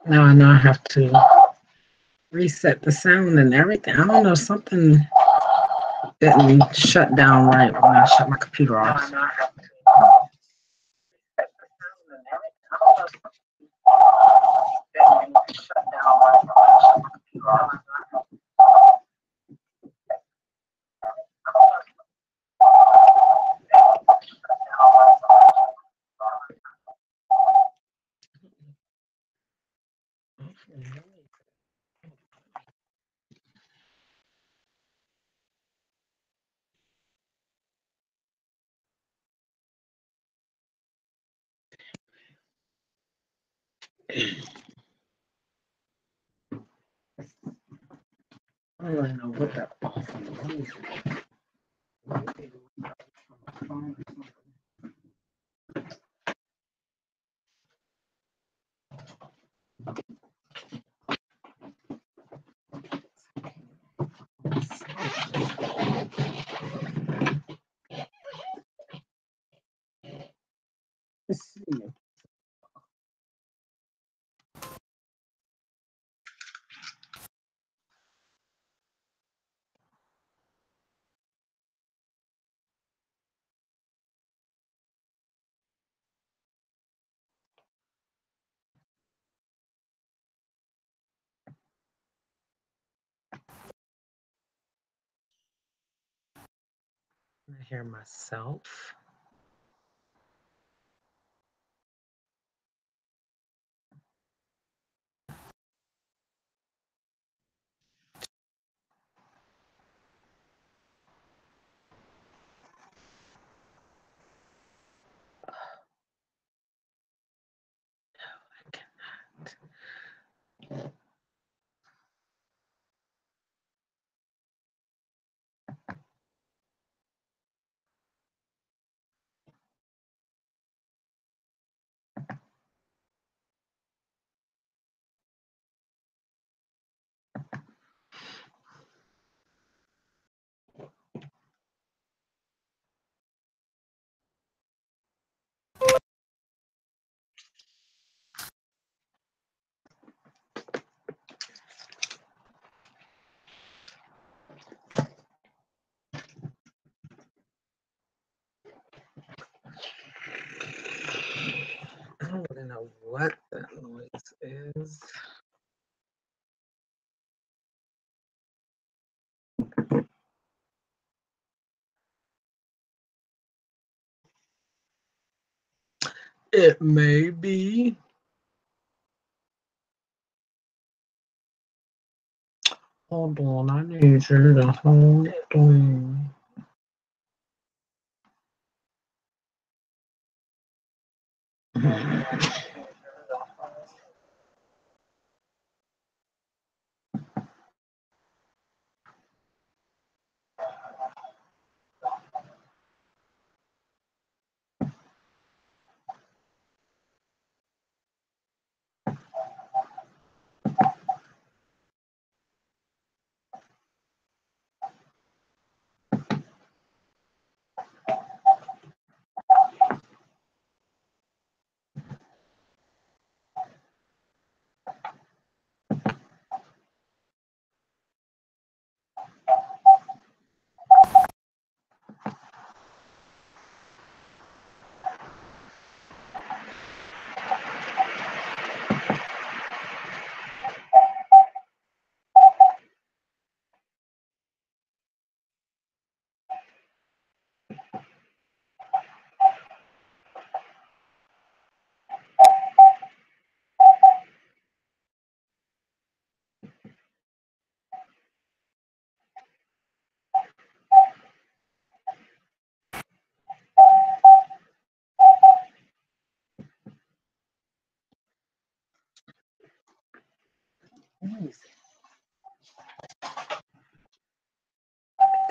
Now I know I have to reset the sound and everything. I don't know, something didn't shut down right when I shut my computer off. I don't really know what that is. Let's see. I hear myself. I don't really know what that noise is. It may be. Hold on, I need you to hold on.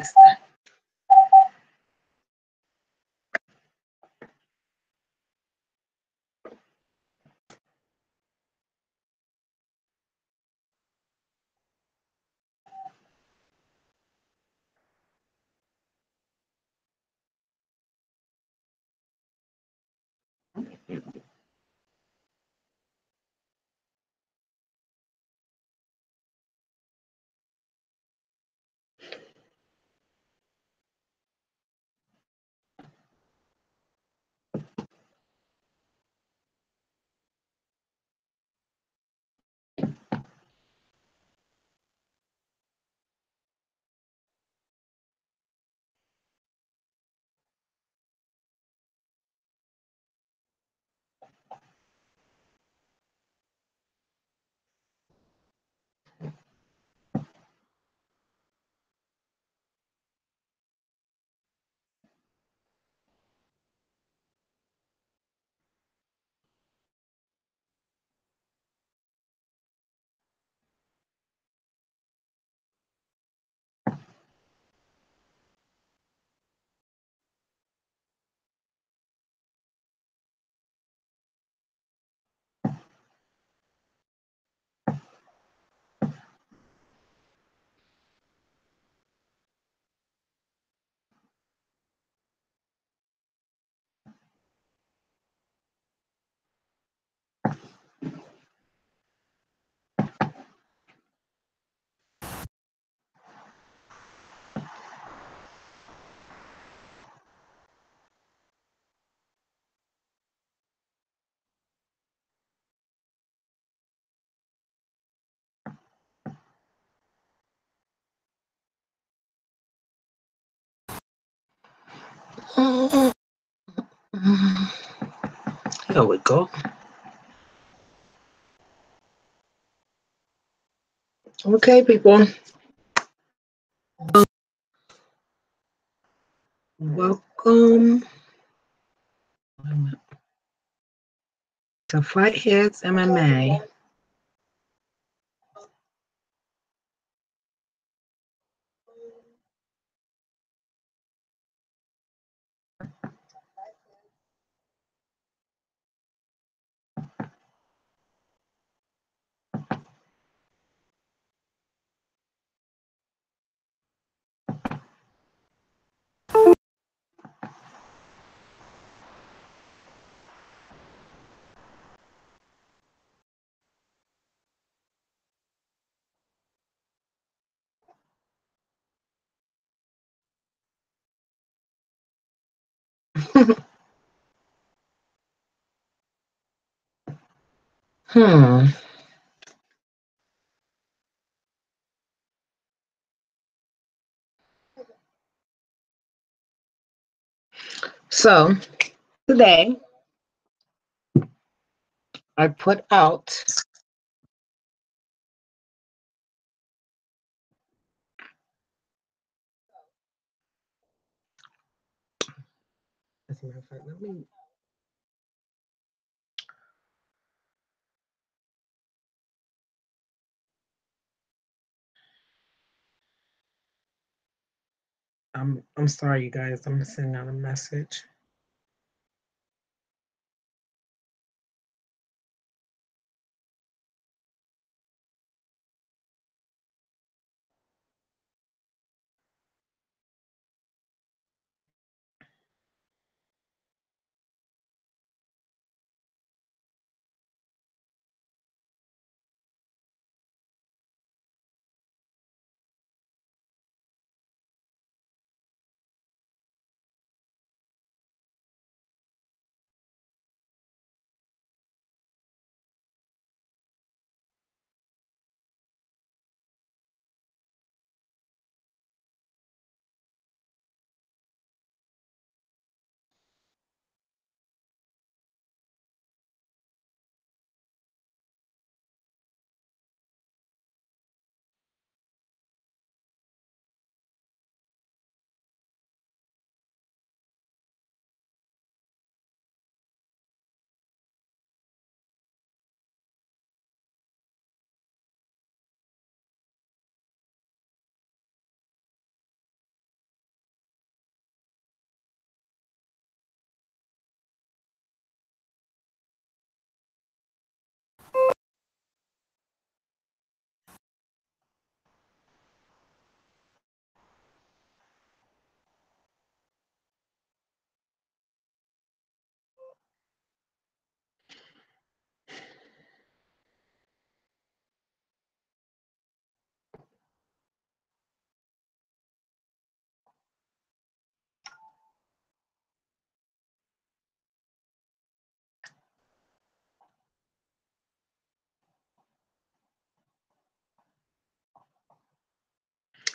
Is that? Here we go. Okay, people. Welcome to Fightheads MMA. So today I put out as a matter of fact, I'm sorry, you guys. I'm sending out a message.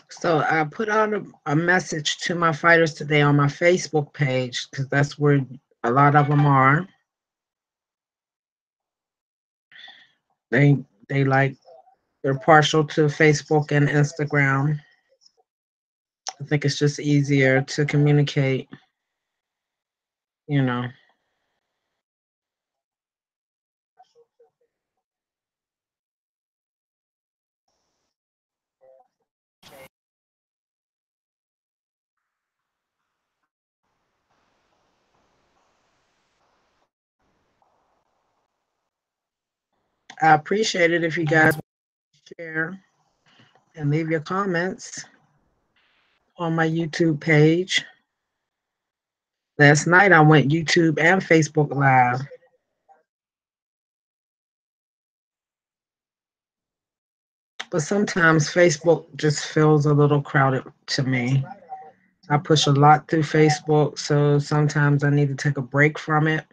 So I put out a message to my fighters today on my Facebook page because that's where a lot of them are. They like they're partial to Facebook and Instagram. I think it's just easier to communicate, you know. I appreciate it if you guys share and leave your comments on my YouTube page. Last night I went YouTube and Facebook Live. But sometimes Facebook just feels a little crowded to me. I push a lot through Facebook, so sometimes I need to take a break from it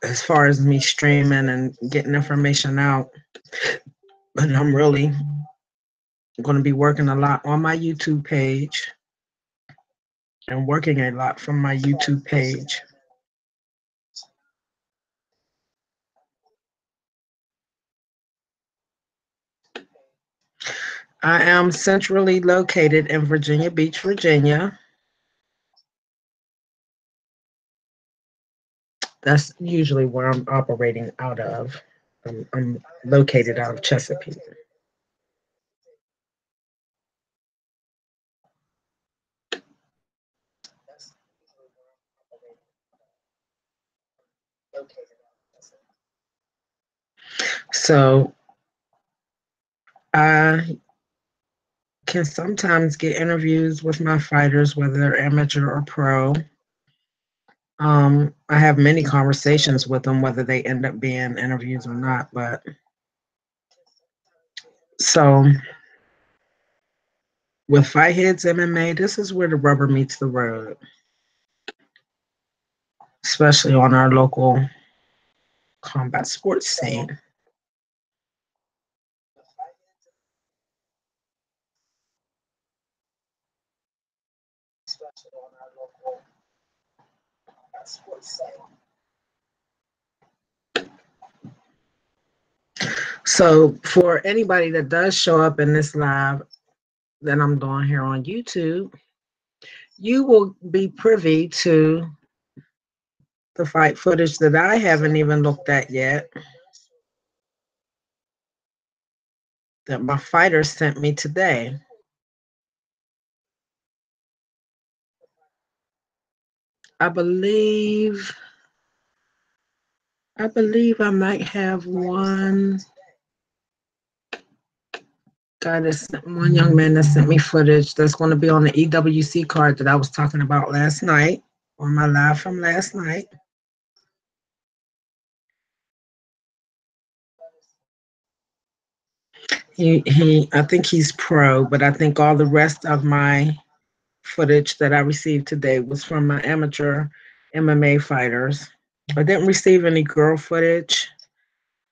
as far as me streaming and getting information out. But I'm really going to be working a lot on my YouTube page. and working a lot from my YouTube page. I am centrally located in Virginia Beach, Virginia. That's usually where I'm operating out of. I'm located out of Chesapeake. So I can sometimes get interviews with my fighters, whether they're amateur or pro. I have many conversations with them, whether they end up being interviews or not. But so with Fight Heads MMA, this is where the rubber meets the road, especially on our local combat sports scene. So for anybody that does show up in this live that I'm doing here on YouTube, you will be privy to the fight footage that I haven't even looked at yet, that my fighter sent me today. I believe I might have one one young man that sent me footage that's going to be on the EWC card that I was talking about last night on my live from last night. I think he's pro, but I think all the rest of my footage that I received today was from my amateur MMA fighters. I didn't receive any girl footage,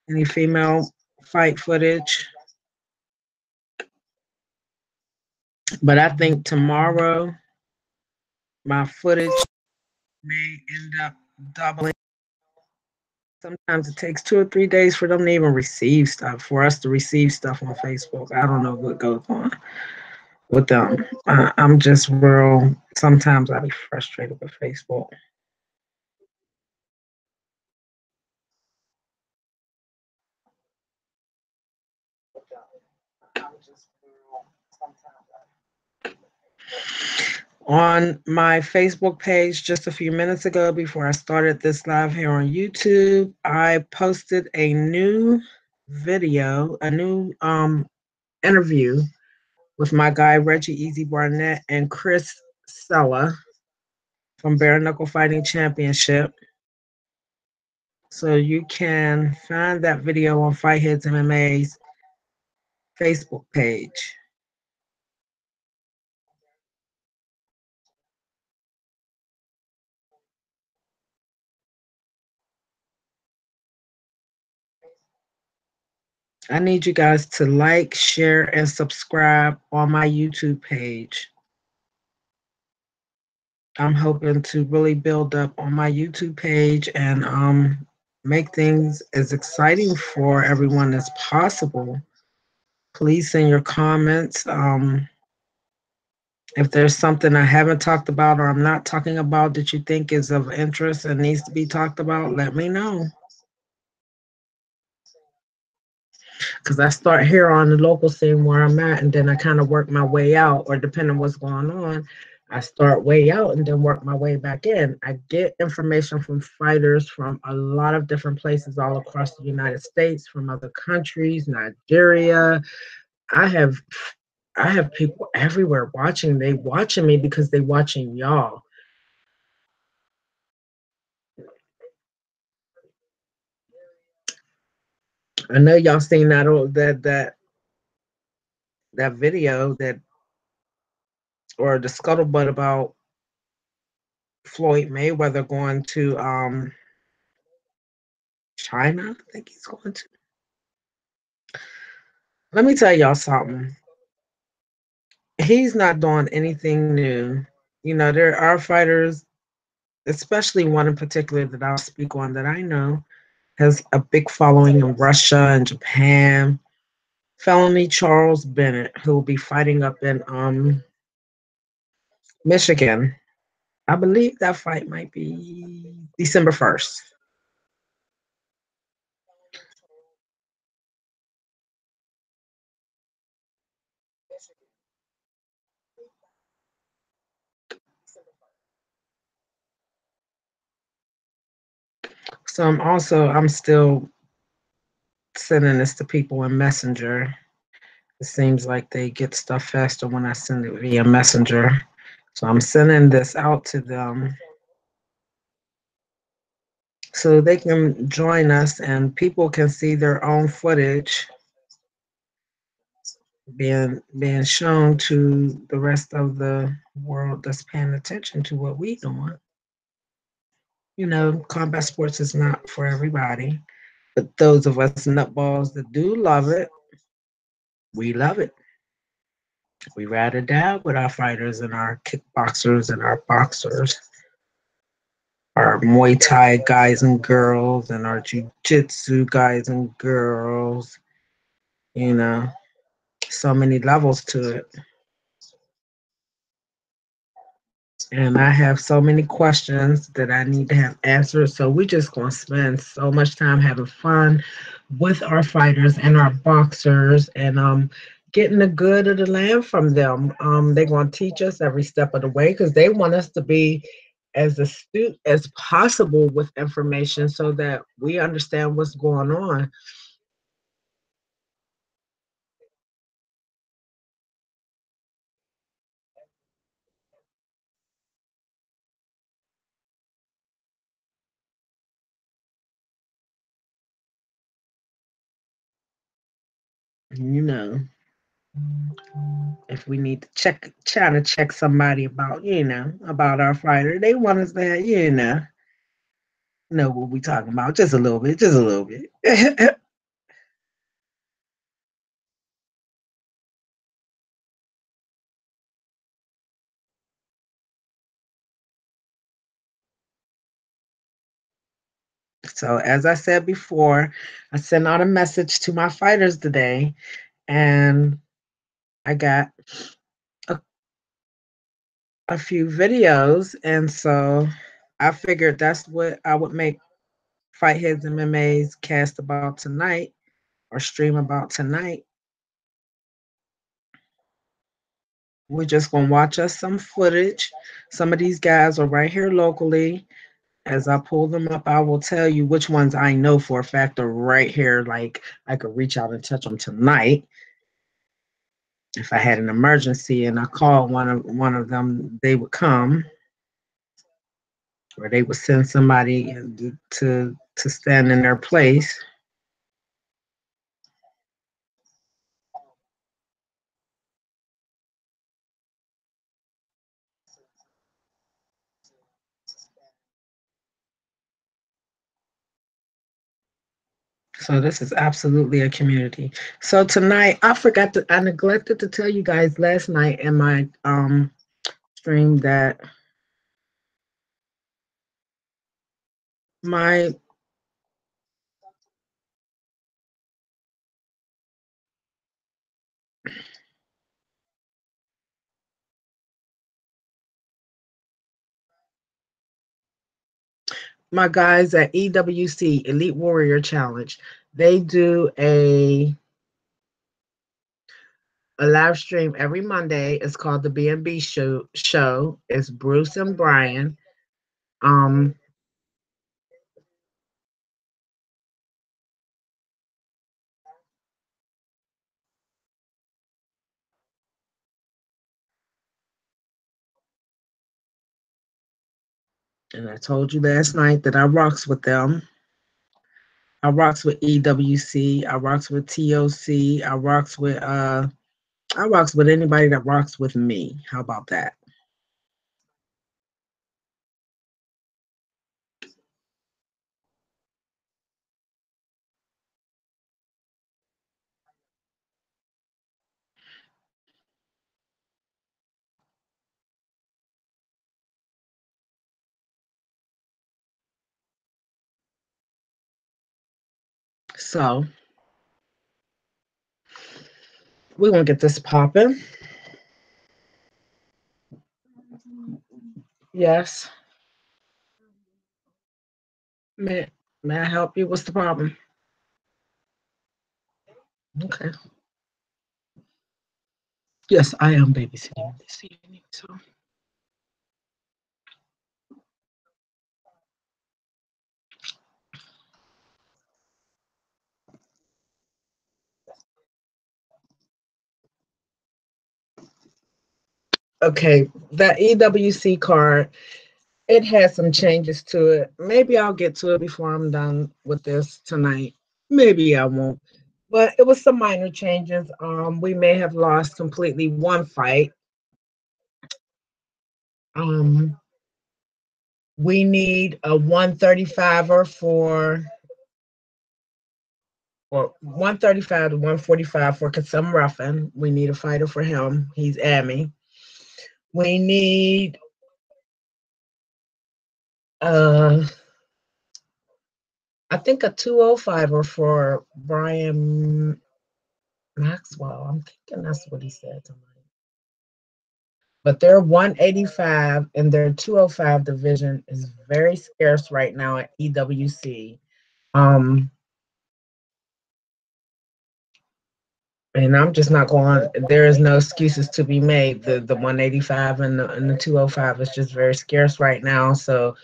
any female fight footage. But I think tomorrow my footage may end up doubling. Sometimes it takes 2 or 3 days for them to even receive stuff, for us to receive stuff on Facebook. I don't know what goes on with them. I'm just real, sometimes I be frustrated with Facebook. On my Facebook page just a few minutes ago, before I started this live here on YouTube, I posted a new video, a new interview with my guy Reggie Easy Barnett and Chris Sella from Bare Knuckle Fighting Championship. So you can find that video on Fight Heads MMA's Facebook page. I need you guys to like, share, and subscribe on my YouTube page. I'm hoping to really build up on my YouTube page and make things as exciting for everyone as possible. Please send your comments. If there's something I haven't talked about or I'm not talking about that you think is of interest and needs to be talked about, let me know. Because I start here on the local scene where I'm at, and then I kind of work my way out, or depending on what's going on, I start way out and then work my way back in. I get information from fighters from a lot of different places all across the United States, from other countries, Nigeria. I have people everywhere watching. They watching me because they watching y'all. I know y'all seen that video that, or the scuttlebutt about Floyd Mayweather going to China. I think he's going to. Let me tell y'all something. He's not doing anything new. There are fighters, especially one in particular that I'll speak on that I know has a big following in Russia and Japan. Felony Charles Bennett, who will be fighting up in Michigan. I believe that fight might be December 1st. So I'm still sending this to people in Messenger. It seems like they get stuff faster when I send it via Messenger. So I'm sending this out to them so they can join us and people can see their own footage being shown to the rest of the world that's paying attention to what we doing. Combat sports is not for everybody, but those of us nutballs that do love it, we love it. We ride or die with our fighters and our kickboxers and our boxers, our Muay Thai guys and girls and our Jiu-Jitsu guys and girls. You know, so many levels to it. And I have so many questions that I need to have answered. So we're just going to spend so much time having fun with our fighters and our boxers and getting the good of the land from them. They're going to teach us every step of the way because they want us to be as astute as possible with information so that we understand what's going on. You know, if we need to trying to check somebody about, about our fighter, they want us to, know what we talking about just a little bit, just a little bit. So as I said before, I sent out a message to my fighters today, and I got a, a few videos, and so I figured that's what I would make Fightheads MMA's cast about tonight or stream about tonight. We're just gonna watch us some footage. Some of these guys are right here locally. As I pull them up, I will tell you which ones I know for a fact are right here. Like I could reach out and touch them tonight. If I had an emergency and I called one of them, they would come, or they would send somebody to stand in their place. So this is absolutely a community. So tonight, I neglected to tell you guys last night in my stream that my my guys at EWC Elite Warrior Challenge, they do a live stream every Monday. It's called the B&B show. It's Bruce and Brian. Um, and I told you last night that I rocks with them. I rocks with EWC. I rocks with TOC. I rocks with anybody that rocks with me. How about that? So we're gonna get this popping. Yes. May, may I help you? What's the problem? Okay. Yes, I am babysitting this evening. So okay, that EWC card, it has some changes to it. Maybe I'll get to it before I'm done with this tonight. Maybe I won't. But it was some minor changes. We may have lost completely one fight. Um, we need a 135er for or 135 to 145 for Kasum Ruffin. We need a fighter for him. He's Amy. We need I think a 205er for Brian Maxwell. I'm thinking that's what he said tonight. But their 185 and their 205 division is very scarce right now at EWC. And I'm just not going. There is no excuses to be made. The 185 and the 205 is just very scarce right now. So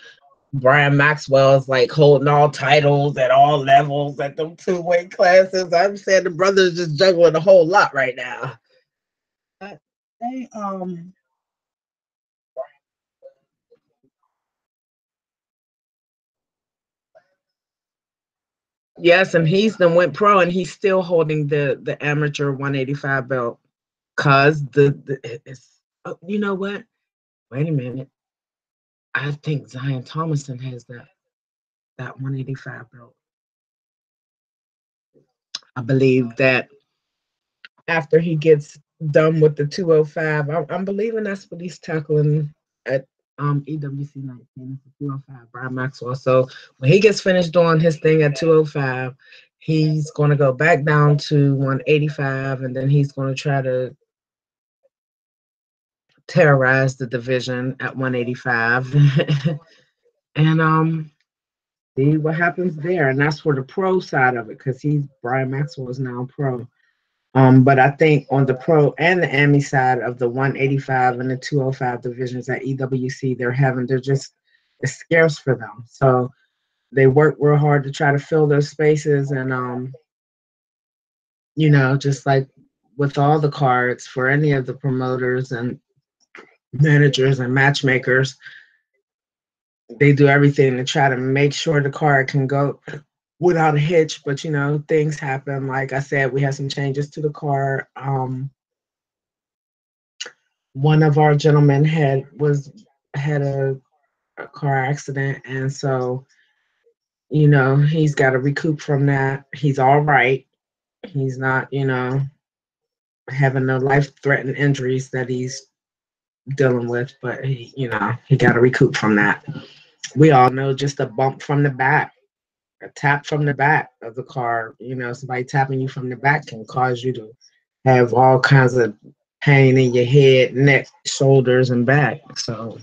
Brian Maxwell is like holding all titles at all levels at them two weight classes. I'm saying the brothers just juggling a whole lot right now. But they yes, and he's then went pro and he's still holding the amateur 185 belt. Cause the it's you know what? Wait a minute. I think Zion Thomason has that 185 belt. I believe that after he gets done with the 205, I'm believing that's what he's tackling at EWC 19. It's the 205 Brian Maxwell. So when he gets finished doing his thing at 205, he's going to go back down to 185, and then he's going to try to terrorize the division at 185, and see what happens there. And that's for the pro side of it, because he's Brian Maxwell is now pro. But I think on the pro and the AMI side of the 185 and the 205 divisions at EWC, they're just it's scarce for them. So they work real hard to try to fill those spaces, and just like with all the cards for any of the promoters and managers and matchmakers, they do everything to try to make sure the card can go without a hitch. But things happen. Like I said, we had some changes to the card. One of our gentlemen had a car accident, and so he's got to recoup from that. He's all right. He's not having no life-threatening injuries that he's dealing with, but he got to recoup from that. We all know just a bump from the back, a tap from the back of the car, somebody tapping you from the back can cause you to have all kinds of pain in your head, neck, shoulders, and back. So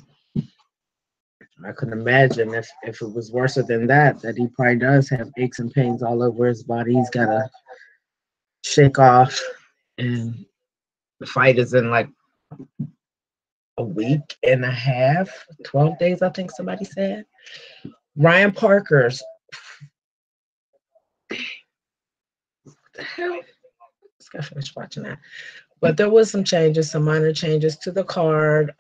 I can imagine if it was worse than that he probably does have aches and pains all over his body. He's got to shake off, and the fight is in like a week and a half, 12 days, I think somebody said. Ryan Parker's. What the hell? Just gotta finish watching that. But there was some changes, some minor changes to the card.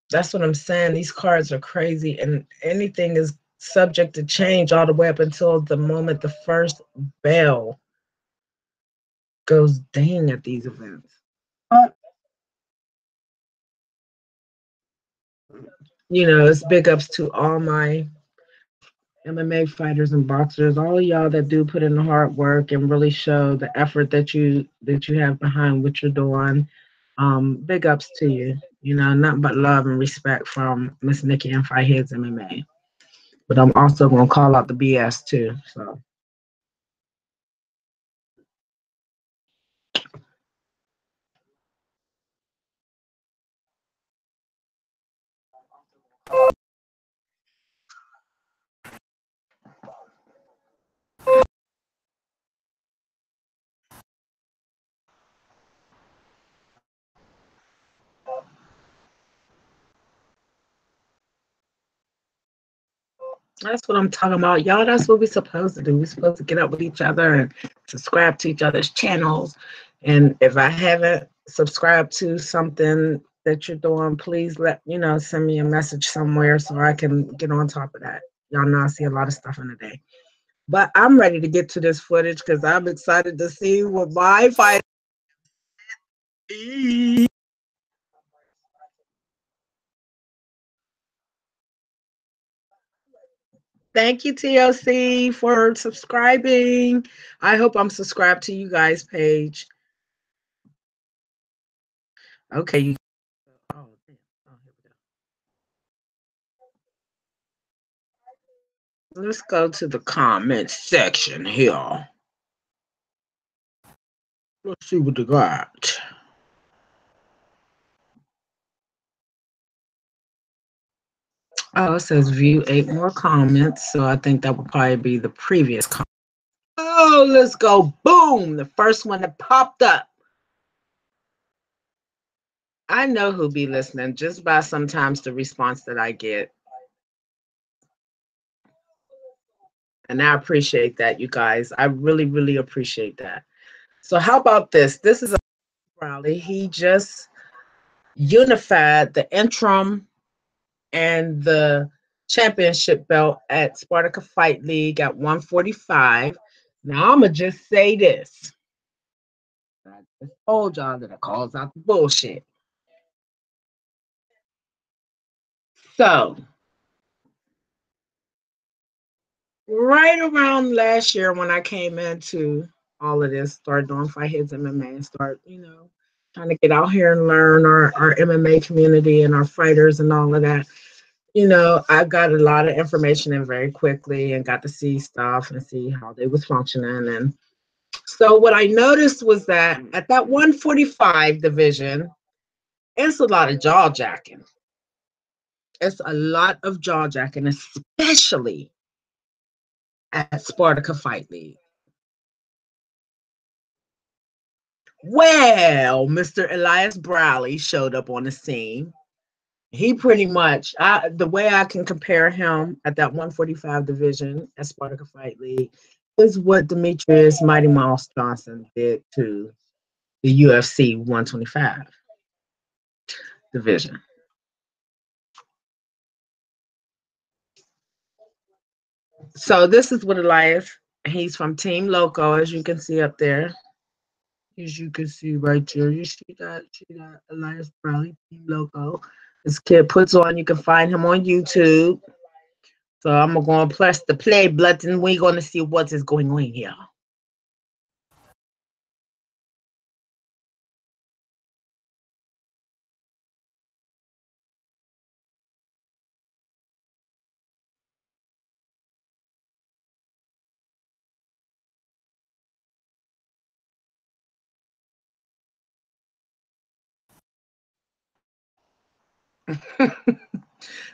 That's what I'm saying. These cards are crazy, and anything is subject to change all the way up until the moment the first bell goes ding at these events. But it's big ups to all my MMA fighters and boxers, all of y'all that do put in the hard work and really show the effort that you have behind what you're doing. Big ups to you. Nothing but love and respect from Miss Nikki and FightheadsMMA. but I'm also gonna call out the BS too. So that's what I'm talking about, y'all. That's what we're supposed to do. We're supposed to get up with each other and subscribe to each other's channels. And if I haven't subscribed to something that you're doing, please send me a message somewhere so I can get on top of that. Y'all know I see a lot of stuff in a day. But I'm ready to get to this footage because I'm excited to see what my fight is. Thank you, TLC, for subscribing. I hope I'm subscribed to you guys' page. Okay, you. Oh, damn. Oh, here we go. Let's go to the comment section here. Let's see what they got. Oh, it says view 8 more comments, so I think that would probably be the previous comment. Oh, let's go. Boom. The first one that popped up. I know who'll be listening just by sometimes the response that I get. And I appreciate that, you guys. I really, really appreciate that. So how about this? This is a rally. He just unified the interim and the championship belt at Spartacus Fight League at 145. Now I'm going to just say this. I just told y'all that it calls out the bullshit. So right around last year when I came into all of this, started doing Fight Heads MMA and start, trying to get out here and learn our MMA community and our fighters and all of that. I got a lot of information in very quickly and got to see stuff and see how they was functioning. And so what I noticed was that at that 145 division, it's a lot of jaw jacking. It's a lot of jaw jacking, especially at Spartacus Fight League. Well, Mr. Elias Browley showed up on the scene. He pretty much, the way I can compare him at that 145 division at Spartacus Fight League is what Demetrius Mighty Mouse Johnson did to the UFC 125 division. So this is what Elias, he's from Team Loco, as you can see up there. As you can see right there, you see that Elias Browley, Team Loco. This kid puts on, you can find him on YouTube. So I'm going to press the play button. We're going to see what is going on here.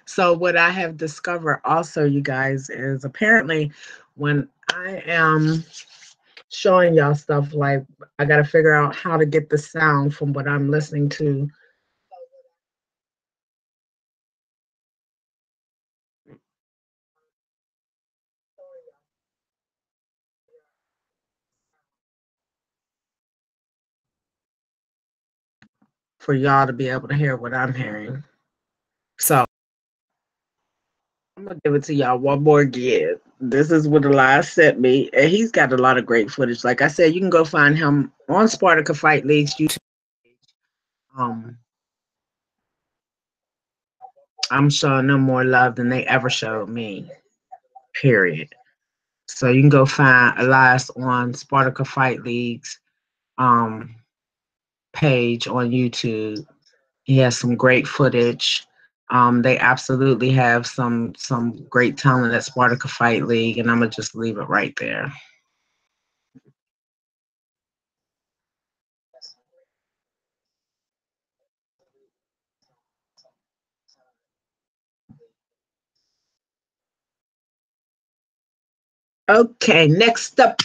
So what I have discovered also, you guys, is apparently when I am showing y'all stuff, like I got to figure out how to get the sound from what I'm listening to. For y'all to be able to hear what I'm hearing. So I'm going to give it to y'all one more again. This is what Elias sent me. And he's got a lot of great footage. Like I said, you can go find him on Spartacus Fight League's YouTube. I'm showing them more love than they ever showed me, period. So you can go find Elias on Spartacus Fight League's page on YouTube. He has some great footage. They absolutely have some great talent at Spartica Fight League, and I'm gonna just leave it right there. Okay, next up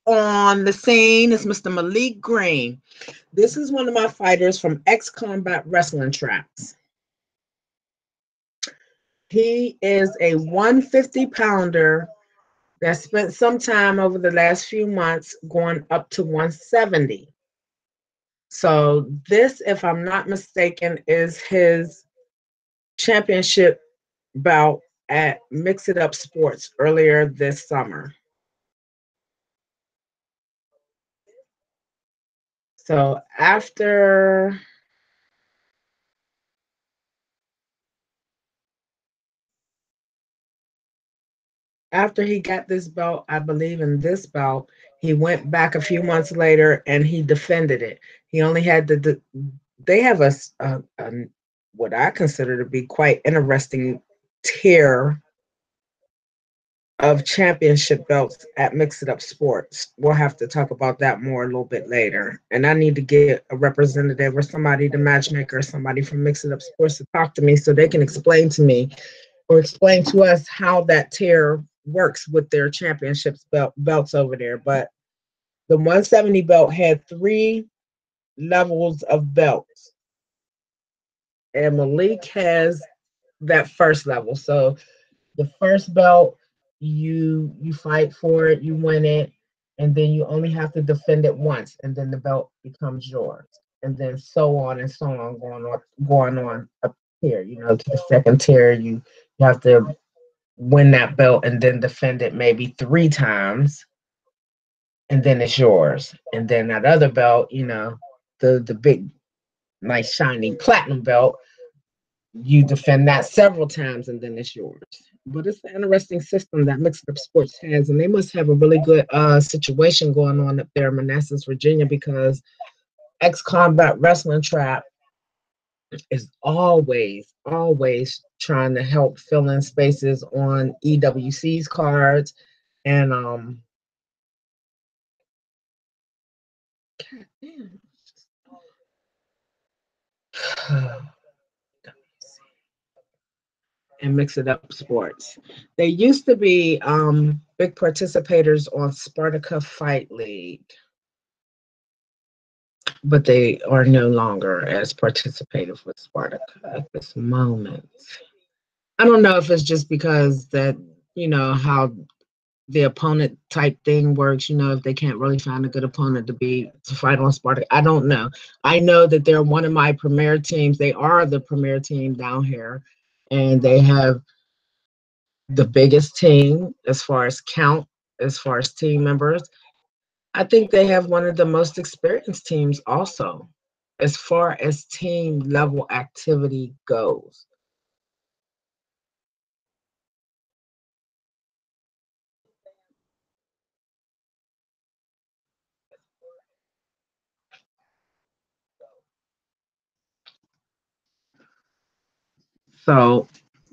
on the scene is Mr. Malik Green. This is one of my fighters from X-Combat Wrestling Traps. He is a 150-pounder that spent some time over the last few months going up to 170. So this, if I'm not mistaken, is his championship bout at Mix It Up Sports earlier this summer. So after he got this belt, I believe in this belt, he went back a few months later and he defended it. He only had they have a what I consider to be quite interesting tier of championship belts at Mix It Up Sports. We'll have to talk about that more a little bit later. And I need to get a representative or somebody, the matchmaker, or somebody from Mix It Up Sports to talk to me so they can explain to me or explain to us how that tier works with their championships belts over there. But the 170 belt had 3 levels of belts, and Malik has that first level. So the first belt, you fight for it, you win it, and then you only have to defend it once, and then the belt becomes yours, and then so on and so on, going on up here. To the second tier, you have to win that belt and then defend it maybe 3 times, and then it's yours. And then that other belt, the big, nice, shiny platinum belt, you defend that several times and then it's yours. But it's an interesting system that Mixed Up Sports has, and they must have a really good situation going on up there in Manassas, Virginia, because X-Combat Wrestling Trap is always trying to help fill in spaces on EWC's cards. And God damn. And Mix It Up Sports. They used to be big participators on Spartica Fight League, but they are no longer as participative with Spartica at this moment. I don't know if it's just because that, how the opponent type thing works, if they can't really find a good opponent to fight on Sparta. I don't know. I know that they're one of my premier teams. They are the premier team down here, and they have the biggest team as far as count, as far as team members. I think they have one of the most experienced teams also, as far as team level activity goes. So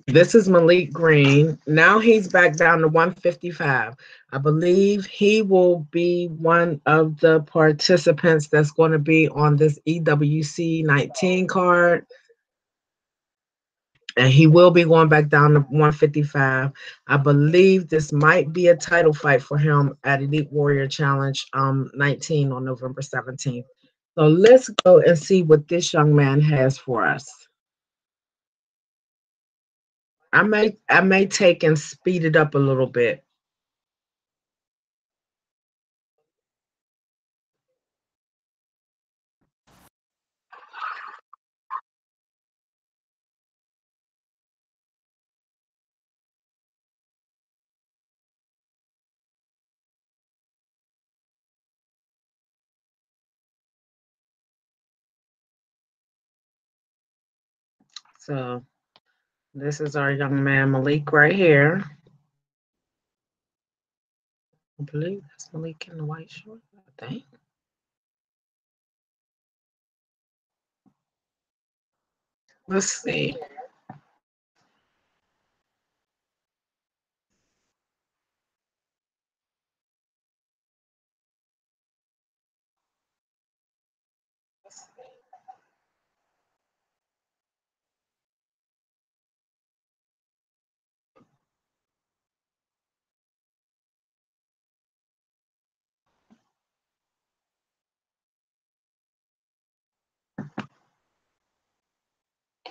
this is Malik Green. Now he's back down to 155. I believe he will be one of the participants that's going to be on this EWC 19 card. And he will be going back down to 155. I believe this might be a title fight for him at Elite Warrior Challenge 19 on November 17th. So let's go and see what this young man has for us. I may take and speed it up a little bit. So this is our young man Malik right here. I believe that's Malik in the white short, I think. Let's see.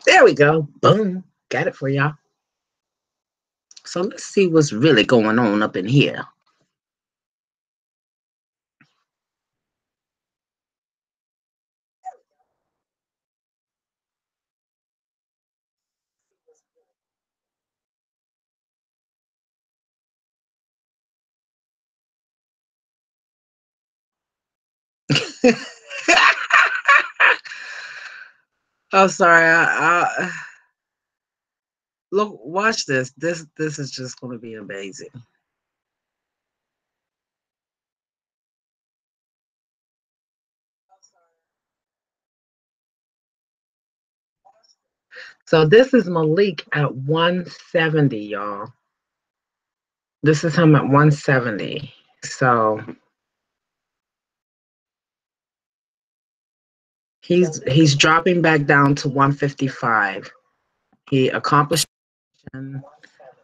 There we go. Boom. Got it for y'all. So let's see what's really going on up in here. Oh, sorry. Look, watch this. This is just going to be amazing. So this is Malik at 170, y'all. This is him at 170. So he's dropping back down to 155. He accomplished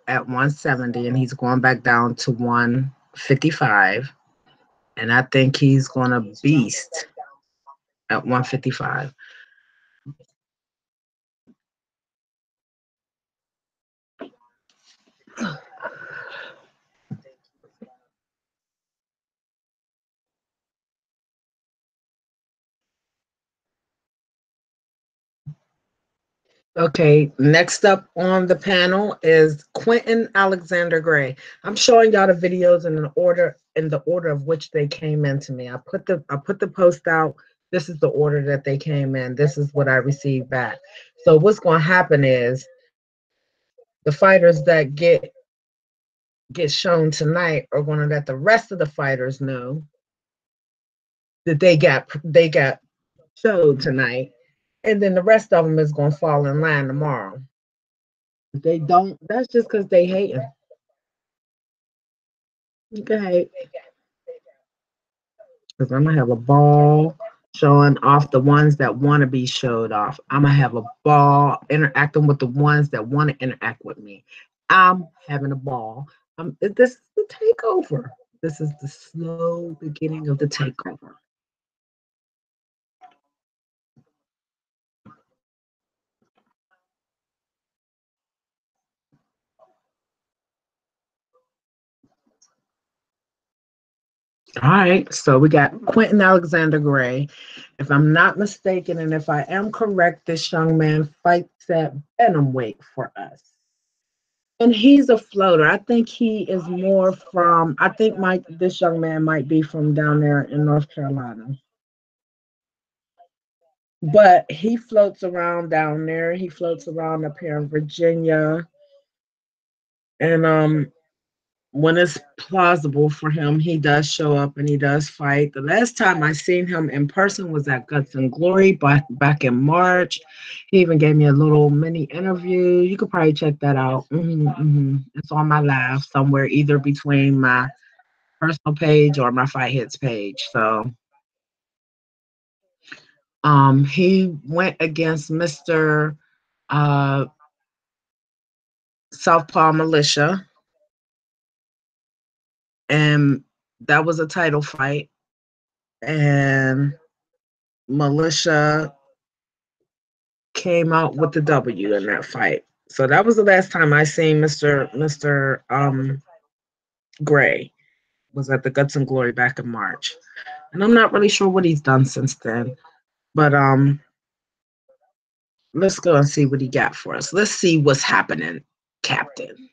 at 170 and he's going back down to 155. And I think he's gonna beast at 155. Okay, next up on the panel is Quentin Alexander Gray. I'm showing y'all the videos in the order of which they came in to me. I put the post out. This is the order that they came in. This is what I received back. So what's going to happen is the fighters that get shown tonight are going to let the rest of the fighters know that they got showed tonight, and then the rest of them is going to fall in line tomorrow. If they don't, that's just because they hating. You can hate, because I'm gonna have a ball showing off the ones that want to be showed off. I'm gonna have a ball interacting with the ones that want to interact with me. I'm having a ball. This is the takeover. This is the slow beginning of the takeover. All right, so we got Quentin Alexander Gray. If I'm not mistaken, and if I am correct, this young man fights at bantamweight for us. And he's a floater. I think he is more from, I think this young man might be from down there in North Carolina. But he floats around down there. He floats around up here in Virginia. And when it's plausible for him, he does show up and he does fight. The last time I seen him in person was at Guts and Glory back in March. He even gave me a little mini interview. You could probably check that out. It's on my live somewhere, either between my personal page or my Fight Hits page. So he went against Mr. Uh, Southpaw Militia, and that was a title fight. And Militia came out with the W in that fight. So that was the last time I seen Mr. Gray was at the Guts and Glory back in March. And I'm not really sure what he's done since then. But let's go and see what he got for us. Let's see what's happening, Captain.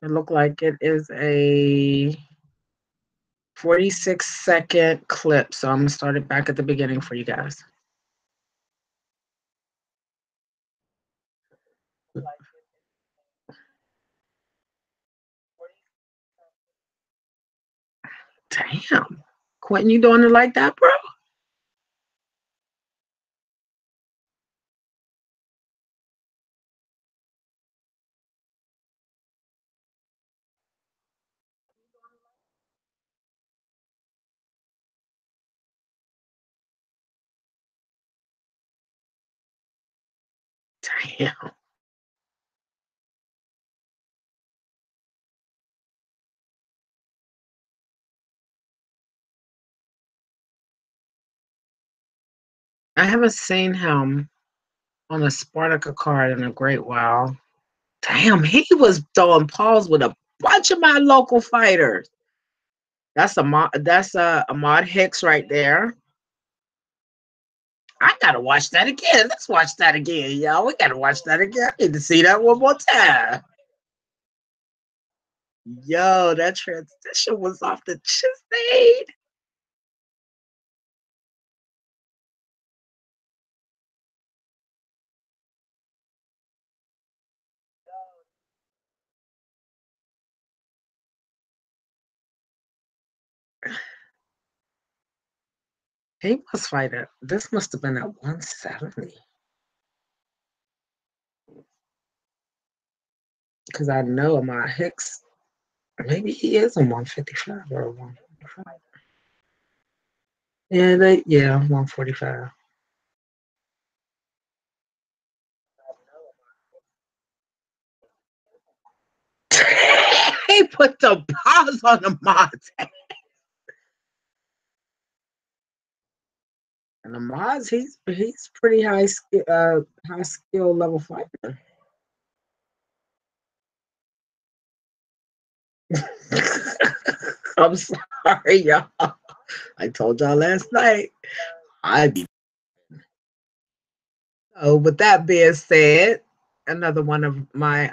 It looked like it is a 46-second clip. So I'm going to start it back at the beginning for you guys. Damn. Quentin, you doing it like that, bro? Damn. I haven't seen him on a Spartacus card in a great while. Damn, he was throwing paws with a bunch of my local fighters. That's Ahmad Hicks right there. I gotta watch that again. Let's watch that again, y'all. We gotta watch that again. I need to see that one more time. Yo, that transition was off the chisade. He must fight it. This must have been at 170. Because I know my Hicks, maybe he is a 155 or a 145. Yeah, 145. He put the paws on the mods. And the mods, he's pretty high skill level fighter. I'm sorry, y'all. I told y'all last night. I'd be. So with that being said, another one of my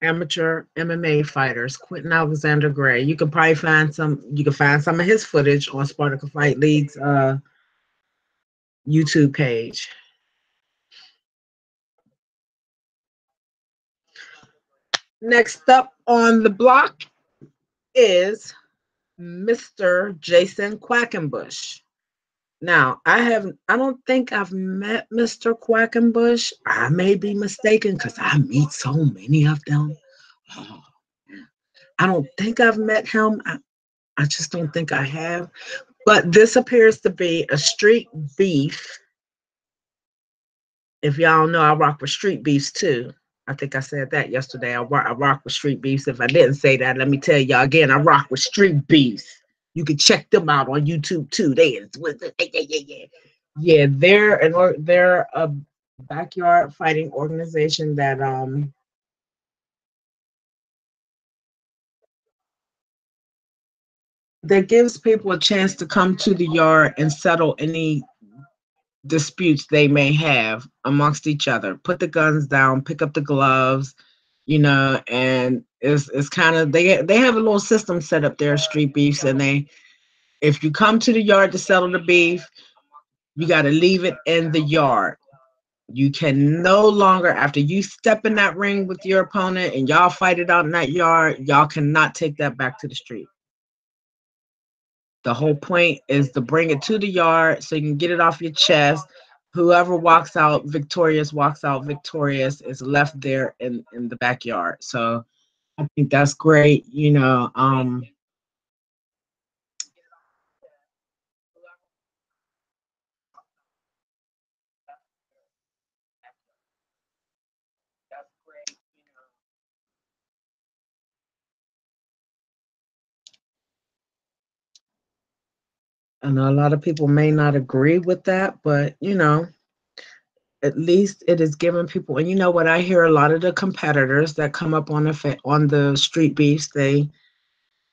amateur MMA fighters, Quentin Alexander Gray. You can probably find some. You can find some of his footage on Spartacus Fight League's YouTube page. Next up on the block is Mr. Jason Quackenbush. Now, I don't think I've met Mr. Quackenbush. I may be mistaken because I meet so many of them. Oh, I don't think I've met him. I just don't think I have. But this appears to be a street beef. If y'all know, I rock with street beefs too. I think I said that yesterday. I rock with street beefs. If I didn't say that, let me tell y'all again, I rock with street beefs. You can check them out on YouTube too. Yeah, they're a backyard fighting organization that gives people a chance to come to the yard and settle any disputes they may have amongst each other. Put the guns down, pick up the gloves, and it's kind of they have a little system set up there, street beefs, and if you come to the yard to settle the beef, you got to leave it in the yard. You can no longer, after you step in that ring with your opponent and y'all fight it out in that yard, y'all cannot take that back to the street. The whole point is to bring it to the yard so you can get it off your chest. Whoever walks out victorious, is left there in the backyard. So I think that's great. I know a lot of people may not agree with that, but at least it is giving people. And you know what? I hear a lot of the competitors that come up on the street beefs. They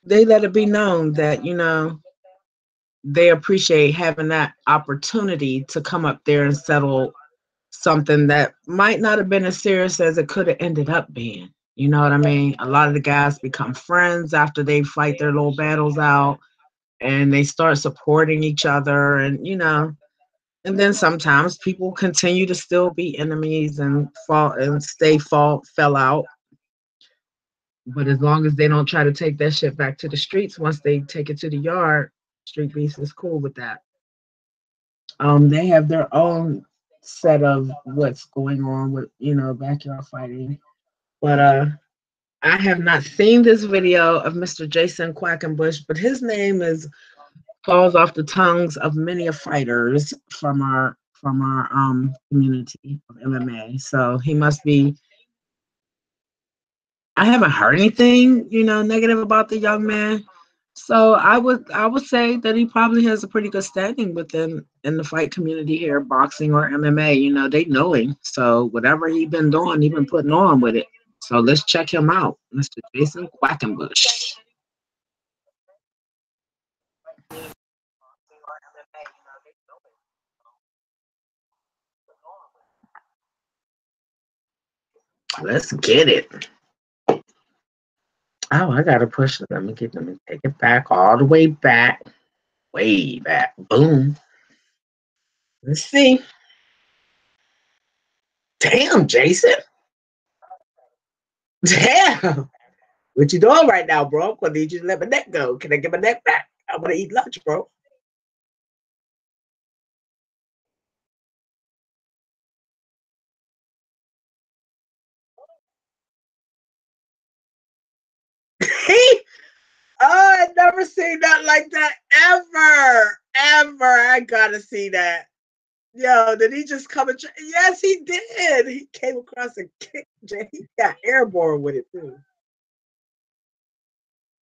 let it be known that they appreciate having that opportunity to come up there and settle something that might not have been as serious as it could have ended up being. You know what I mean? A lot of the guys become friends after they fight their little battles out, and they start supporting each other, and then sometimes people continue to still be enemies and fell out. But as long as they don't try to take that shit back to the streets, once they take it to the yard, street beefs is cool with that. They have their own set of what's going on with backyard fighting. But I have not seen this video of Mr. Jason Quackenbush, but his name falls off the tongues of many fighters from our community of MMA. So he must be. I haven't heard anything negative about the young man. So I would say that he probably has a pretty good standing within in the fight community here, boxing or MMA. You know, they know him. So whatever he been doing, he been putting on with it. So let's check him out, Mr. Jason Quackenbush. Let's get it. Oh, I gotta push it. Let me take it back all the way back. Way back. Boom. Let's see. Damn, Jason. Damn. What you doing right now, bro? I'm gonna need you to let my neck go. Can I get my neck back? I'm gonna eat lunch, bro. He Oh, I never seen that like that ever. Ever. I gotta see that. Yo, did he just come and yes, he did. He came across and kicked Jay. He got airborne with it too.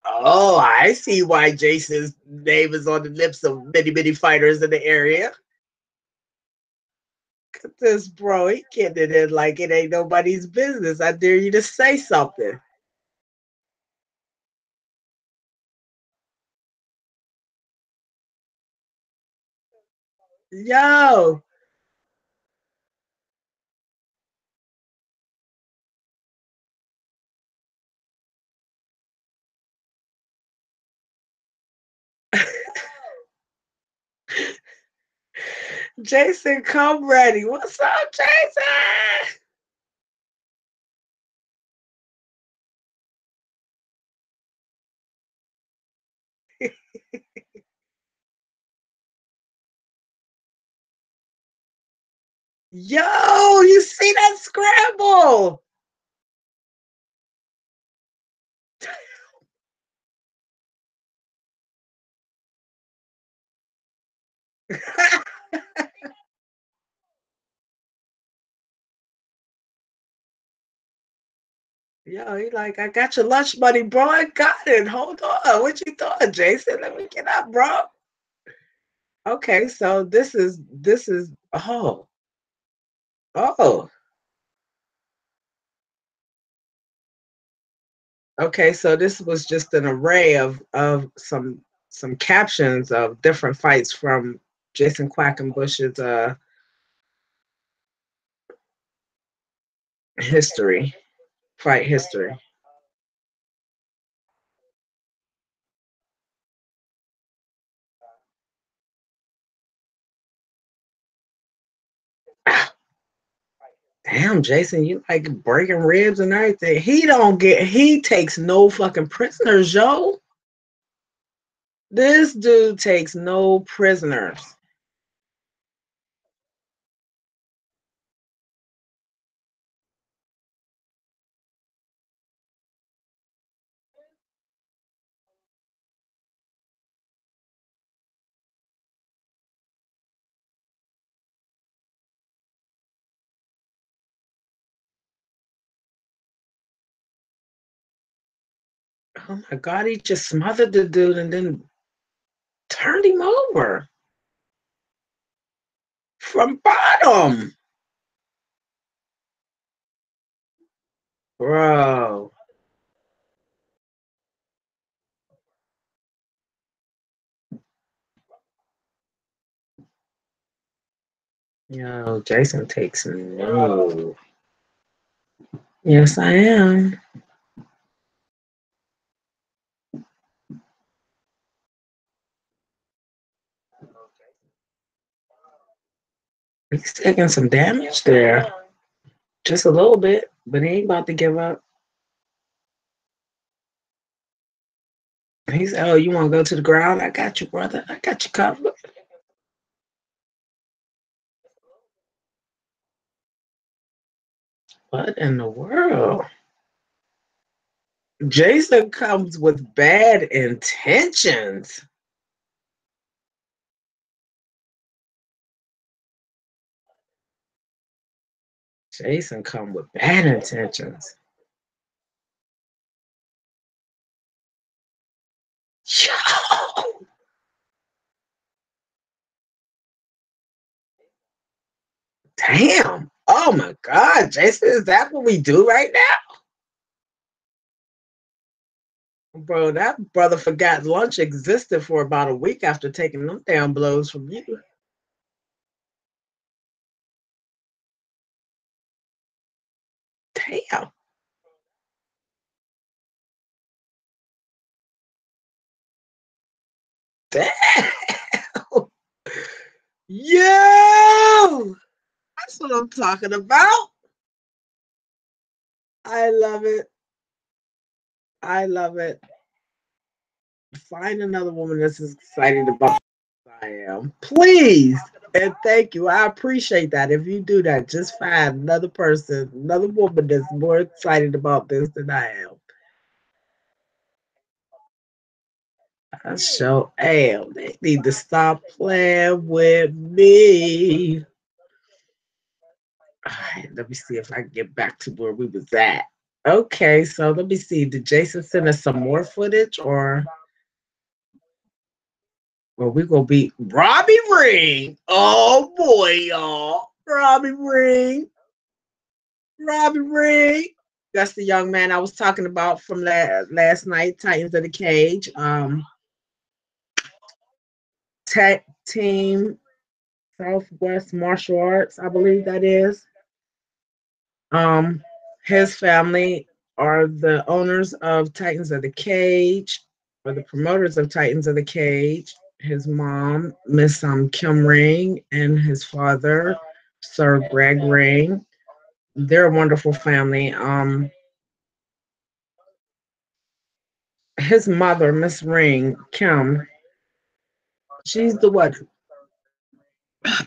Oh, I see why Jason's name is on the lips of many, many fighters in the area. Look at this, bro. He getting it in like it ain't nobody's business. I dare you to say something. Yo. Jason, come ready. What's up, Jason? Yo, you see that scramble? Yo, he like, I got your lunch money, bro. I got it. Hold on. What you doing, Jason? Let me get up, bro. Okay, so this is oh. Okay, so this was just an array of some captions of different fights from Jason Quackenbush's history, fight history. Damn, Jason, you like breaking ribs and everything. He takes no fucking prisoners, yo. This dude takes no prisoners. Oh my God, he just smothered the dude and then turned him over from bottom. Bro. Yo, Jason takes no. Yes, I am. He's taking some damage there. Just a little bit, but he ain't about to give up. He's, oh, you want to go to the ground? I got you, brother. I got you covered. What in the world? Jason comes with bad intentions. Jason come with bad intentions. Damn. Oh my God, Jason, is that what we do right now? Bro, that brother forgot lunch existed for about a week after taking them damn blows from you. Damn. Damn. Yo! That's what I'm talking about. I love it. I love it. Find another woman that's as excited about I am. Please. And thank you. I appreciate that. If you do that, just find another person, another woman that's more excited about this than I am. I sure am. They need to stop playing with me. All right, let me see if I can get back to where we was at. Okay, so let me see. Did Jason send us some more footage or well, we gonna be Robbie Ring. Oh boy, y'all. Robbie Ring. Robbie Ring. That's the young man I was talking about from last night, Titans of the Cage. Tech team Southwest Martial Arts, I believe that is. Um, his family are the owners of Titans of the Cage, or the promoters of Titans of the Cage. His mom, Miss Kim Ring, and his father, Sir Greg Ring. They're a wonderful family. His mother, Miss Ring, Kim, she's the what?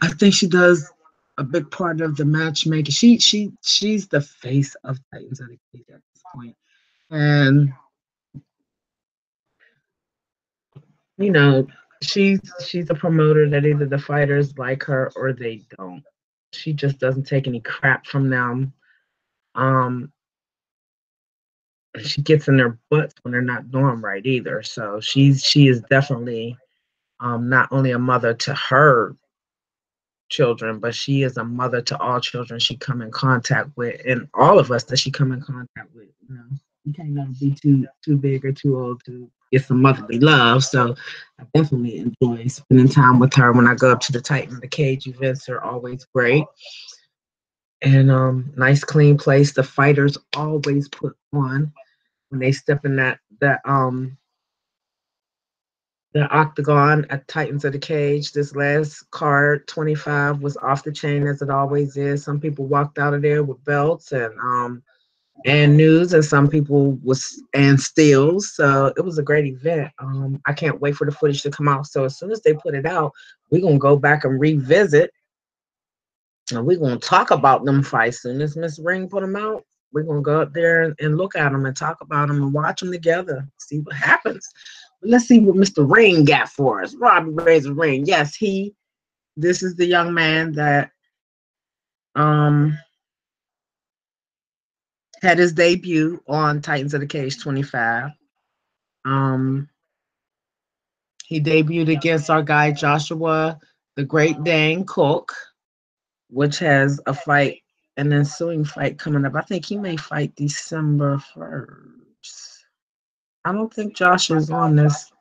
I think she does a big part of the matchmaking. She's the face of Titans of the Cage at this point. And you know, she's a promoter that either the fighters like her or they don't. She just doesn't take any crap from them. Um, she gets in their butts when they're not doing right either. So she is definitely not only a mother to her children, but she is a mother to all children she come in contact with, and all of us that she come in contact with. You know, you can't never be too big or too old to get some motherly love. So I definitely enjoy spending time with her when I go up to the Titan the Cage events are always great. And nice clean place. The fighters always put on when they step in that the octagon at Titans of the Cage. This last card, 25, was off the chain as it always is. Some people walked out of there with belts and news, and some people was and steals. So it was a great event. I can't wait for the footage to come out. So as soon as they put it out, we're gonna go back and revisit, and we're gonna talk about them fights. As soon as Miss Ring put them out, we're gonna go up there and look at them and talk about them and watch them together, see what happens. Let's see what Mr. Ring got for us. Robbie Razor Ring. Yes, this is the young man that um had his debut on Titans of the Cage 25. Um he debuted against our guy Joshua the Great Dane Cook, which has a fight, an ensuing fight coming up. I think he may fight December 1st. I don't think Josh is on this.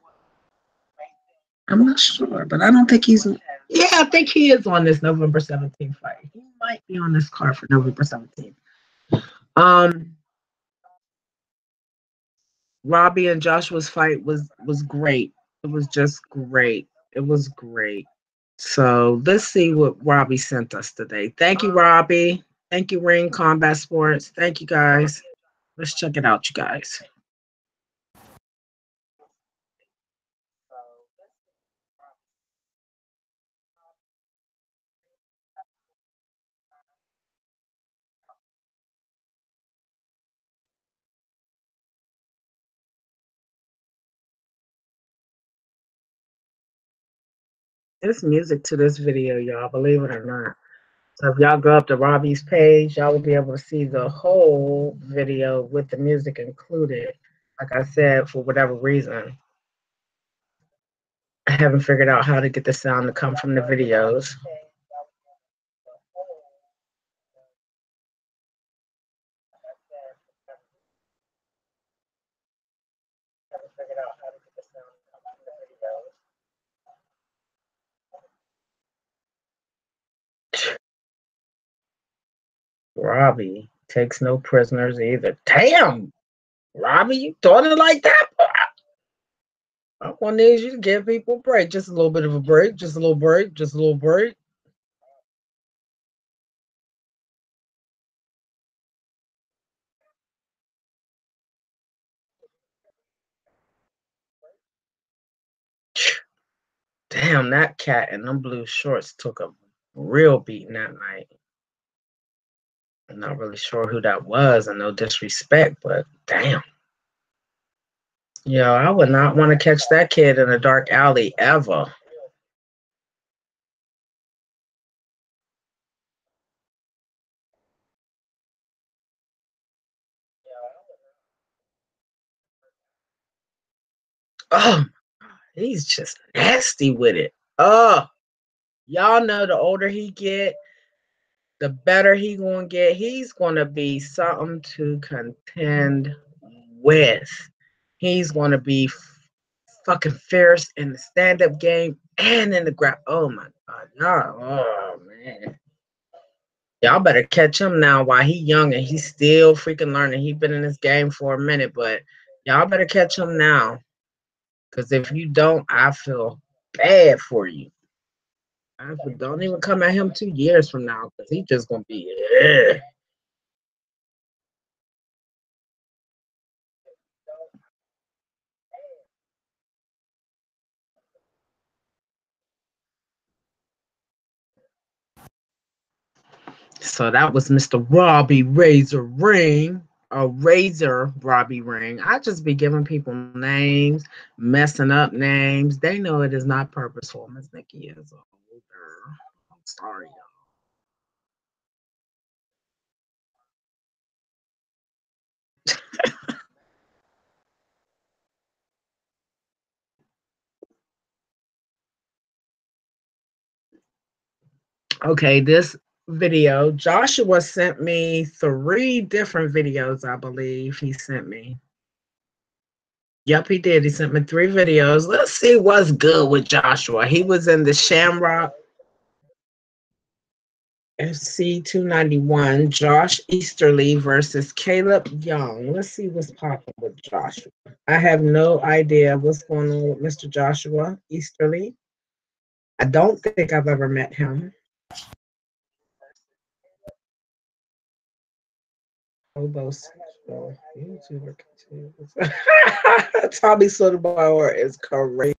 I'm not sure, but I don't think he's. Yeah, I think he is on this November 17th fight. He might be on this card for November 17th. Um, Robbie and Joshua's fight was great. It was just great. It was great. So let's see what Robbie sent us today. Thank you, Robbie. Thank you, Ring Combat Sports. Thank you, guys. Let's check it out, you guys. There's music to this video, y'all, believe it or not. So if y'all go up to Robbie's page, y'all will be able to see the whole video with the music included. Like I said, for whatever reason, I haven't figured out how to get the sound to come from the videos. Robbie takes no prisoners either. Damn, Robbie, you doing it like that? I want to need you to give people a break. Just a little bit of a break. Just a little break. Just a little break. Damn, that cat in them blue shorts took a real beating that night. I'm not really sure who that was, and no disrespect, but damn. Yo, I would not want to catch that kid in a dark alley ever. Oh, he's just nasty with it. Oh, y'all know the older he get, the better he gonna get. He's gonna be something to contend with. He's gonna be fucking fierce in the stand-up game and in the grab. Oh my god, y'all! Oh man, y'all better catch him now while he young and he's still freaking learning. He's been in this game for a minute, but y'all better catch him now. Because if you don't, I feel bad for you. Don't even come at him 2 years from now because he's just gonna be. Ugh. So that was Mr. Robbie Razor Ring. A Razor Robbie Ring. I just be giving people names, messing up names. They know it is not purposeful. Miss Nikki is older. I'm sorry. Okay, this video, Joshua sent me 3 different videos, I believe he sent me. Yep, he did. He sent me 3 videos. Let's see what's good with Joshua. He was in the Shamrock FC 291, Josh Easterly versus Caleb Young. Let's see what's popping with Joshua. I have no idea what's going on with Mr. Joshua Easterly. I don't think I've ever met him. Homosexual YouTuber continues. Tommy Sotomayor is crazy.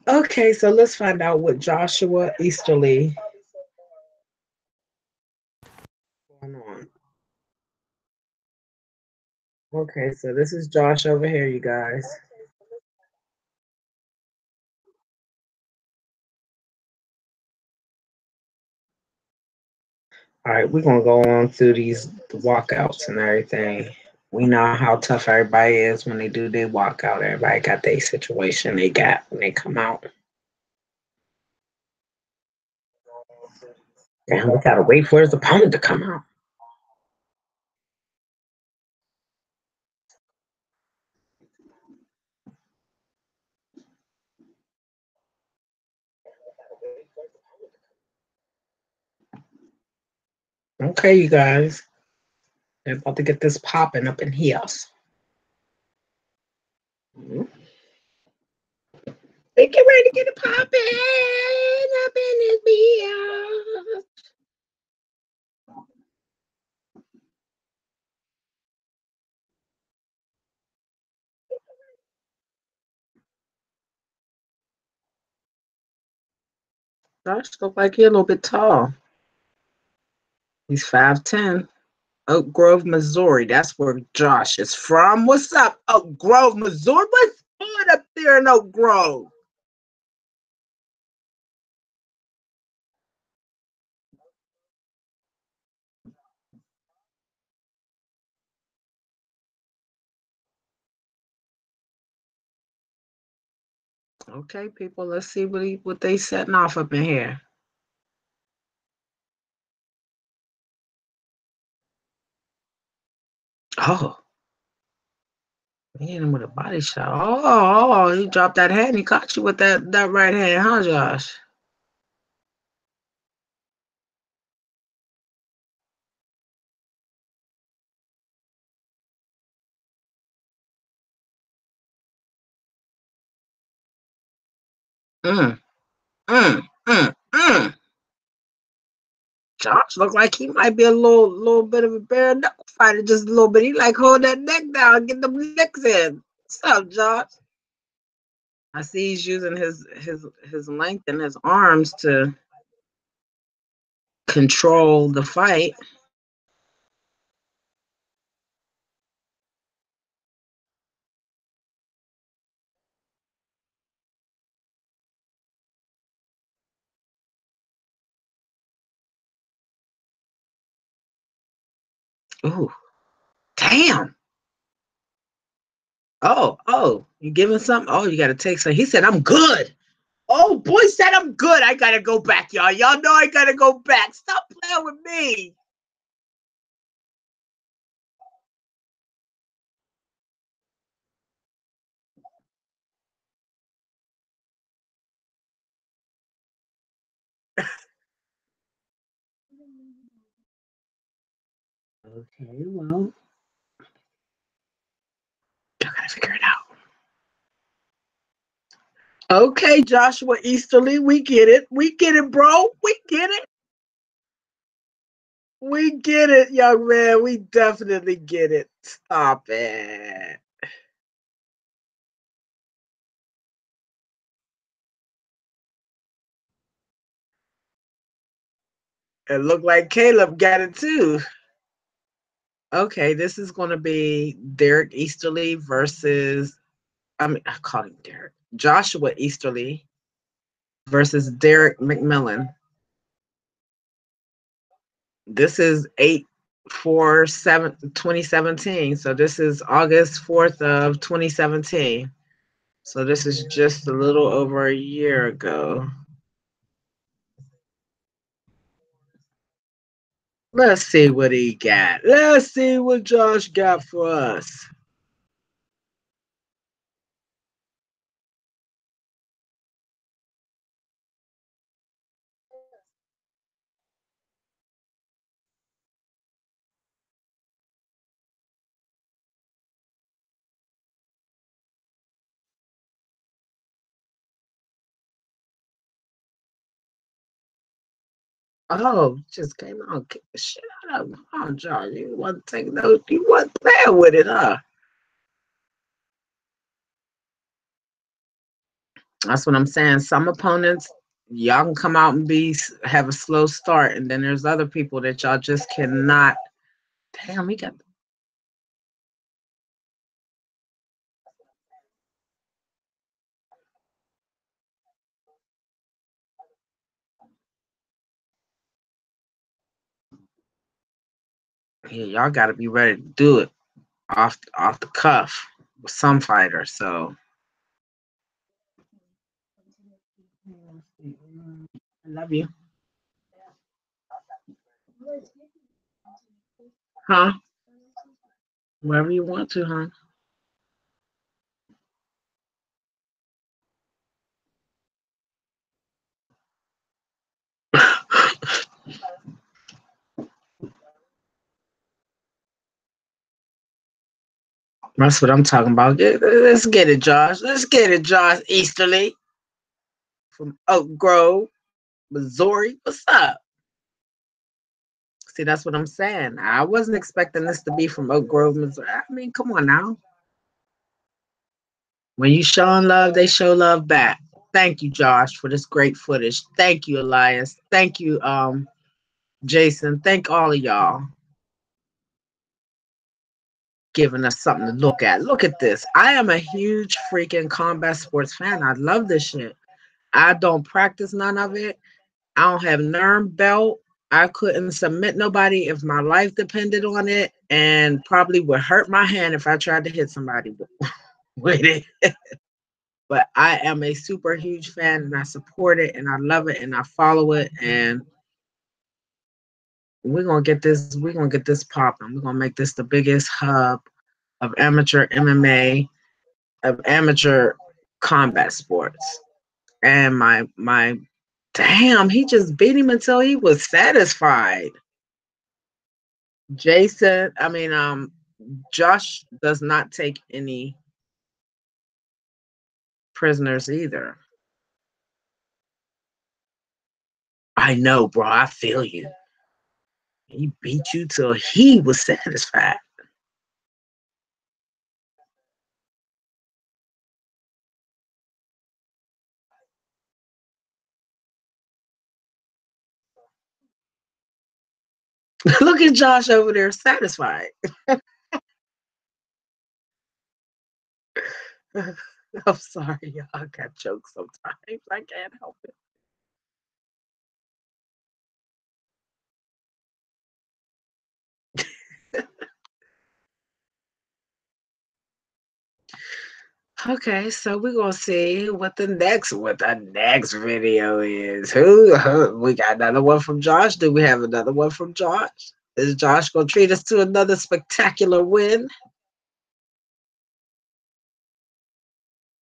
Okay, so let's find out what Joshua Easterly going on. Okay, so this is Josh over here, you guys. All right, we're gonna go on through these walkouts and everything. We know how tough everybody is when they do their walkout. Everybody got their situation they got when they come out. Damn, we gotta wait for his opponent to come out. Okay, you guys. They're about to get this popping up in here. They get ready to get it popping up in this video. Josh look like he's a little bit tall. He's 5'10". Oak Grove, Missouri. That's where Josh is from. What's up, Oak Grove, Missouri? What's going up there in Oak Grove? Okay, people, let's see what they setting off up in here. Oh, he hit him with a body shot. Oh, he dropped that hand. He caught you with that right hand, huh, Josh? Mm, mm. Josh looked like he might be a little bit of a bare knuckle fighter, just a little bit. He like hold that neck down, get them licks in. What's up, Josh? I see he's using his length and his arms to control the fight. Ooh, damn. Oh, you giving something? Oh, you got to take some. He said, I'm good. Oh, boy said I'm good. I got to go back, y'all. Y'all know I got to go back. Stop playing with me. Okay, well, I got to figure it out. Okay, Joshua Easterly, we get it. We get it, bro. We get it. We get it, young man. We definitely get it. Stop it. It looked like Caleb got it too. Okay, this is going to be Derek Easterly versus, I called him Derek. Joshua Easterly versus Derek McMillan. This is 8/4/2017. So this is August 4th of 2017. So this is just a little over a year ago. Let's see what he got. Let's see what Josh got for us. Oh, just came out, kick the shit out of him. Oh, Josh, you wasn't taking those, you wasn't playing with it, huh? That's what I'm saying. Some opponents, y'all can come out and have a slow start, and then there's other people that y'all just cannot. Damn, he got. Yeah, y'all got to be ready to do it off the cuff with some fighter. So I love you, huh? Wherever you want to, huh? That's what I'm talking about. Let's get it, Josh. Let's get it, Josh Easterly from Oak Grove, Missouri. What's up? See, that's what I'm saying. I wasn't expecting this to be from Oak Grove, Missouri. I mean, come on now. When you showing love, they show love back. Thank you, Josh, for this great footage. Thank you, Elias. Thank you, Jason. Thank all of y'all giving us something to look at. Look at this. I am a huge freaking combat sports fan. I love this shit. I don't practice none of it. I don't have NERM belt. I couldn't submit nobody if my life depended on it, and probably would hurt my hand if I tried to hit somebody with it. But I am a super huge fan, and I support it, and I love it, and I follow it, and we're gonna get this popping. We're gonna make this the biggest hub of amateur MMA, of amateur combat sports. And my damn, he just beat him until he was satisfied. Jason, I mean, Josh does not take any prisoners either. I know, bro. I feel you. He beat you till he was satisfied. Look at Josh over there, satisfied. I'm sorry, y'all. I got jokes sometimes. I can't help it. Okay, so we're gonna see what the next video is. Who we got another one from Josh? Do we have another one from Josh? Is Josh gonna treat us to another spectacular win?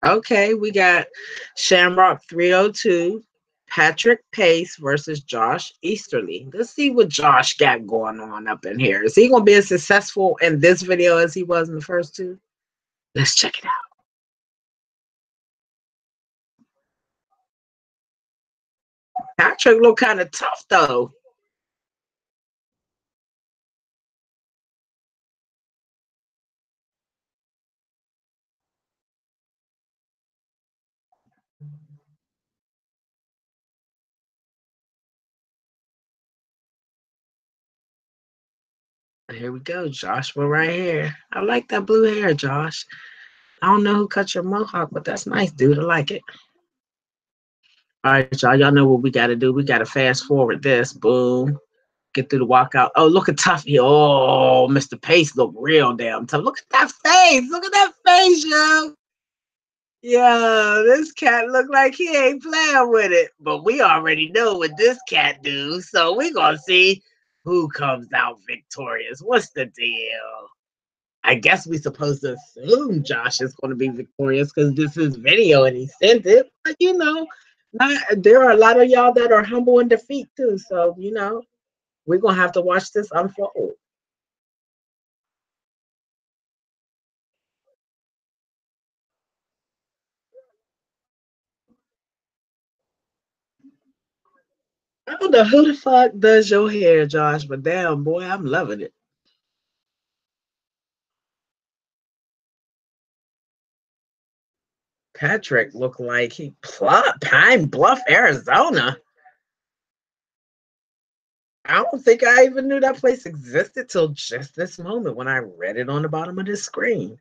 Okay, we got Shamrock 302, Patrick Pace versus Josh Easterly. Let's see what Josh got going on up in here. Is he gonna be as successful in this video as he was in the first two? Let's check it out. Patrick look kind of tough though. Here we go, Joshua right here. I like that blue hair, Josh. I don't know who cut your mohawk, but that's nice, dude. I like it. All right, y'all know what we got to do. We got to fast forward this. Boom. Get through the walkout. Oh, look at Tuffy. Oh, Mr. Pace look real damn tough. Look at that face. Look at that face, yo. Yeah, this cat look like he ain't playing with it. But we already know what this cat do. So we gonna see who comes out victorious. What's the deal? I guess we supposed to assume Josh is going to be victorious because this is video and he sent it. But there are a lot of y'all that are humble in defeat too. So we're gonna have to watch this unfold. I don't know who the fuck does your hair, Josh, but damn boy, I'm loving it. Patrick looked like he plot Pine Bluff, Arizona. I don't think I even knew that place existed till just this moment when I read it on the bottom of this screen.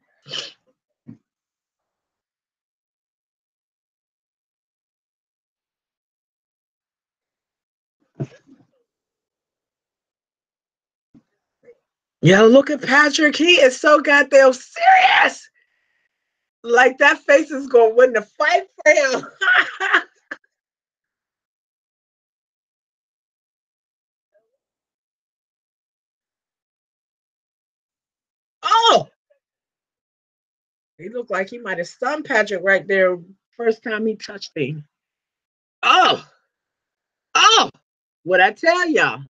Yo, look at Patrick. He is so goddamn serious. Like that face is gonna win the fight for him. Oh, he looked like he might have stunned Patrick right there first time he touched him. Oh, oh, what I tell y'all?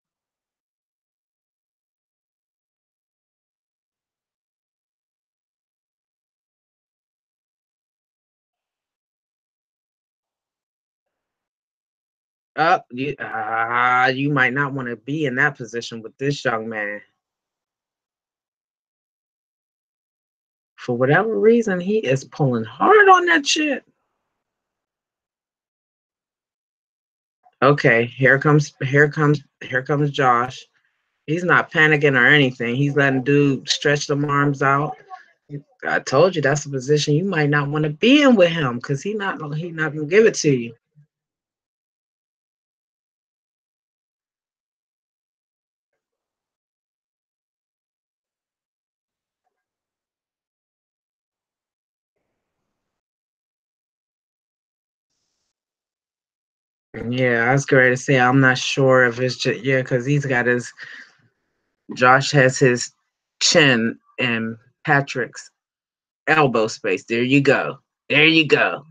You might not want to be in that position with this young man. For whatever reason, he is pulling hard on that shit. Okay, here comes Josh. He's not panicking or anything. He's letting dude stretch them arms out. I told you that's a position you might not want to be in with him because he not gonna give it to you. Yeah, I was going to say I'm not sure if it's just because he's got his Josh has his chin in Patrick's elbow space. There you go. There you go.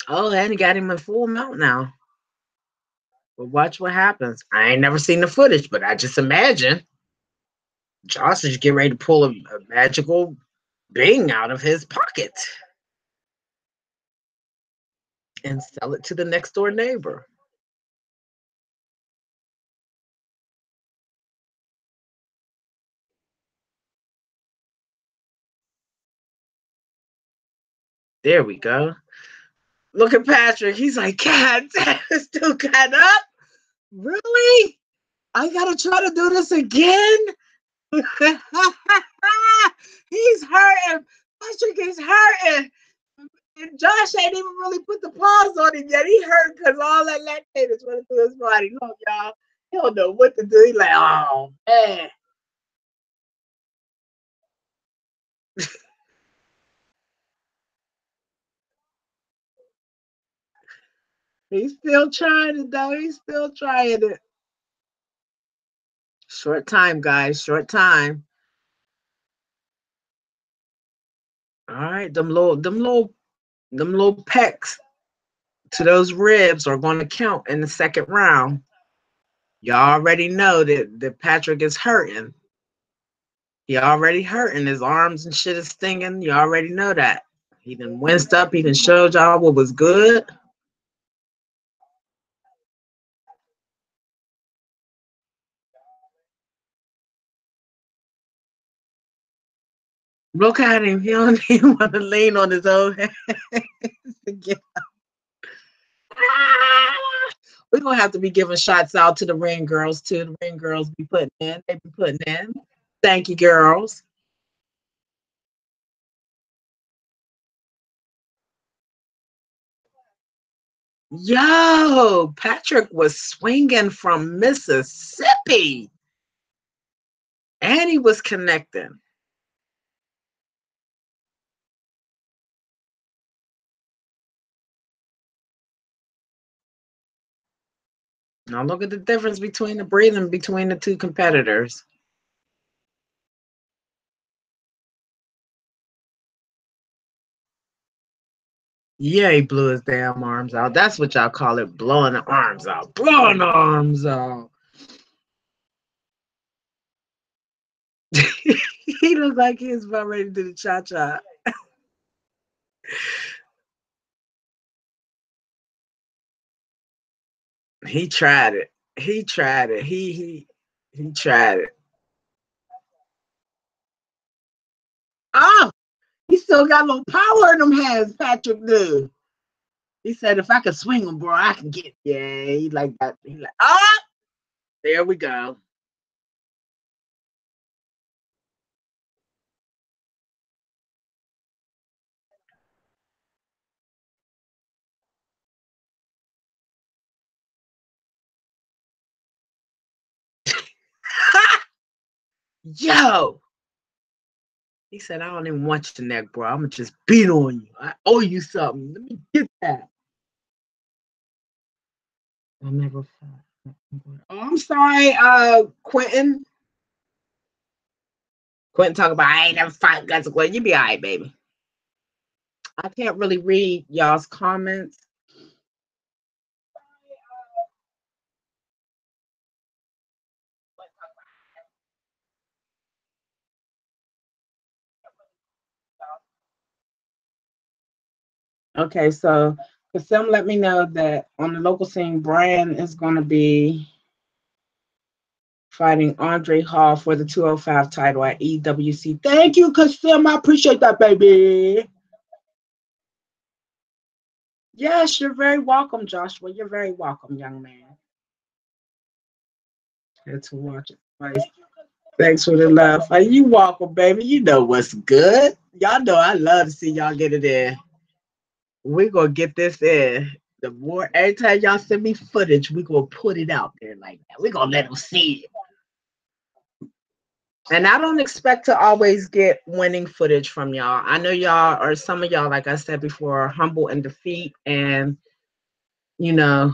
Oh, and he got him in full mount now. But watch what happens. I ain't never seen the footage, but I just imagine Josh is getting ready to pull a magical Bing out of his pocket and sell it to the next door neighbor. There we go. Look at Patrick. He's like, God damn, it's still got up. Really? I gotta try to do this again? He's hurting. Patrick is hurting. And Josh ain't even really put the pause on him yet. He hurt because all that lactate is running through his body. Look, y'all. He don't know what to do. He's like, oh, man. He's still trying it, though. He's still trying it. Short time, guys. Short time. All right. Them little pecs to those ribs are going to count in the second round. Y'all already know that Patrick is hurting. He already hurting. His arms and shit is stinging. You already know that. He done winced up. He done showed y'all what was good. Look at him. He don't even want to lean on his own hands. We're going to have to be giving shots out to the ring girls, too. The ring girls be putting in. They be putting in. Thank you, girls. Yo, Patrick was swinging from Mississippi. And he was connecting. Now look at the difference between the breathing between the two competitors. Yeah, he blew his damn arms out. That's what y'all call it, blowing the arms out. Blowing the arms out. He looked like he was about ready to do the cha-cha. He tried it. He tried it. He tried it. Oh, he still got a little power in them hands, Patrick do. He said, if I could swing them, bro, I can get. Yeah, he like that. He like, oh, there we go. Yo. He said, I don't even want your neck, bro. I'm going to just beat on you. I owe you something. Let me get that. I never fought. Oh, I'm sorry, Quentin. Quentin talk about, I ain't never fought guys. Well, you be all right, baby. I can't really read y'all's comments. Okay, so Kasim let me know that on the local scene, Brian is going to be fighting Andre Hall for the 205 title at EWC. Thank you, Kasim. I appreciate that, baby. Yes, you're very welcome, Joshua. You're very welcome, young man. Good to watch it. Thanks for the love. Are you welcome, baby? You know what's good. Y'all know I love to see y'all get it in. We're going to get this in. The more, every time y'all send me footage, we're going to put it out there like that. We're going to let them see it. And I don't expect to always get winning footage from y'all. I know y'all, or some of y'all, like I said before, are humble in defeat. And you know,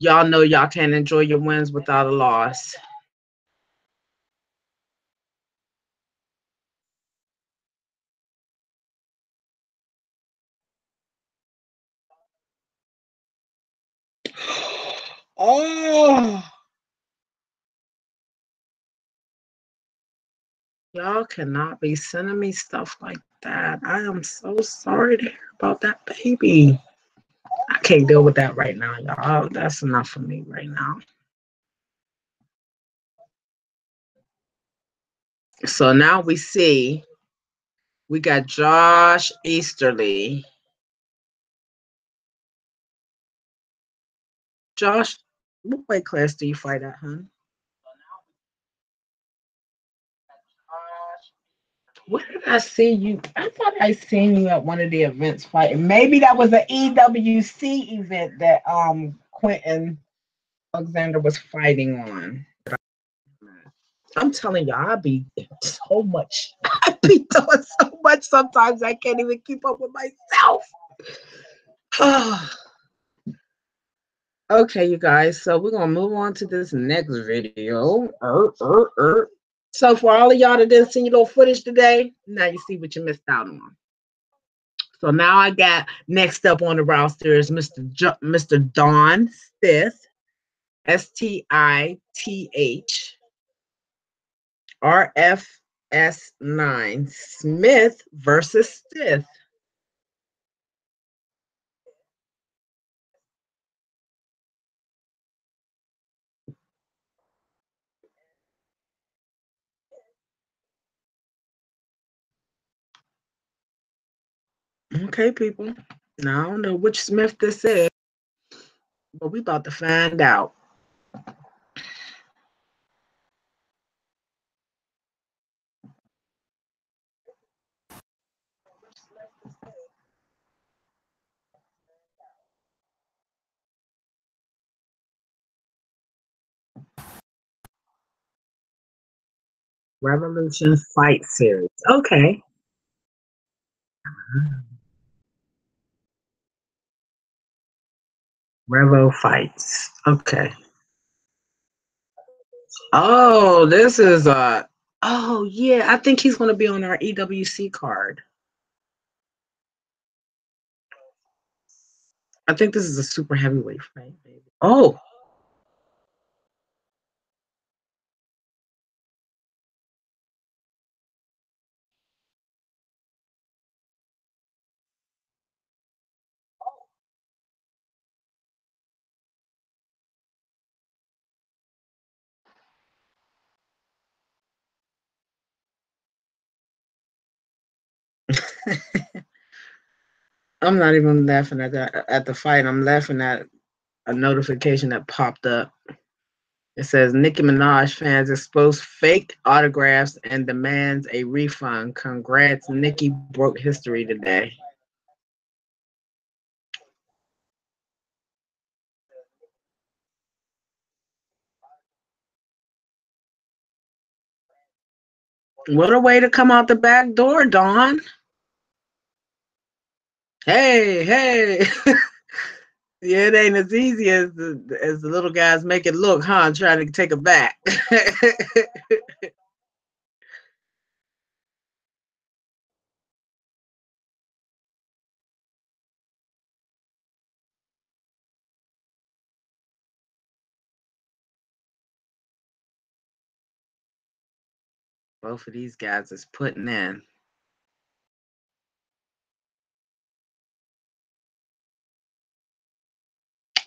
y'all know y'all can't enjoy your wins without a loss. Oh, y'all cannot be sending me stuff like that. I am so sorry to hear about that baby. I can't deal with that right now, y'all. That's enough for me right now. So now we see we got Josh Easterly. Josh, what weight class do you fight at, hon? Where did I see you? I thought I seen you at one of the events fighting. Maybe that was an EWC event that Quentin Alexander was fighting on. I'm telling you, I be so much. I be doing so much sometimes I can't even keep up with myself. Okay, you guys. So we're gonna move on to this next video. So for all of y'all that didn't see your little footage today, now you see what you missed out on. So now I got next up on the roster is Mr. Don Stith, Stith, RFS9, Smith versus Stith. Okay, people. Now I don't know which Smith this is, but we about to find out. Revolution Fight Series. Okay. Revo Fights. Okay. Oh, this is oh yeah, I think he's gonna be on our EWC card. I think this is a super heavyweight fight, baby. Oh, I'm not even laughing at that at the fight. I'm laughing at a notification that popped up. It says Nicki Minaj fans expose fake autographs and demands a refund. Congrats, Nicki broke history today. What a way to come out the back door, Dawn. Hey, hey. Yeah, it ain't as easy as the little guys make it look, huh? Trying to take it back. Both of these guys is putting in.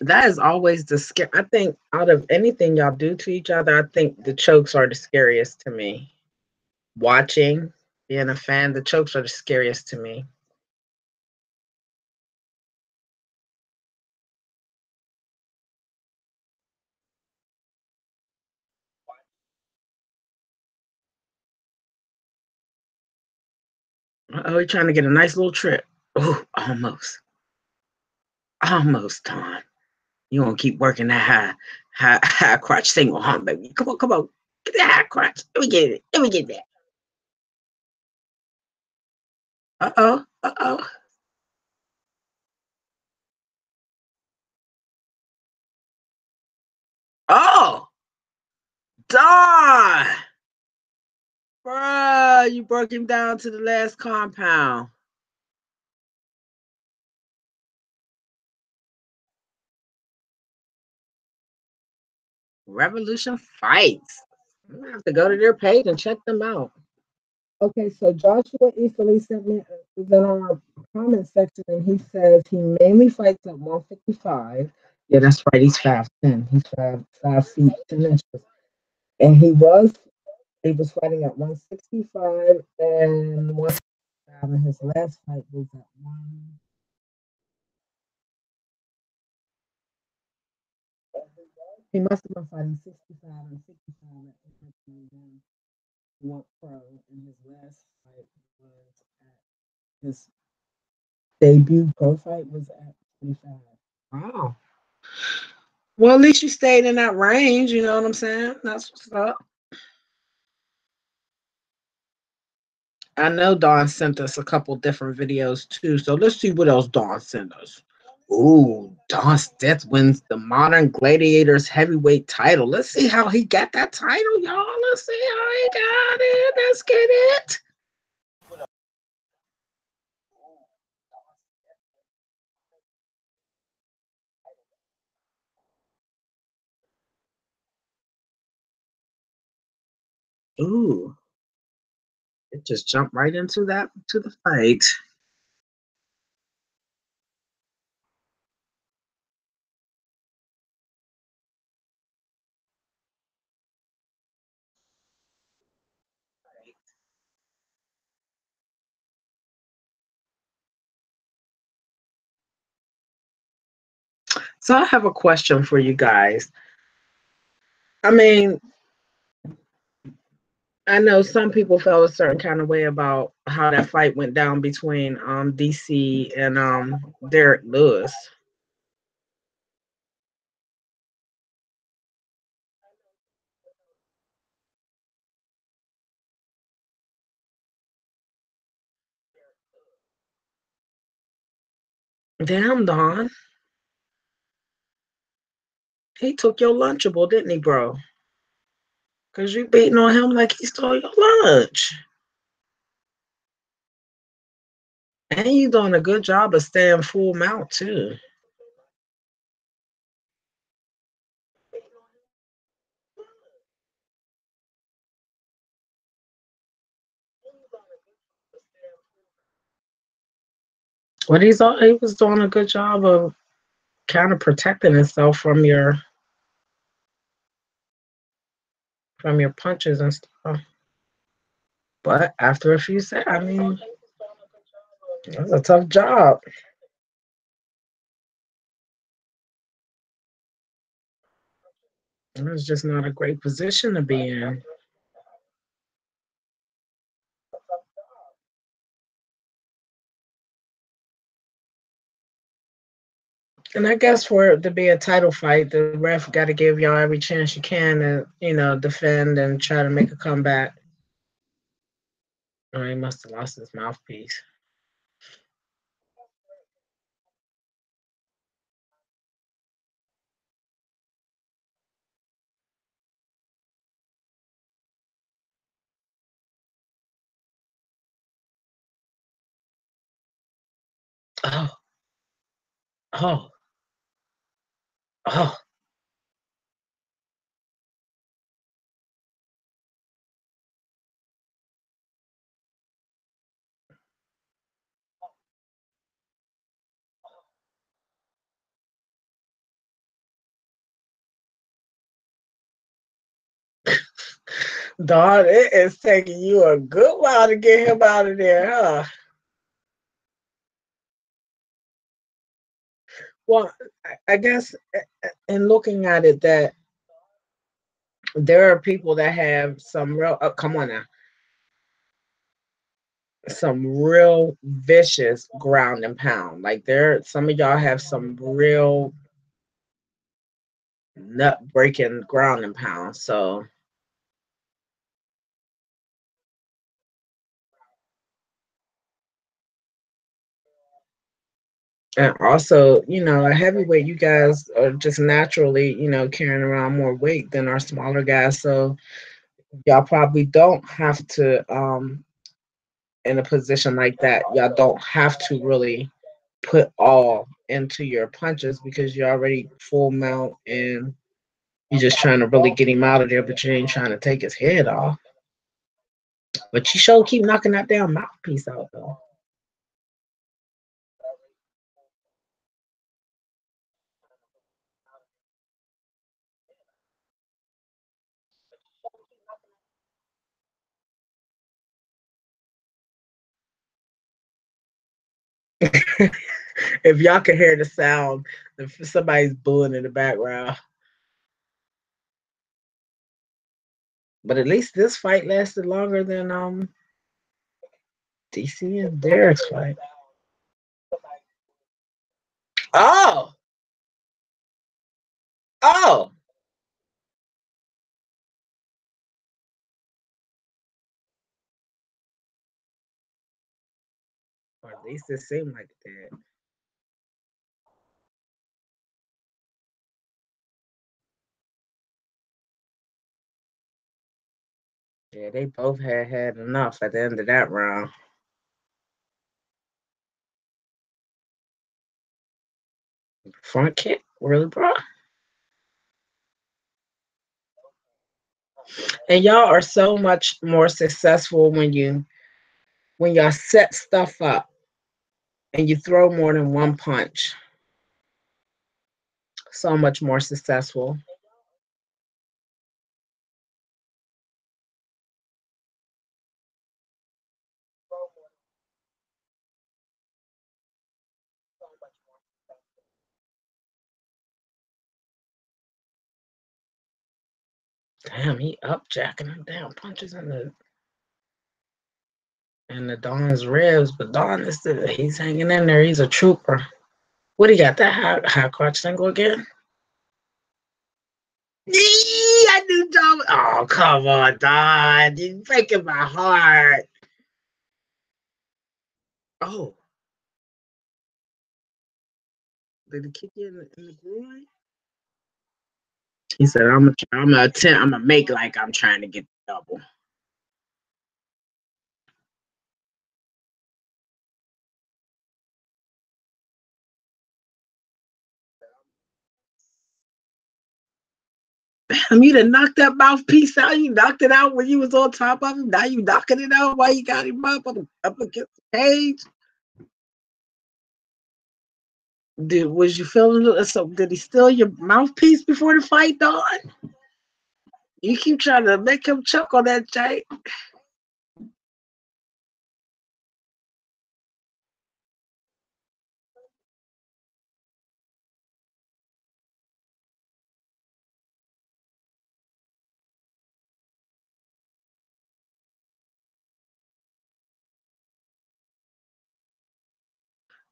That is always the scare. I think out of anything y'all do to each other, I think the chokes are the scariest to me. Watching, being a fan, the chokes are the scariest to me. Oh, you're trying to get a nice little trip. Oh, almost. Almost, Tom. You gonna keep working that high crotch single, huh, baby? Come on, come on. Get that high crotch. Let me get it. Let me get that. Uh-oh. Uh-oh. Don! Bruh, you broke him down to the last compound. Revolution Fights. I'm gonna have to go to their page and check them out. Okay, so Joshua Easterly sent me is in our comment section, and he says he mainly fights at 155. Yeah, that's right. He's 5'10". He's 5 feet 10 inches, and he was fighting at 165 and 165, and his last fight was at one. He must have been fighting 65 and 65 at then went pro, and his last fight was at his debut pro fight was at 25. Wow. Well, at least you stayed in that range. You know what I'm saying? That's what's up. I know Dawn sent us a couple different videos too. So let's see what else Dawn sent us. Ooh, Don Stetz wins the Modern Gladiators heavyweight title. Let's see how he got that title, y'all. Let's see how he got it. Let's get it. Ooh, it just jumped right into the fight. So I have a question for you guys. I mean, I know some people felt a certain kind of way about how that fight went down between DC and Derek Lewis. Damn, Don. He took your Lunchable, didn't he, bro? Because you beating on him like he stole your lunch. And you doing a good job of staying full mount, too. But he was doing a good job of kind of protecting himself from your punches and stuff. But after a few sets, I mean, that's a tough job. It was just not a great position to be in. And I guess for it to be a title fight, the ref got to give y'all every chance you can to, defend and try to make a comeback. Oh, he must have lost his mouthpiece. Oh, oh, oh. Dog, it is taking you a good while to get him out of there, huh? Well, I guess in looking at it, that there are people that have some real, come on now, some real vicious ground and pound. Like some of y'all have some real nut breaking ground and pound. So And also, a heavyweight, you guys are just naturally, carrying around more weight than our smaller guys. So y'all probably don't have to, in a position like that, y'all don't have to really put all into your punches because you're already full mount and you're just trying to really get him out of there, but you ain't trying to take his head off. But you sure keep knocking that damn mouthpiece out though. If y'all can hear the sound, if somebody's booing in the background. But at least this fight lasted longer than DC and Derek's fight. Oh, oh. Or at least it seemed like it did. Yeah, they both had enough at the end of that round. Front kick, really, bro? And y'all are so much more successful when y'all set stuff up and you throw more than one punch. So much more successful. Damn, he up jacking them down punches in the Don's ribs, but Don he's hanging in there. He's a trooper. What do you got? That high crotch single again? Yee, I knew John. Oh, come on, Don. You're breaking my heart. Oh, did he kick you in the groin? He said, I'm gonna make like I'm trying to get the double. Damn, you done knocked that mouthpiece out. You knocked it out when you was on top of him. Now you knocking it out while you got him up against the cage. Was you feeling so? Did he steal your mouthpiece before the fight, Don? You keep trying to make him choke on that Jay.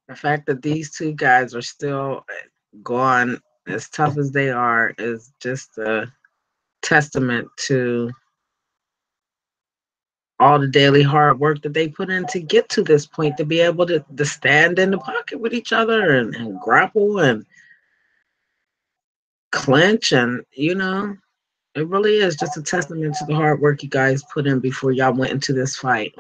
The fact that these two guys are still gone as tough as they are is just a testament to all the daily hard work that they put in to get to this point, to be able to stand in the pocket with each other and grapple and clinch. And, it really is just a testament to the hard work you guys put in before y'all went into this fight.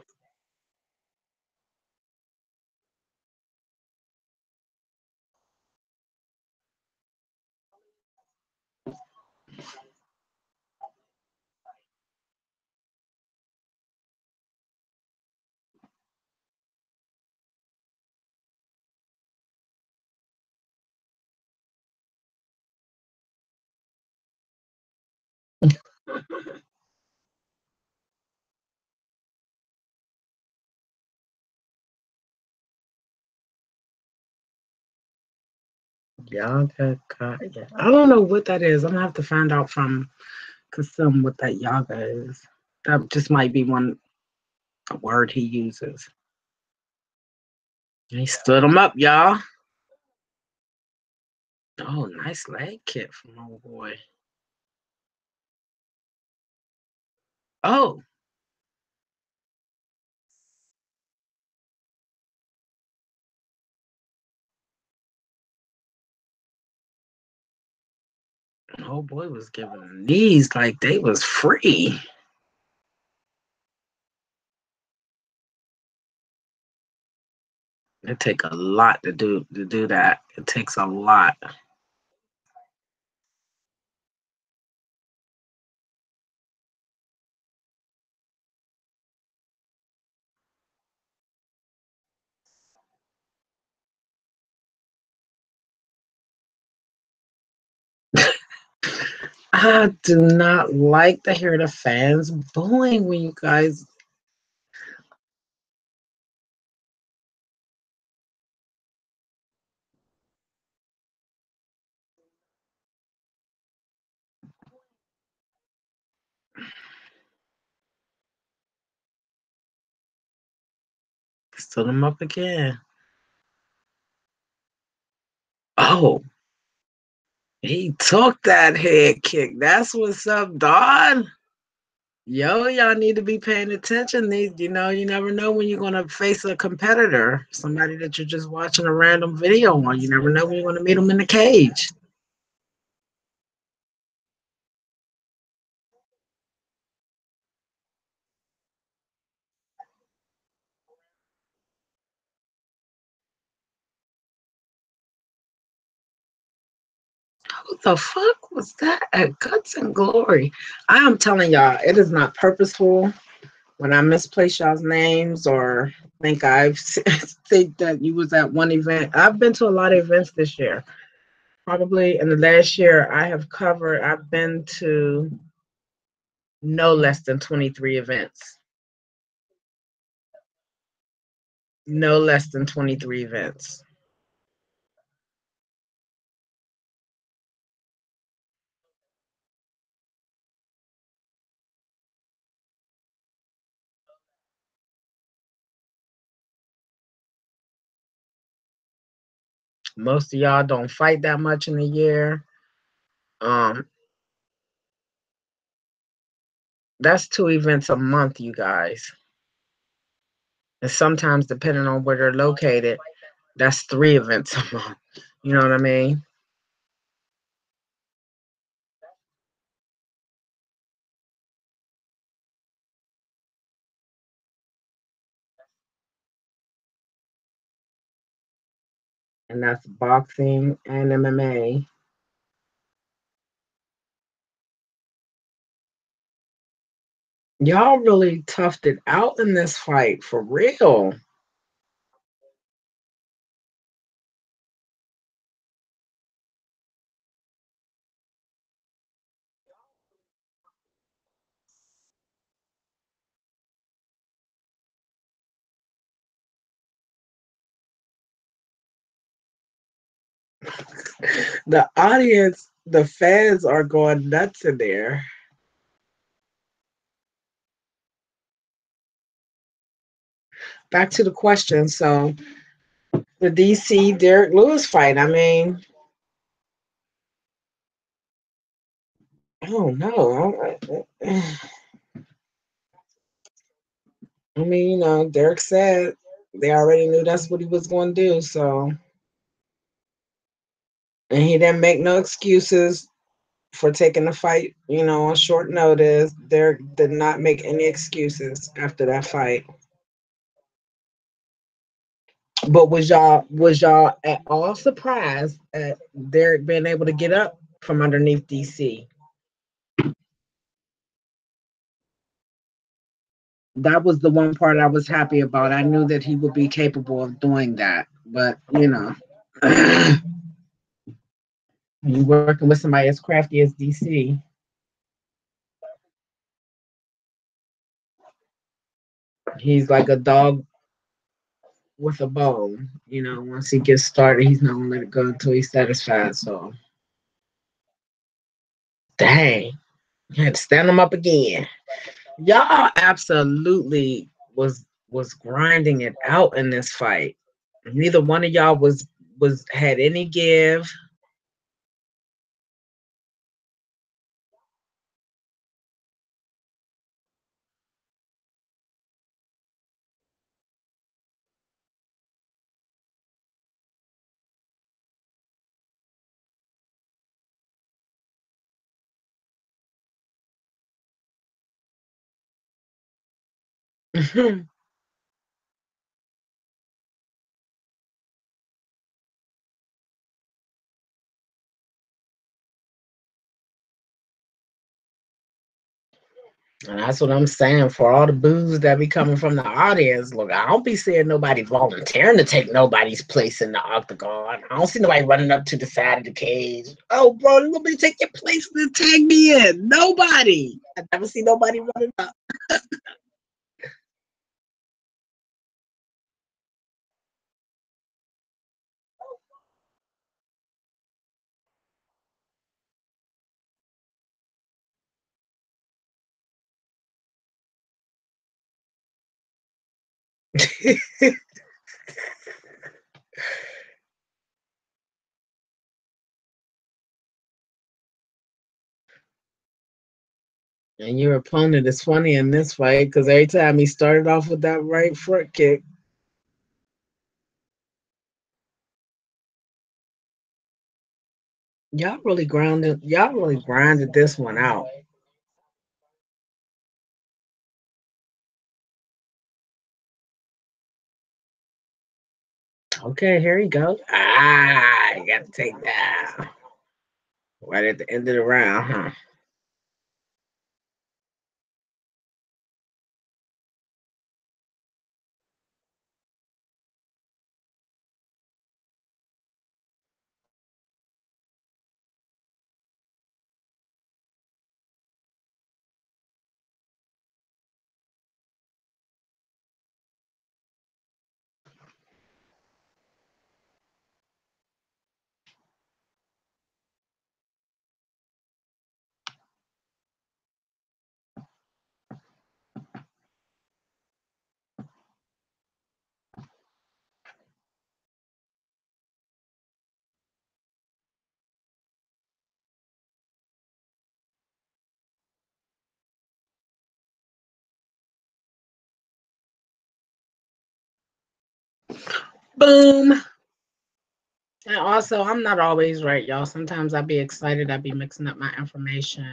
Yaga, yeah. I don't know what that is. I'm gonna have to find out from Kasum what that yaga is. That just might be one word he uses. He stood him up, y'all. Oh, nice leg kick from old boy. Oh, Oh boy was giving knees like they was free. It take a lot to do that. It takes a lot. I do not like to hear the fans booing when you guys. Stood him up again. Oh, he took that head kick. That's what's up, Don. Yo, y'all need to be paying attention. You never know when you're gonna face a competitor, somebody that you're just watching a random video on. You never know when you're gonna meet them in the cage. What the fuck was that at Guts and Glory? I am telling y'all, it is not purposeful. When I misplace y'all's names or think think that you was at one event. I've been to a lot of events this year. Probably in the last year, I've been to no less than 23 events. No less than 23 events. Most of y'all don't fight that much in a year. Um, that's 2 events a month, you guys. And sometimes, depending on where they're located, that's 3 events a month. You know what I mean? And that's boxing and MMA. Y'all really toughed it out in this fight for real. The audience, the fans are going nuts in there. Back to the question. So the DC Derek Lewis fight. I mean, I don't know. I mean, Derek said they already knew that's what he was going to do. So, and he didn't make no excuses for taking the fight, on short notice. Derek did not make any excuses after that fight. But was y'all at all surprised at Derek being able to get up from underneath DC? That was the one part I was happy about. I knew that he would be capable of doing that. But you working with somebody as crafty as DC, he's like a dog with a bone. Once he gets started, he's not gonna let it go until he's satisfied. So dang, you had to stand him up again. Y'all absolutely was grinding it out in this fight. Neither one of y'all was had any give. And that's what I'm saying for all the boos that be coming from the audience. Look, I don't be seeing nobody volunteering to take nobody's place in the octagon. I don't see nobody running up to the side of the cage. Oh, bro, let me take your place and tag me in. Nobody. I never see nobody running up. And your opponent is funny in this fight because every time he started off with that right foot kick. Y'all really grinded this one out. Okay, here he goes. Ah, you got to take that right at the end of the round, huh? Boom. And also, I'm not always right, y'all. Sometimes I be excited. I be mixing up my information.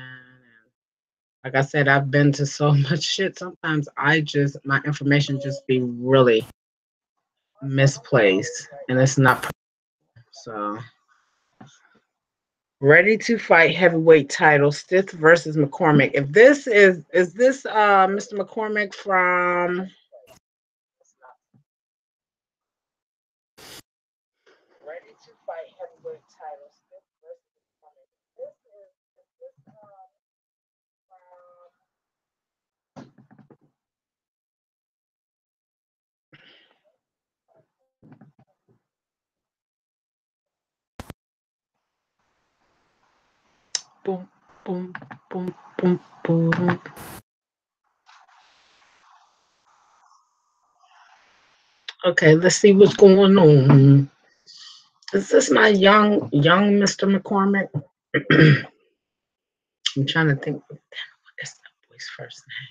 Like I said, I've been to so much shit. Sometimes my information just be really misplaced. And it's not. So, ready to fight heavyweight title, Stith versus McCormick. If is this Mr. McCormick from Ready to fight heavyweight title, Stith versus McCormick. Boom, boom, boom, boom, boom. Okay, let's see what's going on. Is this my young Mr. McCormick? I'm trying to think. What is that boy's first name?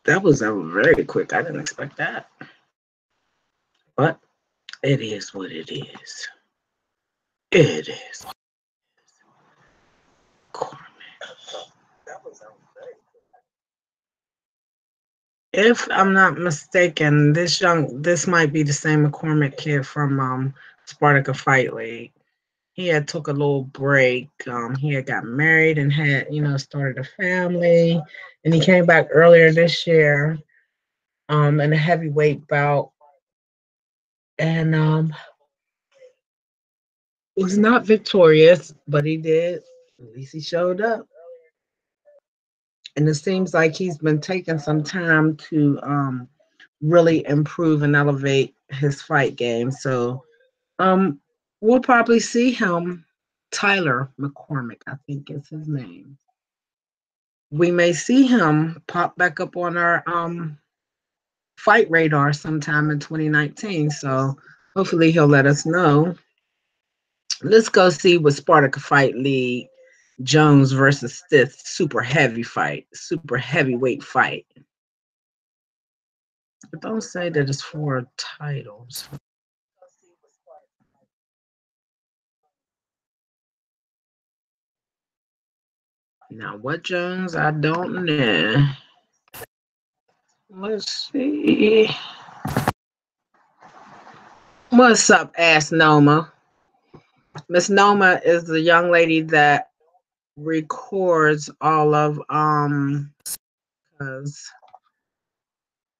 That was very quick. I didn't expect that. But it is what it is. It is. If I'm not mistaken, this might be the same McCormick kid from Spartacus Fight League. He had took a little break. He had got married and had, started a family. And he came back earlier this year in a heavyweight bout. And was not victorious, but he did. At least he showed up. And it seems like he's been taking some time to really improve and elevate his fight game. So we'll probably see him, Tyler McCormick, I think is his name. We may see him pop back up on our fight radar sometime in 2019. So hopefully he'll let us know. Let's go see what Spartacus Fight League Jones versus Stith, super heavyweight fight. But don't say that it's for titles. Now, what Jones? I don't know. Let's see. What's up, Ask Noma? Miss Noma is the young lady that records all of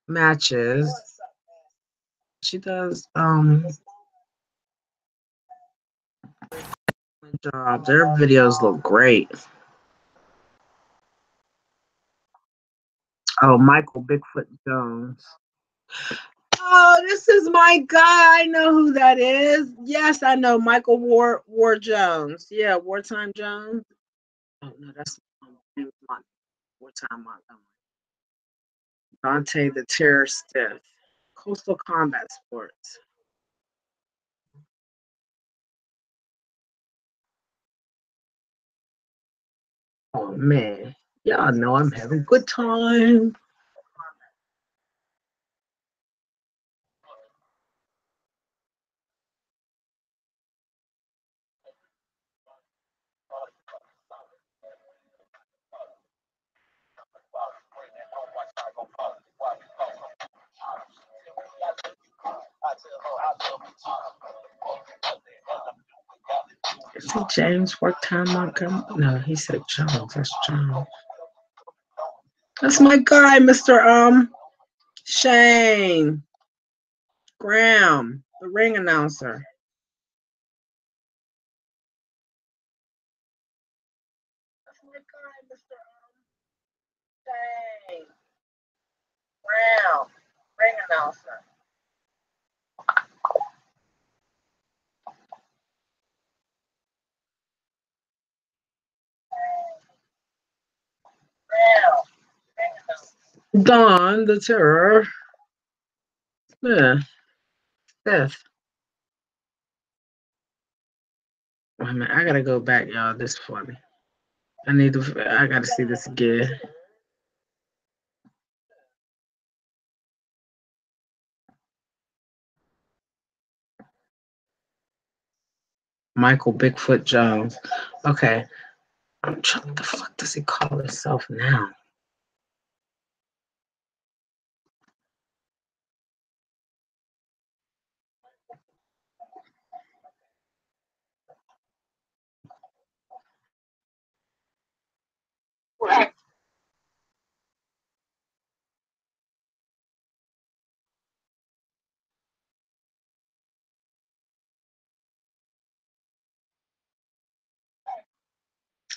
matches. She does job. Their videos look great. Oh, Michael Bigfoot Jones. Oh, this is my guy. I know who that is. Yes, I know Michael War Jones. Yeah, Wartime Jones. Oh no, that's Wartime Montgomery. Dante the Terror Stiff. Coastal Combat Sports. Oh man, y'all know I'm having a good time. Is it James Worktime Montgomery? No, he said Jones. That's Jones. That's my guy, Mr. Shane Graham, the ring announcer. That's my guy, Mr. Shane Graham, ring announcer. Don the Terror. Yeah, Seth. Wait a minute, I gotta go back, y'all. This is funny. I gotta see this again. Michael Bigfoot Jones. Okay. I'm trying, what the fuck does he call himself now?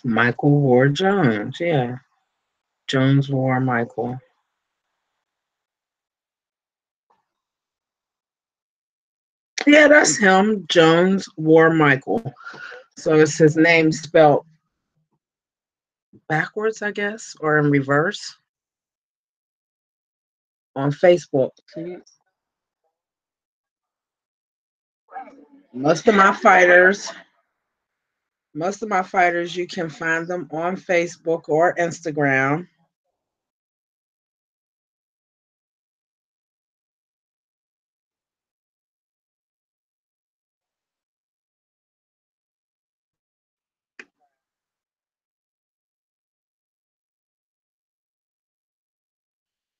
Michael Ward Jones. Yeah. Jones War Michael. Yeah, that's him. Jones War Michael. So it's his name spelled backwards, I guess, or in reverse on Facebook. Most of my fighters, you can find them on Facebook or Instagram.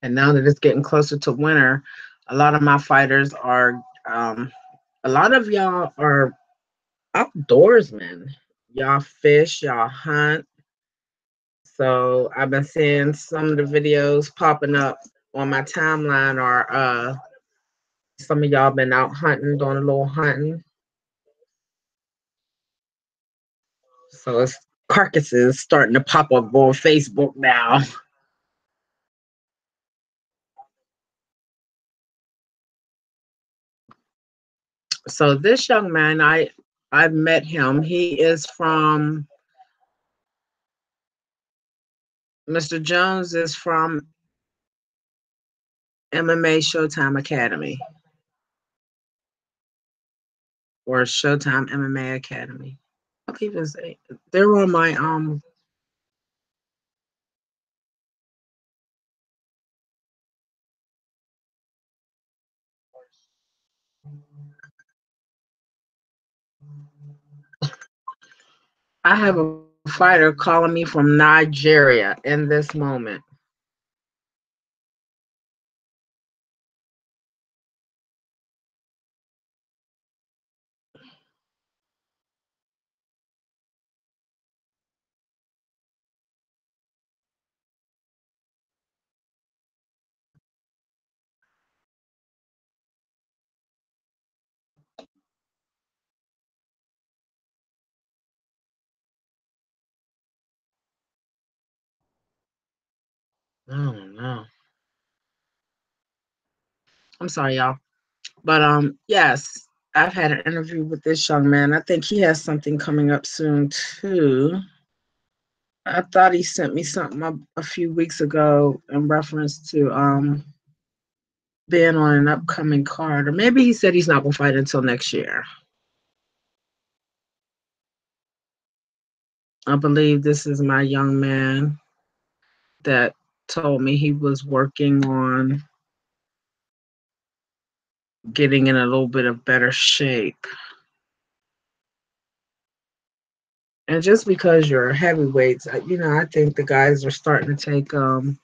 And now that it's getting closer to winter, a lot of my fighters are, a lot of y'all are outdoorsmen. Y'all fish, y'all hunt. So I've been seeing some of the videos popping up on my timeline are some of y'all been out hunting, doing a little hunting. So it's carcasses starting to pop up on Facebook now. So this young man, I've met him. He is from Mr. Jones is from MMA Showtime Academy or Showtime MMA Academy. I'll even say they're on my I have a fighter calling me from Nigeria in this moment. Oh no. I'm sorry, y'all. But yes, I've had an interview with this young man. I think he has something coming up soon too. I thought he sent me something a few weeks ago in reference to being on an upcoming card, or maybe he said he's not gonna fight until next year. I believe this is my young man that told me he was working on getting in a little bit of better shape. And just because you're heavyweights, I think the guys are starting to take the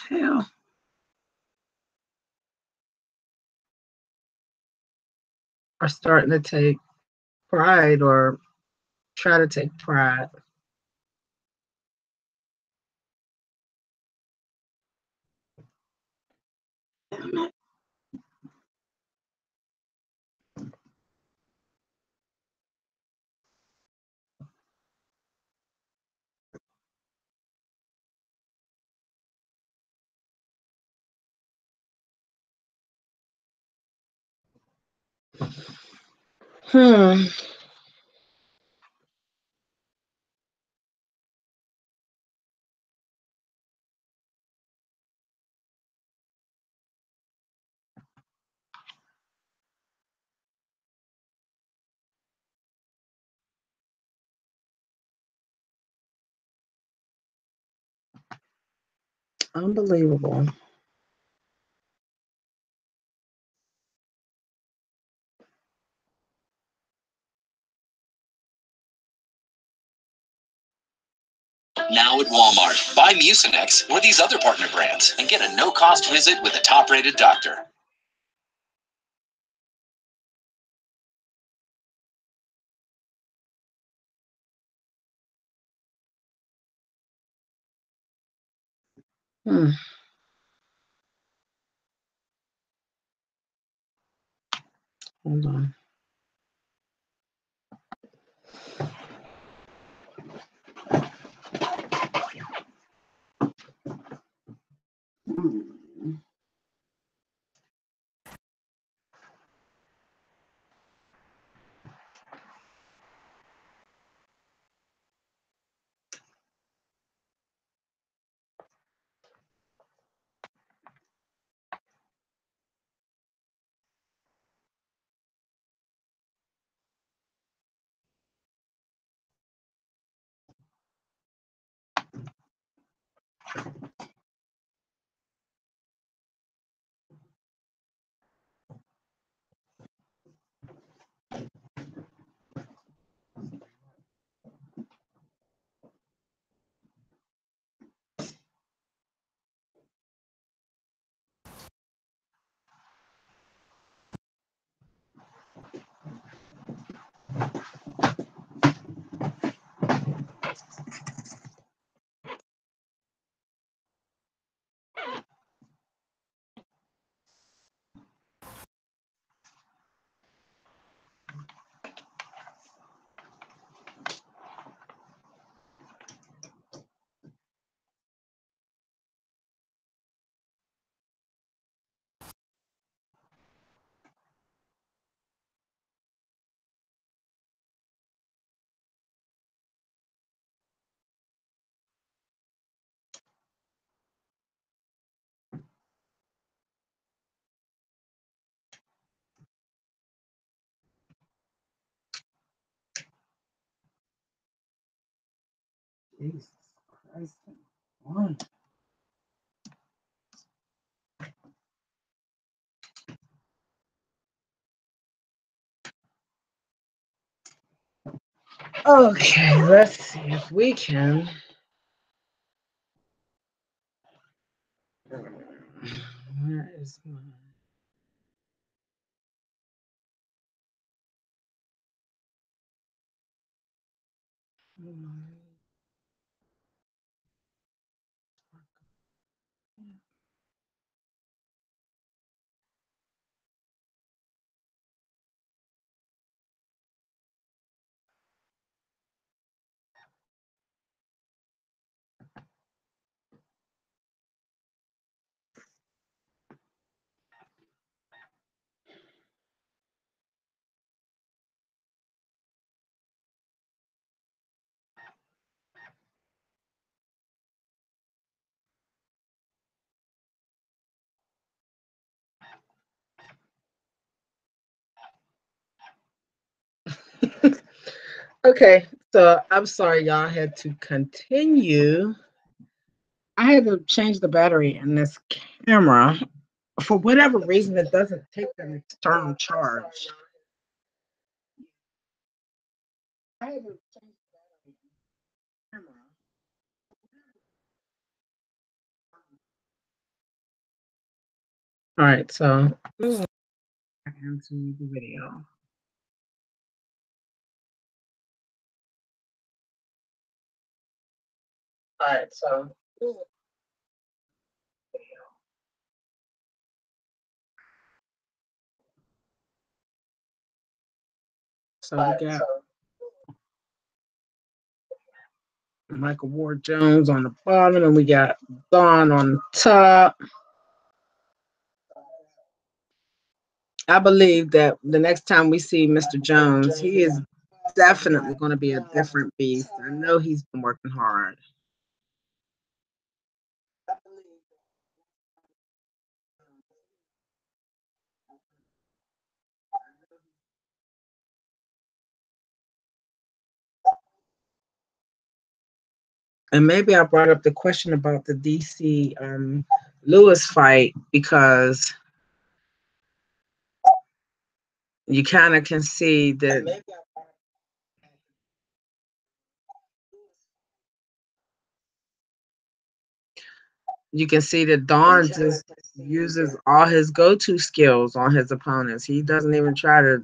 hell are starting to take pride or try to take pride. Hmm. Unbelievable. Now at Walmart, buy Mucinex or these other partner brands and get a no-cost visit with a top-rated doctor. Hmm. Hold on. Hmm. Jesus Christ. One. Okay, let's see if we can. Where is my? Okay, so I'm sorry, y'all had to continue. I had to change the battery in this camera. For whatever reason, it doesn't take an external charge. I had to change the battery in the camera. All right, so into the video. All right, so we got Michael Ward Jones on the bottom, and we got Dawn on the top. I believe that the next time we see Mr. Jones, he is definitely going to be a different beast. I know he's been working hard. And maybe I brought up the question about the DC Lewis fight because you kind of can see that you can see that Don just uses all his go-to skills on his opponents. He doesn't even try to.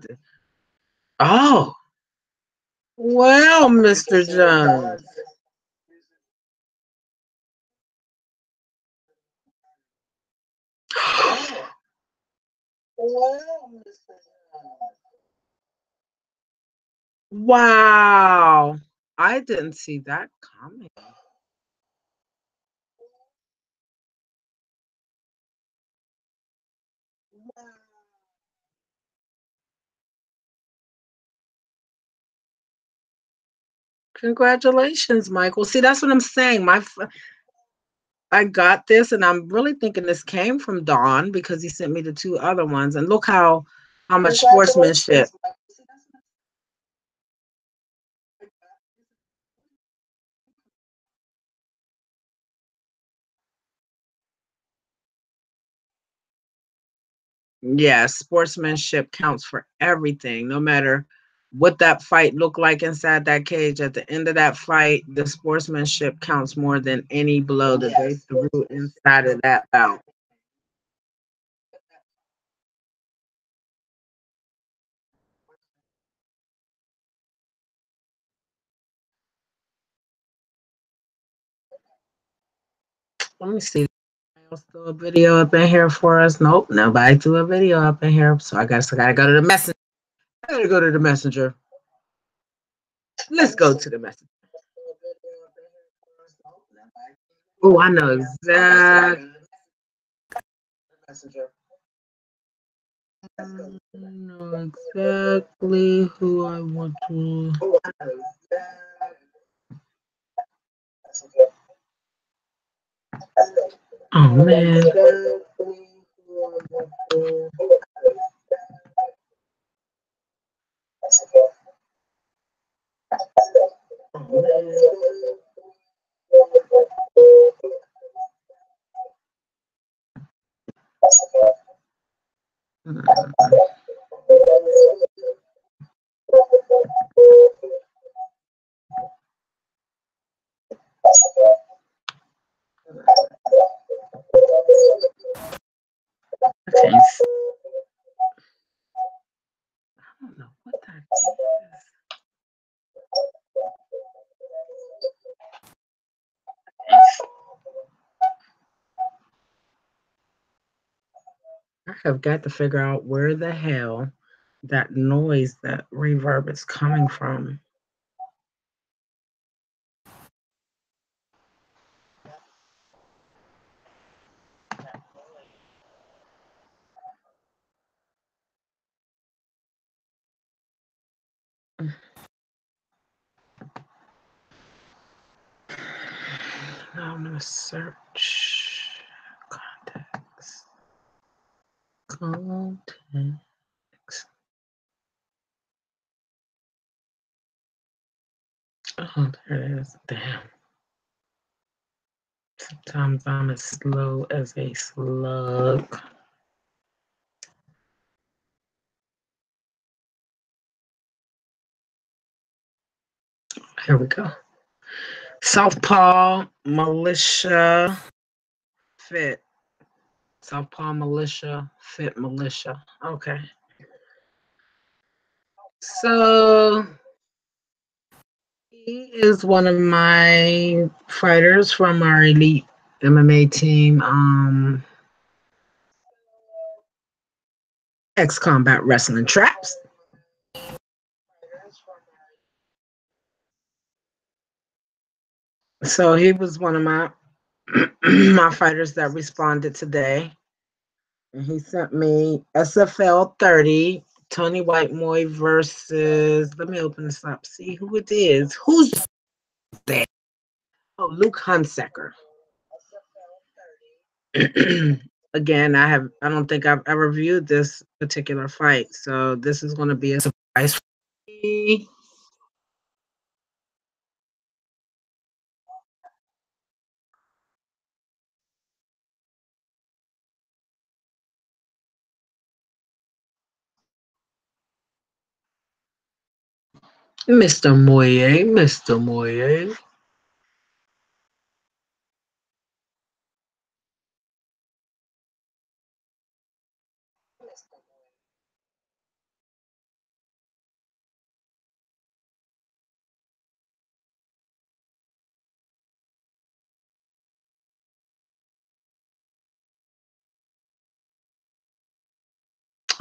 Oh, well, Mr. Jones. Wow. I didn't see that coming. Congratulations, Michael. See, that's what I'm saying. I got this, and I'm really thinking this came from Don because he sent me the two other ones. And look how much sportsmanship. Yes, sportsmanship counts for everything, no matter what that fight looked like inside that cage. At the end of that fight, the sportsmanship counts more than any blow that they threw inside of that bout. Let me see. Else throw a video up in here for us? Nope, nobody threw a video up in here. So I guess I gotta go to the messenger. I gotta go to the messenger. Let's go to the messenger. Oh, I know exactly. I know exactly who I want to. Oh man. have got to figure out where the hell that noise, that reverb is coming from. Now I'm gonna search contacts. Contacts. Oh, there it is. Damn. Sometimes I'm as slow as a slug. Here we go. Southpaw Militia Fit. Southpaw Militia Fit Militia. Okay. So he is one of my fighters from our elite MMA team. Ex-Combat Wrestling Traps. So he was one of my my fighters that responded today. And he sent me SFL 30, Tony Whitemoy versus, let me open this up, see who it is. Who's that? Oh, Luke Hunsaker. Again, I don't think I've ever viewed this particular fight, so this is going to be a surprise for me. Mr. Moyer, Mr. Moyer.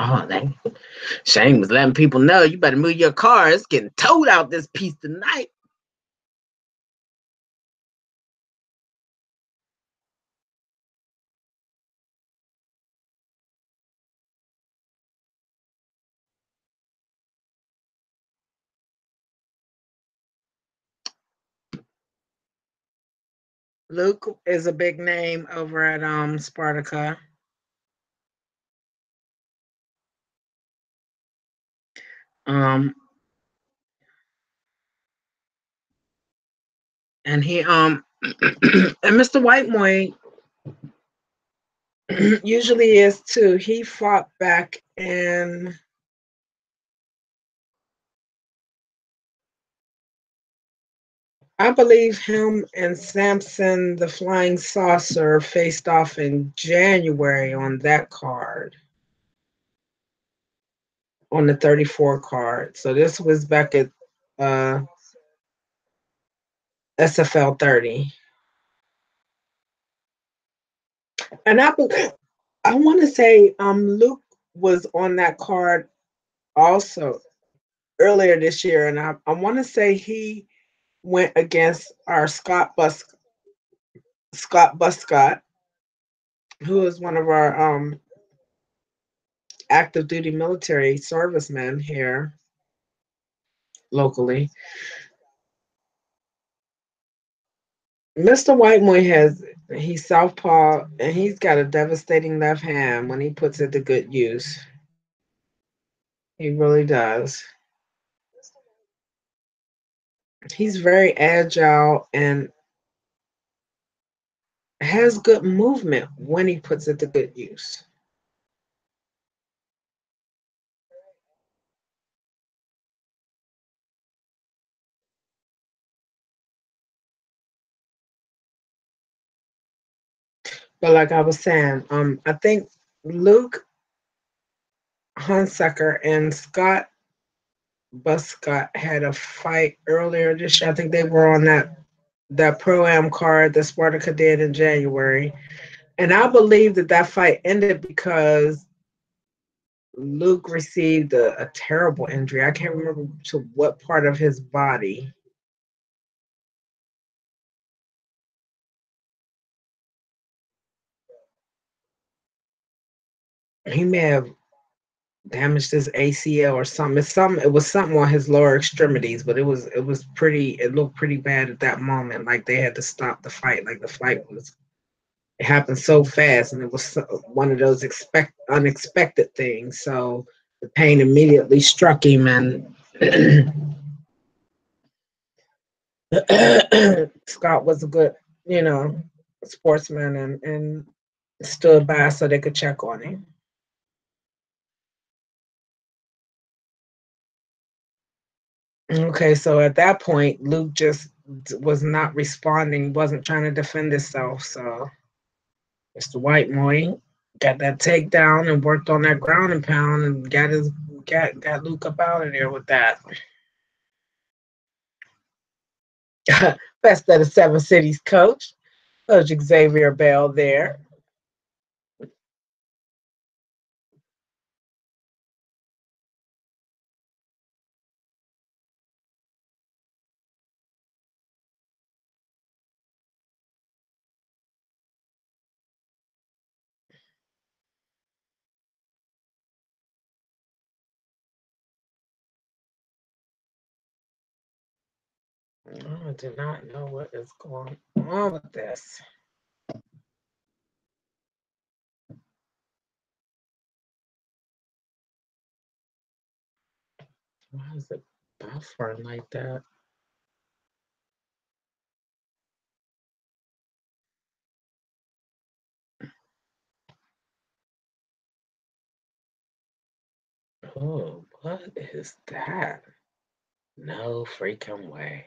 Oh, dang. Shane was letting people know you better move your car. It's getting towed out this piece tonight. Luke is a big name over at Spartica. And he and Mr. Whitemoy usually is too. He fought back in I believe him and Samson the Flying Saucer faced off in January on that card. On the 34 card. So this was back at SFL 30. And I want to say Luke was on that card also earlier this year, and I want to say he went against our Scott Buscott, who is one of our active duty military servicemen here locally. Mr. Whitemoy he's southpaw, and he's got a devastating left hand when he puts it to good use. He really does. He's very agile and has good movement when he puts it to good use. But like I was saying, I think Luke Hunsaker and Scott Buscott had a fight earlier this year. I think they were on that Pro-Am card that Spartica did in January. And I believe that fight ended because Luke received a terrible injury. I can't remember to what part of his body. He may have damaged his ACL or something. It was something on his lower extremities, but it looked pretty bad at that moment. Like they had to stop the fight. Like the fight it happened so fast, and it was one of those unexpected things. So the pain immediately struck him, and Scott was a good, sportsman, and stood by so they could check on him. Okay, so at that point, Luke just was not responding, wasn't trying to defend himself. So Mr. Whitemore got that takedown and worked on that ground and pound and got Luke up out of there with that. Best of the Seven Cities coach, Coach Xavier Bell there. I do not know what is going on with this. Why is it buffering like that? Oh, what is that? No freaking way.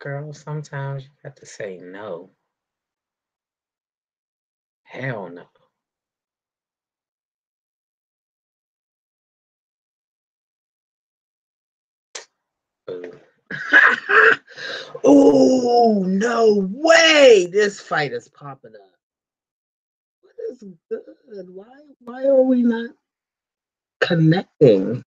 Girl, sometimes you have to say no. Hell no. Oh, no way. This fight is popping up. What is good? Why are we not connecting?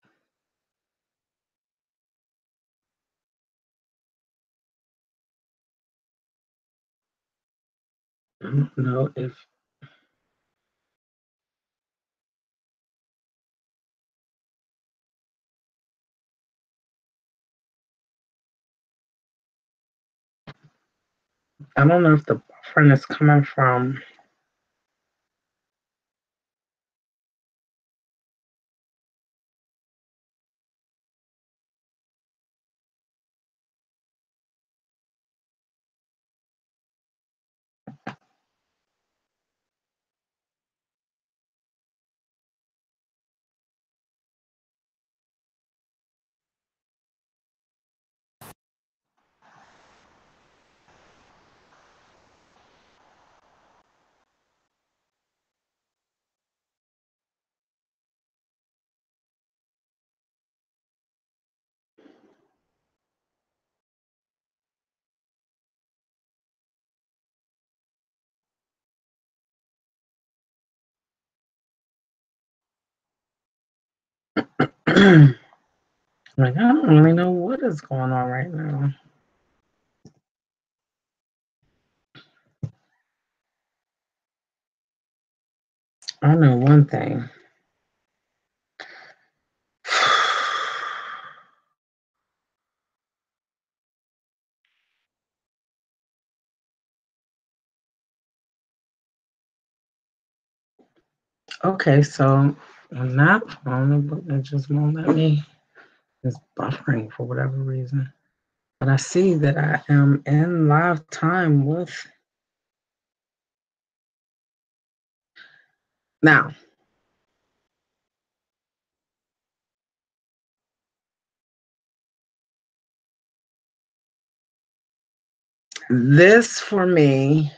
I don't know if the buffering is coming from. Like, I don't really know what is going on right now. I know one thing. Okay, so on that phone, it just won't let me. It's buffering for whatever reason. But I see that I am in live time with. Now, this for me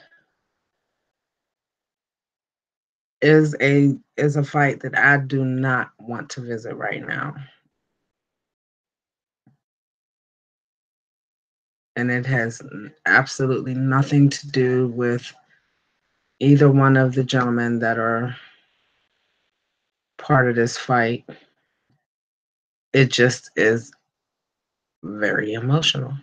is a fight that I do not want to visit right now. And it has absolutely nothing to do with either one of the gentlemen that are part of this fight. It just is very emotional.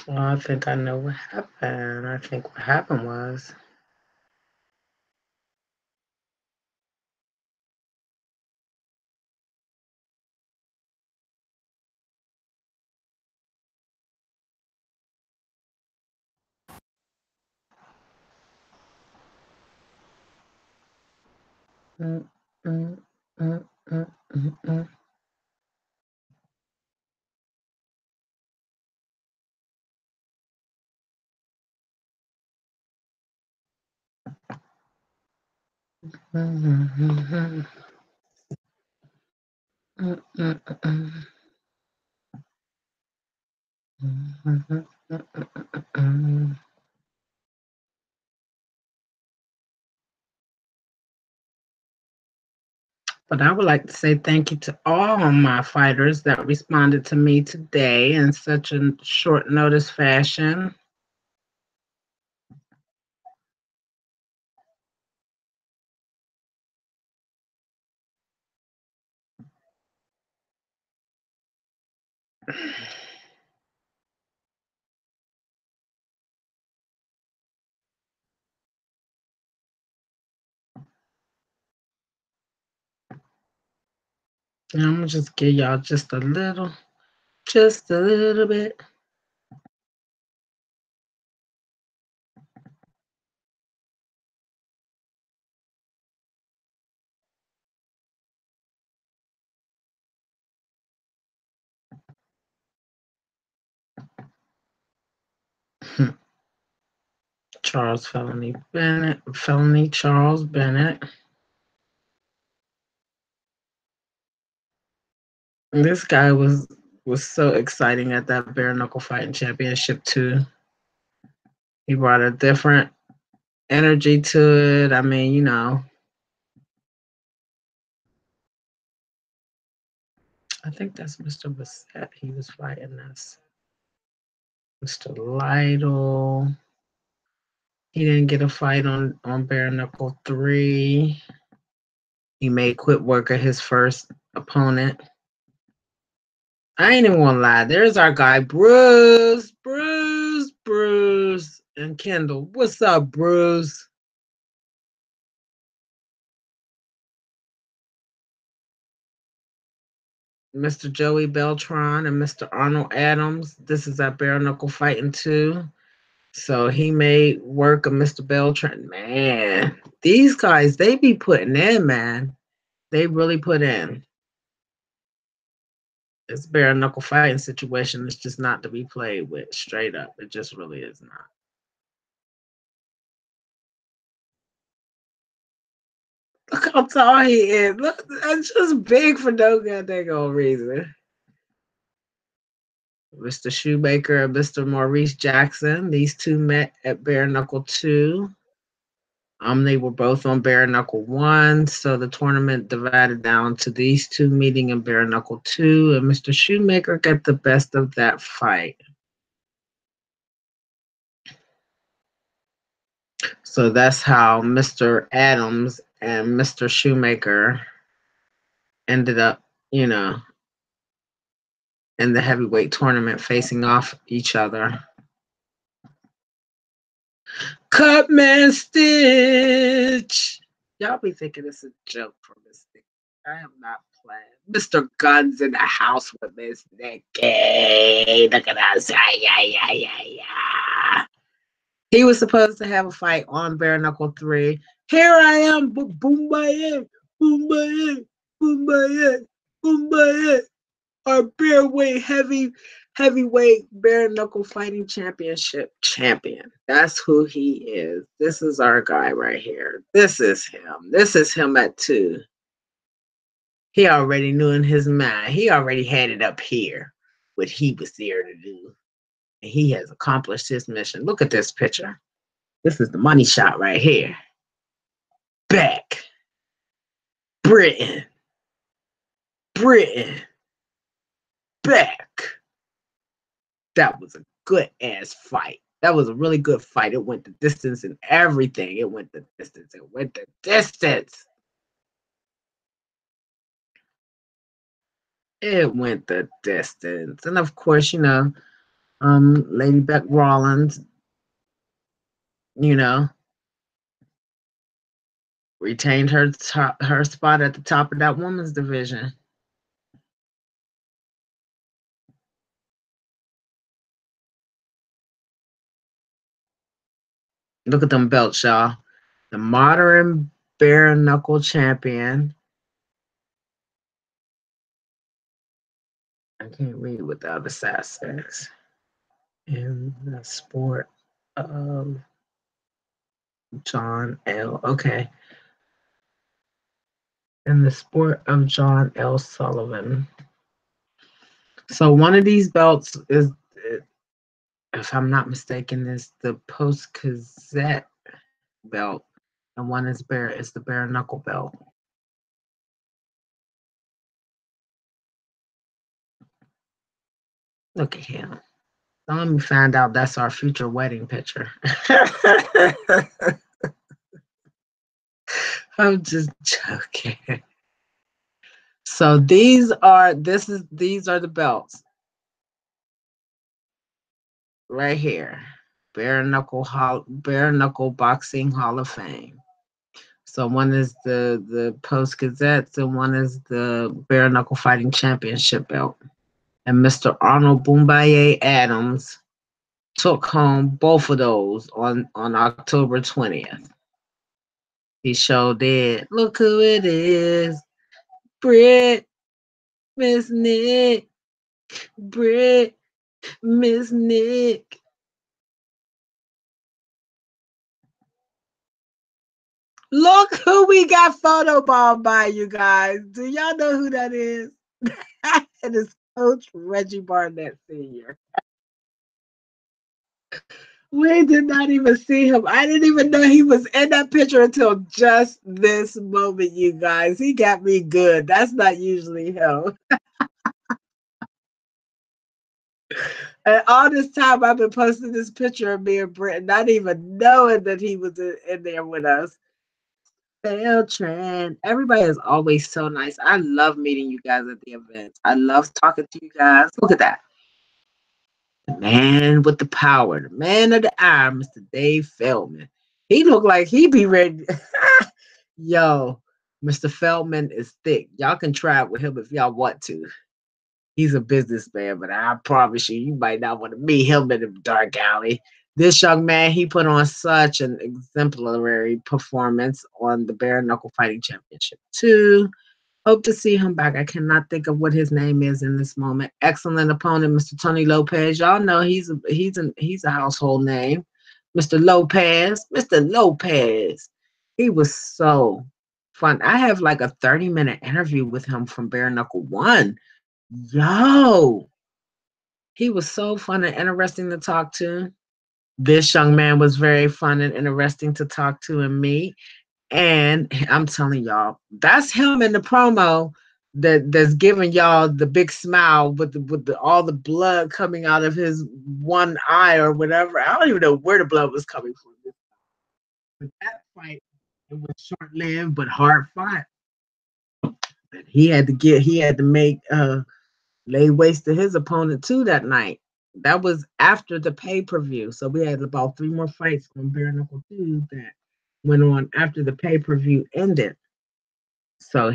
Well, I think I know what happened. I think what happened was mm, mm, mm, mm, mm, mm. Mm, mm, mm, mm, mm. But I would like to say thank you to all my fighters that responded to me today in such a short notice fashion. And I'm gonna just give y'all just a little bit. Felony Charles Bennett. This guy was so exciting at that bare knuckle fighting championship too. He brought a different energy to it. I mean, you know, I think that's Mr. Bassett. He was fighting us. Mr. Lytle. He didn't get a fight on bare knuckle 3. He made Quit Worker his first opponent. I ain't even gonna lie. There's our guy, Bruce, and Kendall. What's up, Bruce? Mr. Joey Beltran and Mr. Arnold Adams. This is our bare knuckle fighting too. So he made work of Mr. Beltran. Man, these guys, they be putting in, man. They really put in. This bare knuckle fighting situation is just not to be played with, straight up. It just really is not. Look how tall he is. Look, that's just big for no goddamn reason. Mr. Shoemaker and Mr. Maurice Jackson. These two met at bare knuckle 2. They were both on bare knuckle 1, so the tournament divided down to these two meeting in bare knuckle 2, and Mr. Shoemaker got the best of that fight. So that's how Mr. Adams and Mr. Shoemaker ended up, you know, in the heavyweight tournament facing off each other. Cutman Stitch! Y'all be thinking it's a joke from this thing. I am not playing. Mr. Guns in the house with Miss Nikki. Look at us. Yeah. He was supposed to have a fight on bare knuckle 3. Here I am. Boom by it. Our bare weight heavyweight bare knuckle fighting championship champion. That's who he is. This is our guy right here. This is him. This is him at 2. He already knew in his mind. He already had it up here, what he was there to do. And he has accomplished his mission. Look at this picture. This is the money shot right here. Back. Britain. Back. That was a good ass fight. That was a really good fight. It went the distance and everything. It went the distance. It went the distance. And of course, you know, Lady Beck Rawlins, you know, retained her spot at the top of that women's division. Look at them belts, y'all. The modern bare knuckle champion. I can't read what the other side says. In the sport of John L. Okay. In the sport of John L. Sullivan. So one of these belts is, if I'm not mistaken, is the post-Gazette belt, and one is the bare knuckle belt. Look at him. So let me find out that's our future wedding picture. I'm just joking. So these are the belts right here. Bare knuckle boxing Hall of Fame. So one is the Post Gazettes and one is the bare knuckle fighting championship belt. And Mr. Arnold Boombaye Adams took home both of those on October 20th. He sure did. Look who it is. Britt, Miss Nick. Britt, Miss Nick. Look who we got photobombed by, you guys. Do y'all know who that is? It is Coach Reggie Barnett Sr. We did not even see him. I didn't even know he was in that picture until just this moment, you guys. He got me good. That's not usually him. And all this time, I've been posting this picture of me and Britt, not even knowing that he was in there with us. Beltran. Everybody is always so nice. I love meeting you guys at the events. I love talking to you guys. Look at that. The man with the power, the man of the hour, Mr. Dave Feldman. He looked like he be ready. Yo, Mr. Feldman is thick. Y'all can try it with him if y'all want to. He's a businessman, but I promise you, you might not want to meet him in the dark alley. This young man, he put on such an exemplary performance on the Bare Knuckle Fighting Championship 2. Hope to see him back. I cannot think of what his name is in this moment. Excellent opponent, Mr. Tony Lopez. Y'all know he's a household name. Mr. Lopez. Mr. Lopez. He was so fun. I have like a 30-minute interview with him from Bare Knuckle 1. Yo, he was so fun and interesting to talk to. This young man was very fun and interesting to talk to and meet. And I'm telling y'all, that's him in the promo that's giving y'all the big smile with all the blood coming out of his one eye or whatever. I don't even know where the blood was coming from. But that fight, it was short-lived but hard fought. He had to make lay waste to his opponent too that night. That was after the pay-per-view. So we had about 3 more fights on Bare Knuckle 2 that went on after the pay-per-view ended. So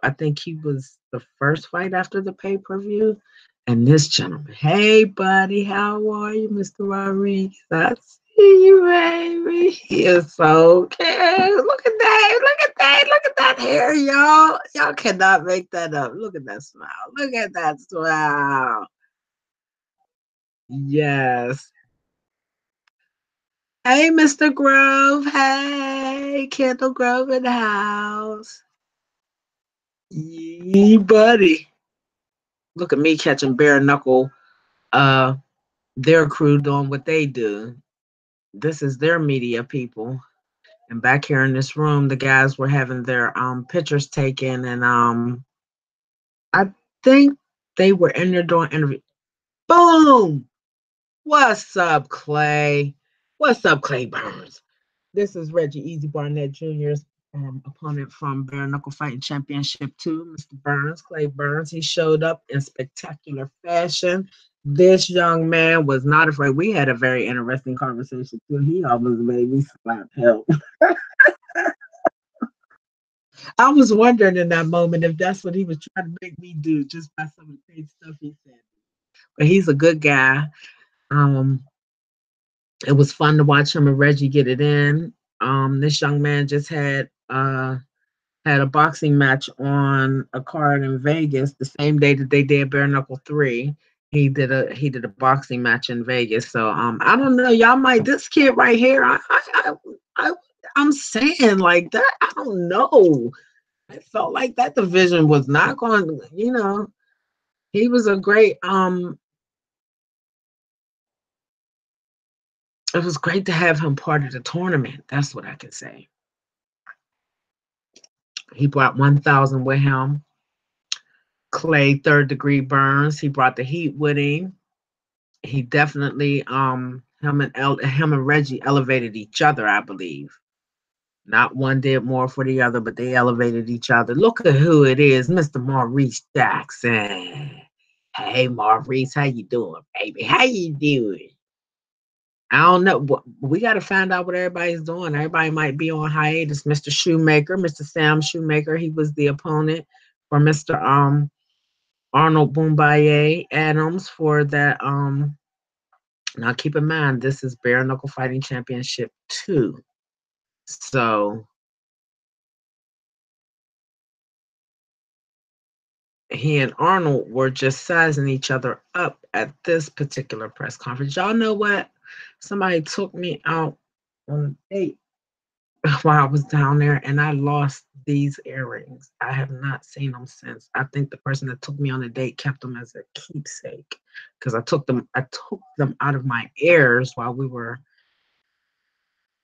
I think he was the first fight after the pay-per-view. And this gentleman, hey buddy, how are you, Mr. Rodriguez? I see you, baby. He is so cute. Look at that hair, y'all. Y'all cannot make that up. Look at that smile. Look at that smile. Yes. Hey, Mr. Grove. Hey, Kendall Grove in the house. Yee, buddy. Look at me catching bare knuckle. Their crew doing what they do. This is their media people. And back here in this room, the guys were having their pictures taken, and I think they were in there doing interview. Boom! What's up, Clay? What's up, Clay Burns? This is Reggie Easy Barnett Jr.'s opponent from Bare Knuckle Fighting Championship 2, Mr. Burns, Clay Burns. He showed up in spectacular fashion. This young man was not afraid. We had a very interesting conversation too. He almost made me slap him. I was wondering in that moment if that's what he was trying to make me do, just by some of the great stuff he said. But he's a good guy. Um, it was fun to watch him and Reggie get it in. This young man just had a boxing match on a card in Vegas the same day that they did Bare Knuckle 3. He did a boxing match in Vegas. So I don't know, y'all might this kid right here. I I'm saying like that. I don't know. I felt like that division was not going. He was a great. It was great to have him part of the tournament. That's what I can say. He brought 1,000 with him. Clay, third degree burns. He brought the heat with him. He definitely him and Reggie elevated each other, I believe. Not one did more for the other, but they elevated each other. Look at who it is, Mr. Maurice Jackson. Hey Maurice, how you doing, baby? How you doing? I don't know. We got to find out what everybody's doing. Everybody might be on hiatus. Mr. Shoemaker, Mr. Sam Shoemaker, he was the opponent for Mr. Arnold Boombaye Adams for that. Now keep in mind, this is Bare Knuckle Fighting Championship 2. So he and Arnold were just sizing each other up at this particular press conference. Y'all know what? Somebody took me out on a date while I was down there, and I lost these earrings. I have not seen them since. I think the person that took me on a date kept them as a keepsake because I took them out of my ears while we were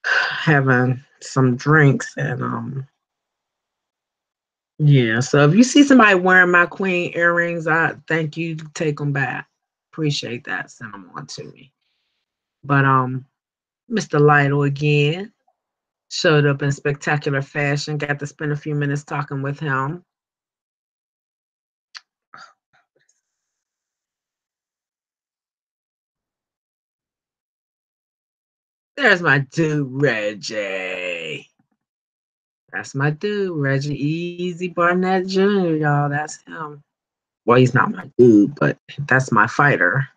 having some drinks, and yeah. So if you see somebody wearing my queen earrings, I thank you. Take them back. Appreciate that. Send them on to me. But Mr. Lytle again showed up in spectacular fashion. Got to spend a few minutes talking with him. There's my dude, Reggie. That's my dude, Reggie Easy Barnett Jr., y'all. That's him. Well, he's not my dude, but that's my fighter.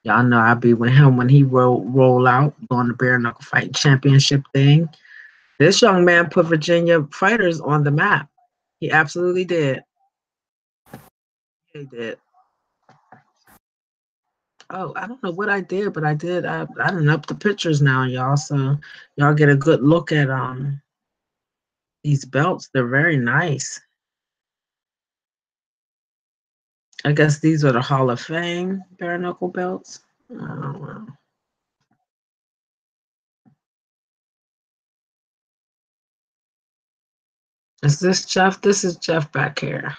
Y'all know I'll be with him when he roll out on the Bare Knuckle Fighting Championship thing. This young man put Virginia fighters on the map. He absolutely did. He did. Oh, I don't know what I did, but I did. I done up the pictures now, y'all. So y'all get a good look at these belts. They're very nice. I guess these are the Hall of Fame bare knuckle belts. I don't know. Is this Jeff? This is Jeff back here.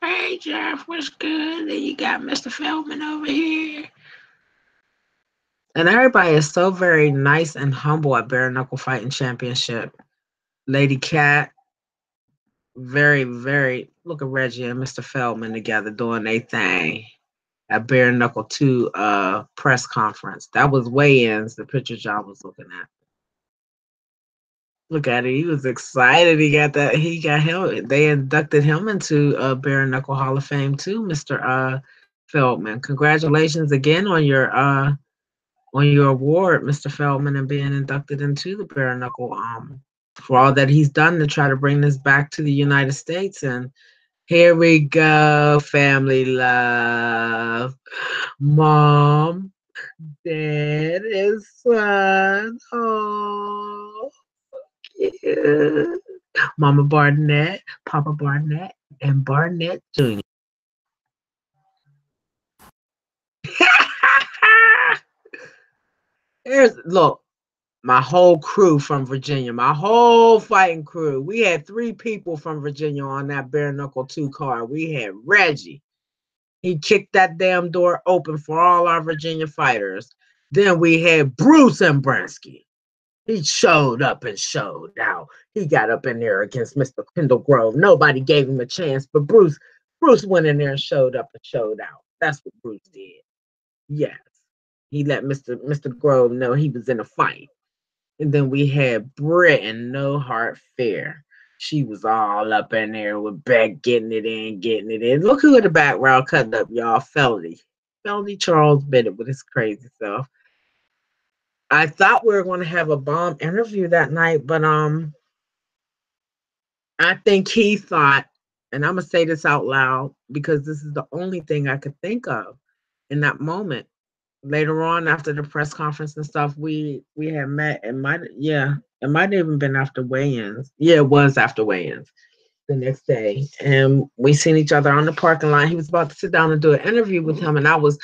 Hey Jeff, what's good? Then you got Mr. Feldman over here. And everybody is so very nice and humble at Bare Knuckle Fighting Championship. Lady Cat, very, very, look at Reggie and Mr. Feldman together doing their thing at Bare Knuckle 2 press conference. That was weigh-ins, the pictures y'all was looking at. Look at it. He was excited. He got him. They inducted him into Bare Knuckle Hall of Fame too, Mr. Feldman. Congratulations again on your award, Mr. Feldman, and being inducted into the Bare Knuckle for all that he's done to try to bring this back to the United States and Here we go, family love. Mom, Dad, and son. Oh, cute. Mama Barnett, Papa Barnett, and Barnett Jr. Look, my whole crew from Virginia, my whole fighting crew. We had 3 people from Virginia on that bare knuckle 2 car. We had Reggie. He kicked that damn door open for all our Virginia fighters. Then we had Bruce and Bransky. He showed up and showed out. He got up in there against Mr. Kendall Grove. Nobody gave him a chance, but Bruce went in there and showed up and showed out. That's what Bruce did. Yes. He let Mr. Grove know he was in a fight. And then we had Britt and No Heart Fair. She was all up in there with Beck getting it in, getting it in. Look who in the background cutting up, y'all. Feldy. Feldy Charles Bennett with his crazy self. I thought we were going to have a bomb interview that night, but I think he thought, and I'm gonna say this out loud because this is the only thing I could think of in that moment. Later on, after the press conference and stuff, we had met. It might have even been after weigh-ins. Yeah, it was after weigh-ins the next day, and we seen each other on the parking lot. He was about to sit down and do an interview with him, and I was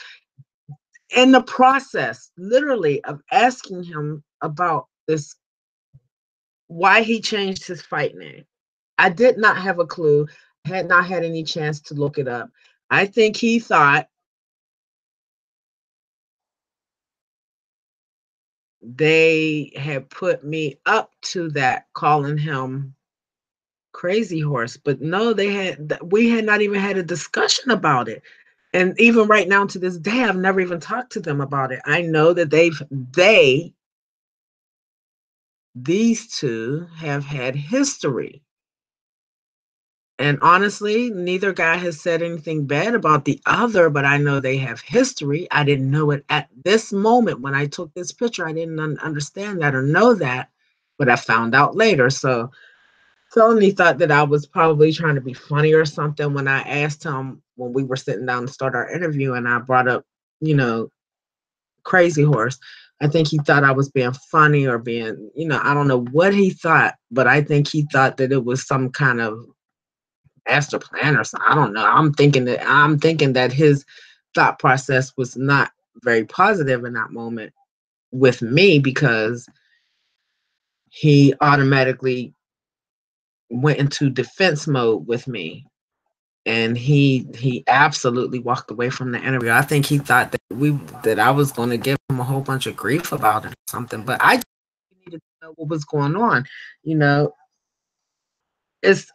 in the process, literally, of asking him about this, why he changed his fight name. I did not have a clue, had not had any chance to look it up. I think he thought they had put me up to that, calling him Crazy Horse, but no, we had not even had a discussion about it. And even right now to this day, I've never even talked to them about it. I know that these two have had history. And honestly, neither guy has said anything bad about the other, but I know they have history. I didn't know it at this moment when I took this picture. I didn't understand that or know that, but I found out later. So Felony thought that I was probably trying to be funny or something when I asked him when we were sitting down to start our interview and I brought up, Crazy Horse. I think he thought I was being funny or being, I don't know what he thought, but I think he thought that it was some kind of master plan or something. I don't know. I'm thinking that his thought process was not very positive in that moment with me because he automatically went into defense mode with me. And he absolutely walked away from the interview. I think he thought that I was going to give him a whole bunch of grief about it or something. But I needed to know what was going on. You know, it's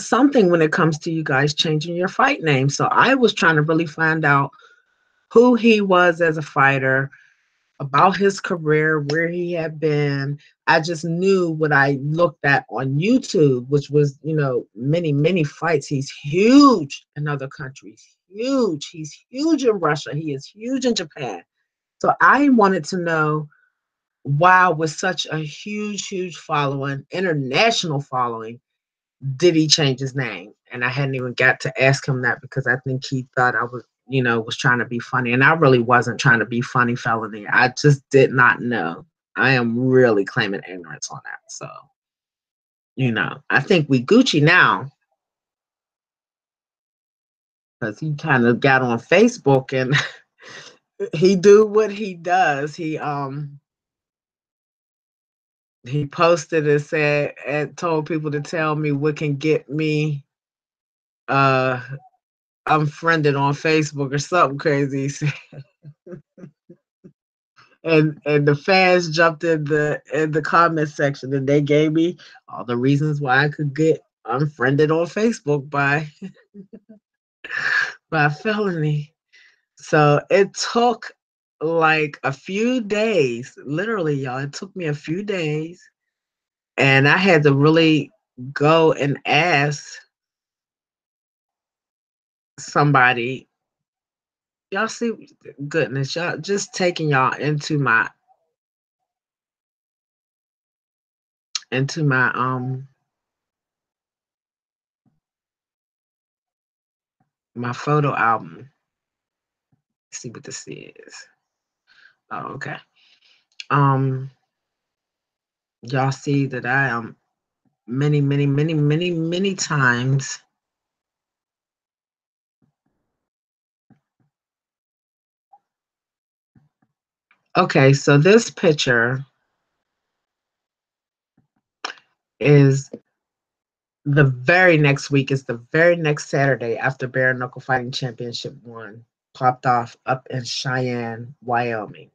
something when it comes to you guys changing your fight name. So I was trying to really find out who he was as a fighter, about his career, where he had been. I just knew what I looked at on YouTube, which was, many, many fights. He's huge in other countries, huge. He's huge in Russia. He is huge in Japan. So I wanted to know why, with such a huge, huge following, international following, did he change his name? And I hadn't even got to ask him that because I think he thought I was trying to be funny. And I really wasn't trying to be funny, Felony. I just did not know. I am really claiming ignorance on that. So, I think we Gucci now because he kind of got on Facebook and he do what he does. He posted and said and told people to tell me what can get me unfriended on Facebook or something crazy. And the fans jumped in the comment section and they gave me all the reasons why I could get unfriended on Facebook by Felony. So it took like a few days, literally, y'all. It took me a few days, and I had to really go and ask somebody. Y'all see, goodness, y'all just taking y'all into my my photo album. Let's see what this is. Oh, okay. Um, y'all see that I am many times. Okay, so this picture is the very next week, is the very next Saturday after Bare Knuckle Fighting Championship 1 popped off up in Cheyenne, Wyoming.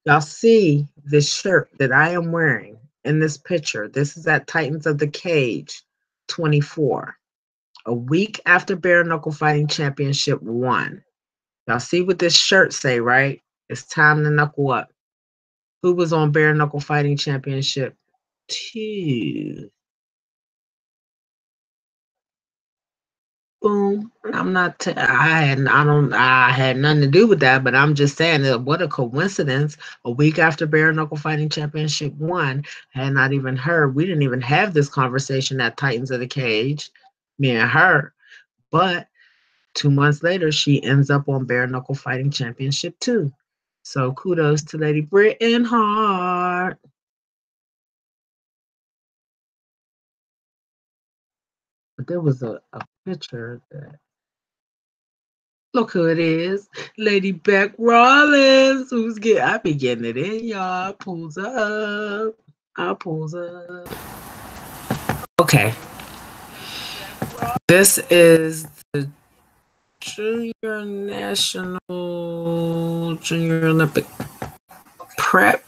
Y'all see this shirt that I am wearing in this picture. This is at Titans of the Cage 24, a week after Bare Knuckle Fighting Championship 1. Y'all see what this shirt say, right? It's time to knuckle up. Who was on Bare Knuckle Fighting Championship 2? Boom. I'm not. I had nothing to do with that, but I'm just saying that what a coincidence. A week after Bare Knuckle Fighting Championship 1, I had not even heard. We didn't even have this conversation at Titans of the Cage, me and her. But 2 months later, she ends up on Bare Knuckle Fighting Championship 2. So kudos to Lady Britain Hart. But there was a picture that, look who it is. Lady Beck Rollins, I be getting it in, y'all. Pulls up. I pulls up. Okay. This is the Junior Olympic prep.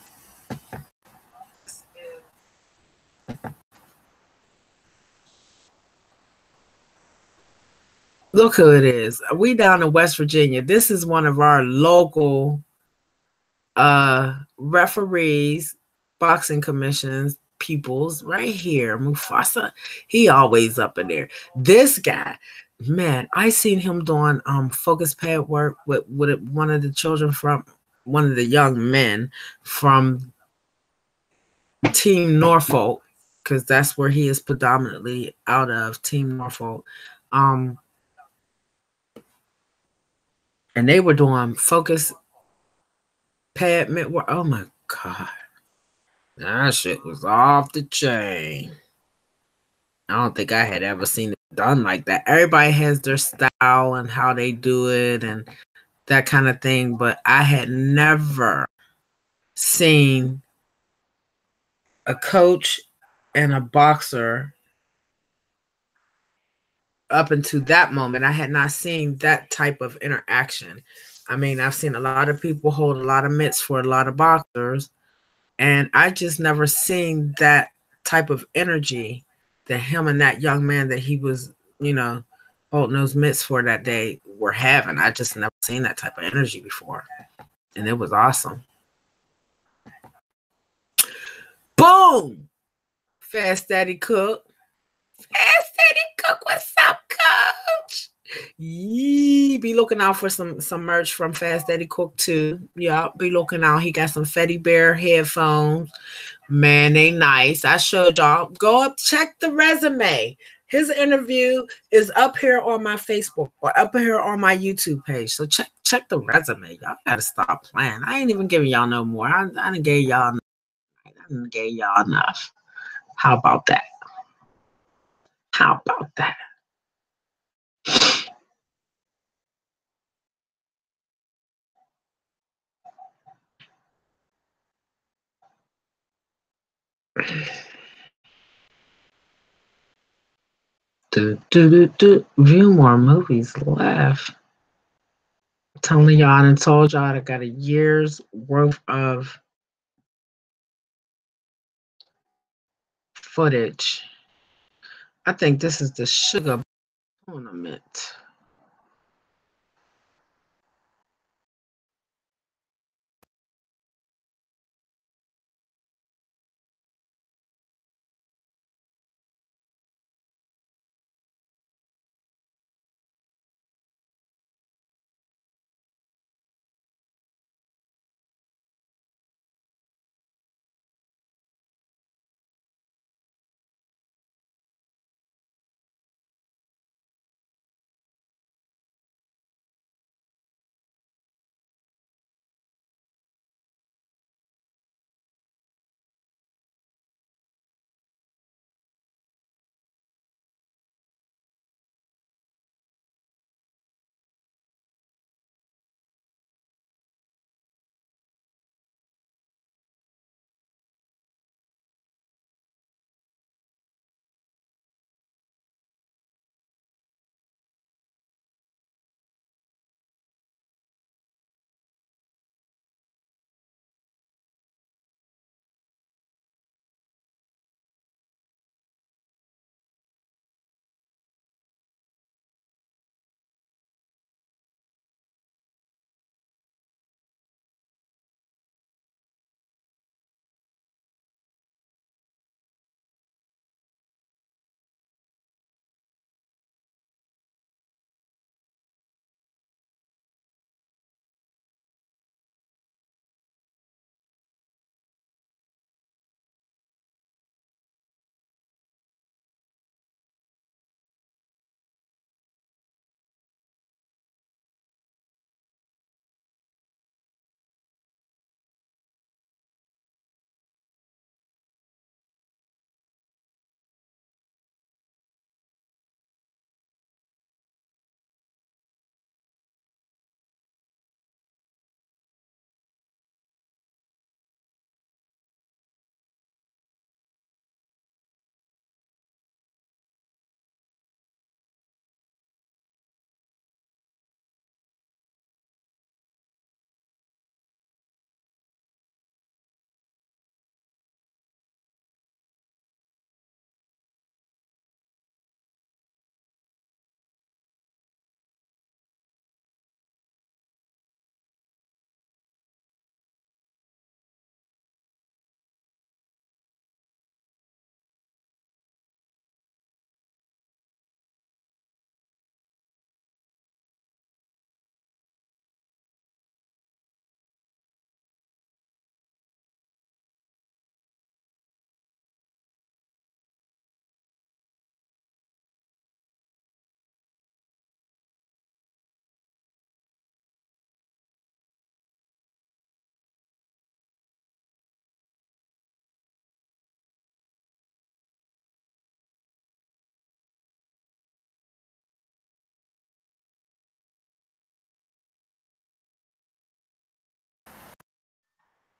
Look who it is. We down in West Virginia. This is one of our local referees, boxing commissions, peoples right here. Mufasa, he always up in there. This guy, man, I seen him doing focus pad work with one of the children from one of the young men from Team Norfolk, because that's where he is predominantly out of, Team Norfolk. And they were doing focus pad work. Oh my God. That shit was off the chain. I don't think I had ever seen it done like that. Everybody has their style and how they do it and that kind of thing, but I had never seen a coach and a boxer up until that moment. I had not seen that type of interaction. I mean, I've seen a lot of people hold a lot of mitts for a lot of boxers, and I just never seen that type of energy that him and that young man that he was, holding those mitts for that day were having. I just never seen that type of energy before. And it was awesome. Boom! Fast Daddy Cook. Fast Daddy Cook, what's up, coach? Yee, be looking out for some merch from Fast Daddy Cook too. Yeah, be looking out. He got some Fetty Bear headphones. Man, they nice. I showed y'all. Go up, check the resume. His interview is up here on my Facebook or up here on my YouTube page. So check the resume. Y'all gotta stop playing. I ain't even giving y'all no more. I didn't give y'all enough. How about that? How about that? View more movies left. I'm telling y'all and told y'all I got a year's worth of footage. I think this is the Sugar Tournament.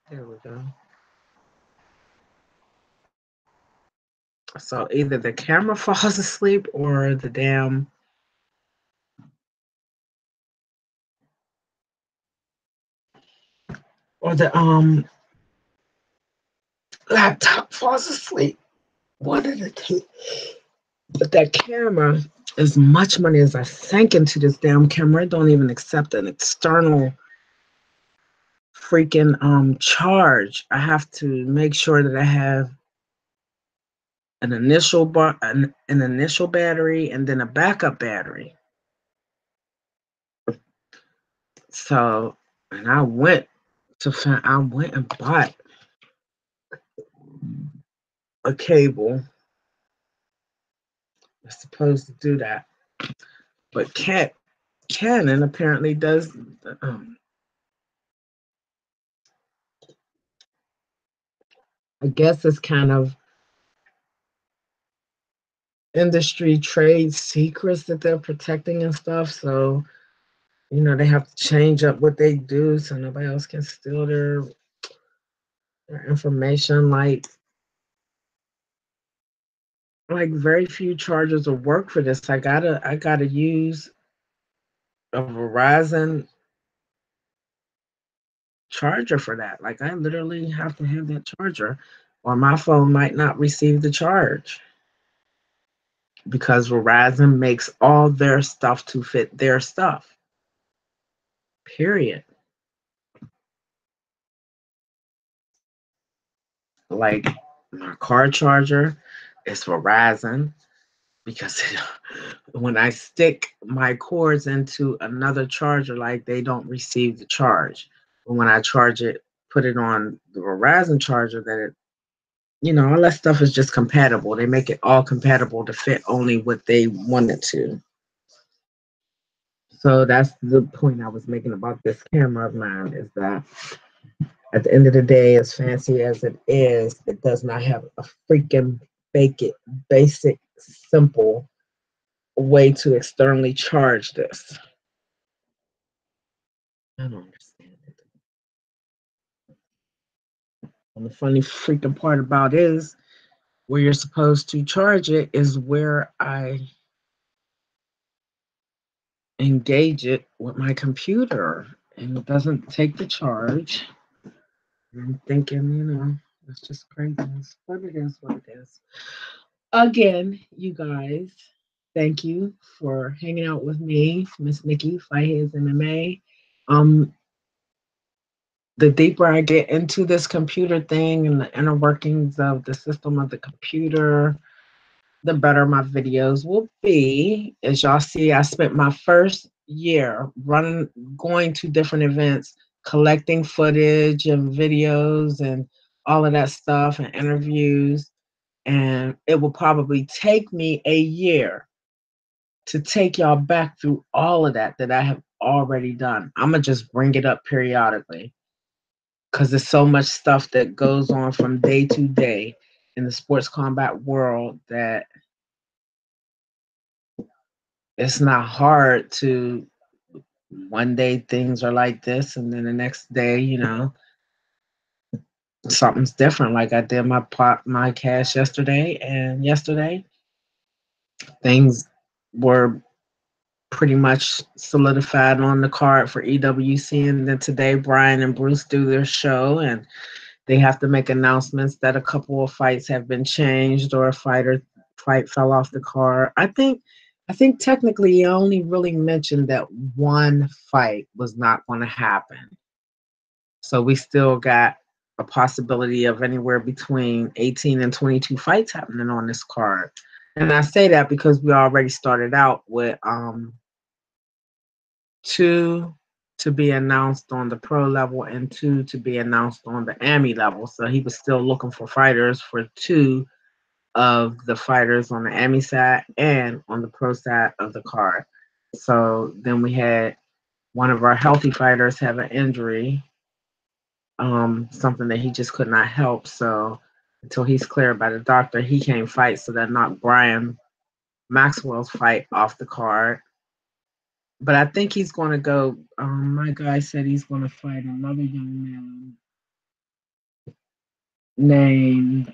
There we go. So either the camera falls asleep or the damn or the laptop falls asleep. One of the two. But that camera, as much money as I sank into this damn camera, it don't even accept an external freaking charge. I have to make sure that I have an initial battery and then a backup battery. So, and I went and bought a cable. It's supposed to do that, but Canon apparently does. Um, I guess it's kind of industry trade secrets that they're protecting and stuff. So, they have to change up what they do so nobody else can steal their information. Like very few chargers will work for this. I gotta use a Verizon charger for that. Like I literally have to have that charger, or my phone might not receive the charge because Verizon makes all their stuff to fit their stuff. Period. Like my car charger is Verizon because when I stick my cords into another charger, like they don't receive the charge. But when I charge it, put it on the Verizon charger, that all that stuff is just compatible. They make it all compatible to fit only what they want it to. So that's the point I was making about this camera of mine is that at the end of the day, as fancy as it does not have a freaking basic, simple way to externally charge this. I don't understand it. And the funny freaking part about it is where you're supposed to charge it is where I engage it with my computer, and it doesn't take the charge. And I'm thinking, it's just craziness. But it is what it is. Again, you guys, thank you for hanging out with me, Miss Nikki, Fightheads MMA. Um, the deeper I get into this computer thing and the inner workings of the system of the computer, the better my videos will be. As y'all see, I spent my first year going to different events, collecting footage and videos and all of that stuff and interviews. And it will probably take me a year to take y'all back through all of that I have already done. I'm going to just bring it up periodically because there's so much stuff that goes on from day to day in the sports combat world that it's not hard to one day things are like this and then the next day, something's different. Like I did my cash yesterday, and yesterday things were pretty much solidified on the card for EWC, and then today Brian and Bruce do their show, and they have to make announcements that a couple of fights have been changed or a fight fell off the card. I think technically he only really mentioned that one fight was not going to happen. So we still got a possibility of anywhere between 18 and 22 fights happening on this card. And I say that because we already started out with two to be announced on the pro level and two to be announced on the AMI level. So he was still looking for fighters for two of the fighters on the AMI side and on the pro side of the card. So then we had one of our healthy fighters have an injury, something that he just could not help. So until he's cleared by the doctor, he can't fight. So that knocked Brian Maxwell's fight off the card. But I think he's going to go. My guy said he's going to fight another young man. named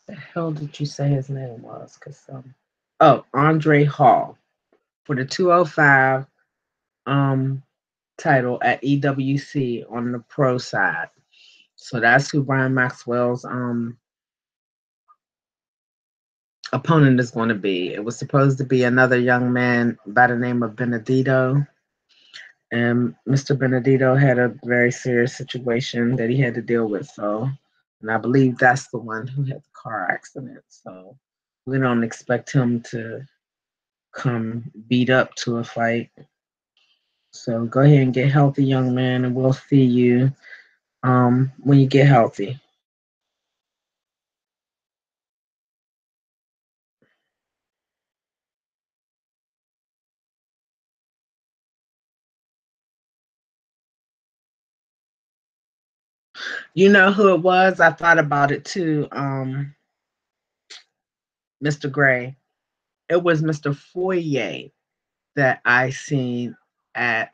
the hell did you say his name was? Andre Hall for the 205 title at EWC on the pro side. So that's who Brian Maxwell's opponent is going to be. It was supposed to be another young man by the name of Benedito. And Mr. Benedito had a very serious situation that he had to deal with. So, and I believe that's the one who had the car accident. So we don't expect him to come beat up to a fight. So go ahead and get healthy, young man, and we'll see you when you get healthy. You know who it was? I thought about it too, Mr. Gray. It was Mr. Foyer that I seen at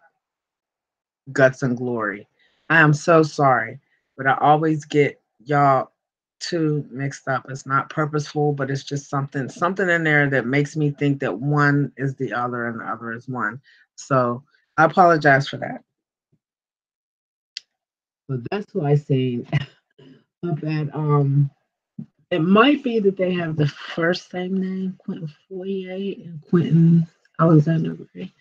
Guts and Glory. I am so sorry, but I always get y'all two mixed up. It's not purposeful, but it's just something in there that makes me think that one is the other and the other is one. So I apologize for that. But that's who I seen up at it might be that they have the first same name, Quentin Foyer and Quentin Alexander Gray.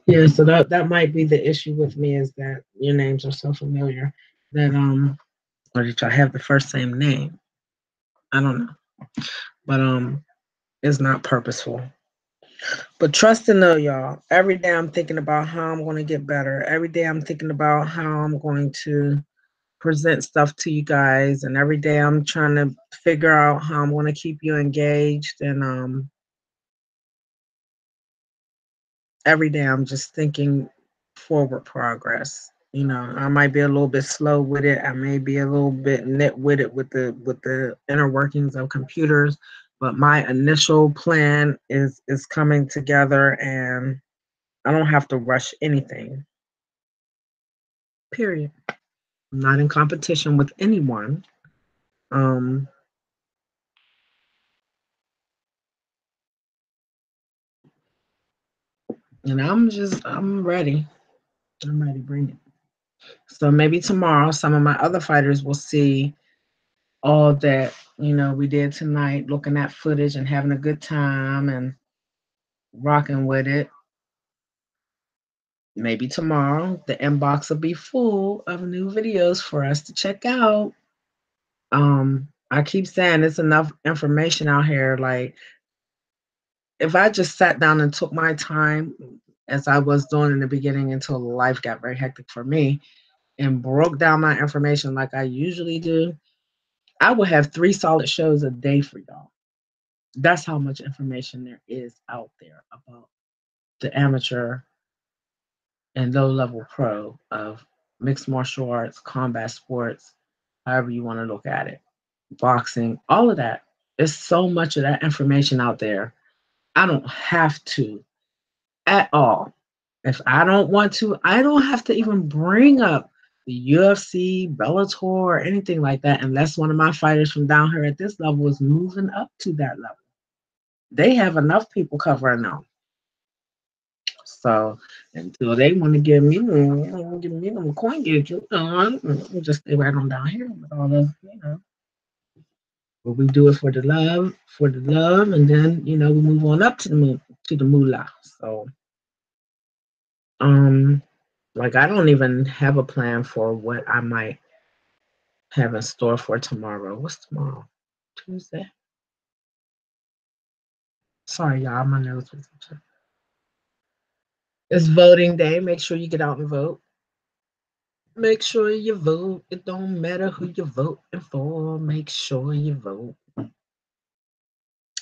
Yeah, so that might be the issue with me is that your names are so familiar that or that y'all have the first same name. I don't know. But it's not purposeful. But trust and know, y'all. Every day I'm thinking about how I'm going to get better. Every day I'm thinking about how I'm going to present stuff to you guys, and every day I'm trying to figure out how I'm going to keep you engaged. And every day I'm just thinking forward progress. You know, I might be a little bit slow with it. I may be a little bit nitwitted with the inner workings of computers, but my initial plan is coming together, and I don't have to rush anything. Period. I'm not in competition with anyone. Um, and I'm ready. I'm ready. Bring it. So maybe tomorrow, some of my other fighters will see all that we did tonight, looking at footage and having a good time and rocking with it. Maybe tomorrow the inbox will be full of new videos for us to check out. I keep saying there's enough information out here. Like, if I just sat down and took my time as I was doing in the beginning until life got very hectic for me and broke down my information like I usually do, I would have 3 solid shows a day for y'all. That's how much information there is out there about the amateur and low level pro of mixed martial arts, combat sports, however you want to look at it, boxing, all of that. There's so much of that information out there. I don't have to at all. If I don't want to, I don't have to even bring up the UFC, Bellator, or anything like that unless one of my fighters from down here at this level is moving up to that level. They have enough people covering them. So until they want to give me them coin gauges, I'm just stay right on down here with all the. But we do it for the love, and then we move on up to the moolah. So like I don't even have a plan for what I might have in store for tomorrow. What's tomorrow? Tuesday. Sorry, y'all, my nose was itching. It's voting day. Make sure you get out and vote. Make sure you vote. It don't matter who you're voting for. Make sure you vote. I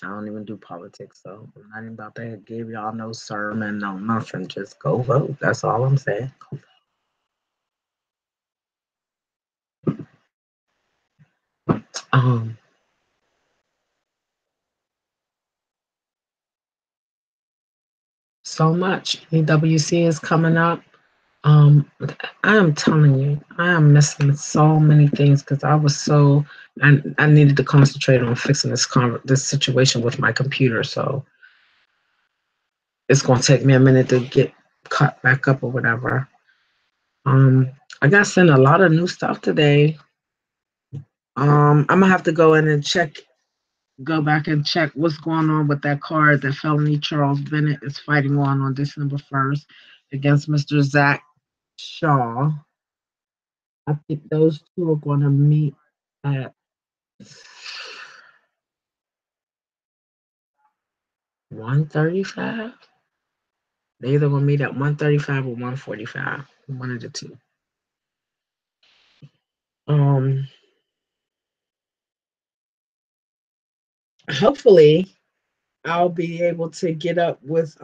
don't even do politics, so I'm not even about to give y'all no sermon, no nothing. Just go vote. That's all I'm saying. Um, so much. EWC is coming up. I am telling you, I am missing so many things because I was so I needed to concentrate on fixing this situation with my computer. So it's gonna take me a minute to get caught back up or whatever. Um, I got sent a lot of new stuff today. I'm gonna have to go in and go back and check what's going on with that card that felony Charles Bennett is fighting on December 1st against Mr. Zach Shaw. I think those two are going to meet at 135. They either going to meet at 135 or 145. One of the two. Hopefully I'll be able to get up with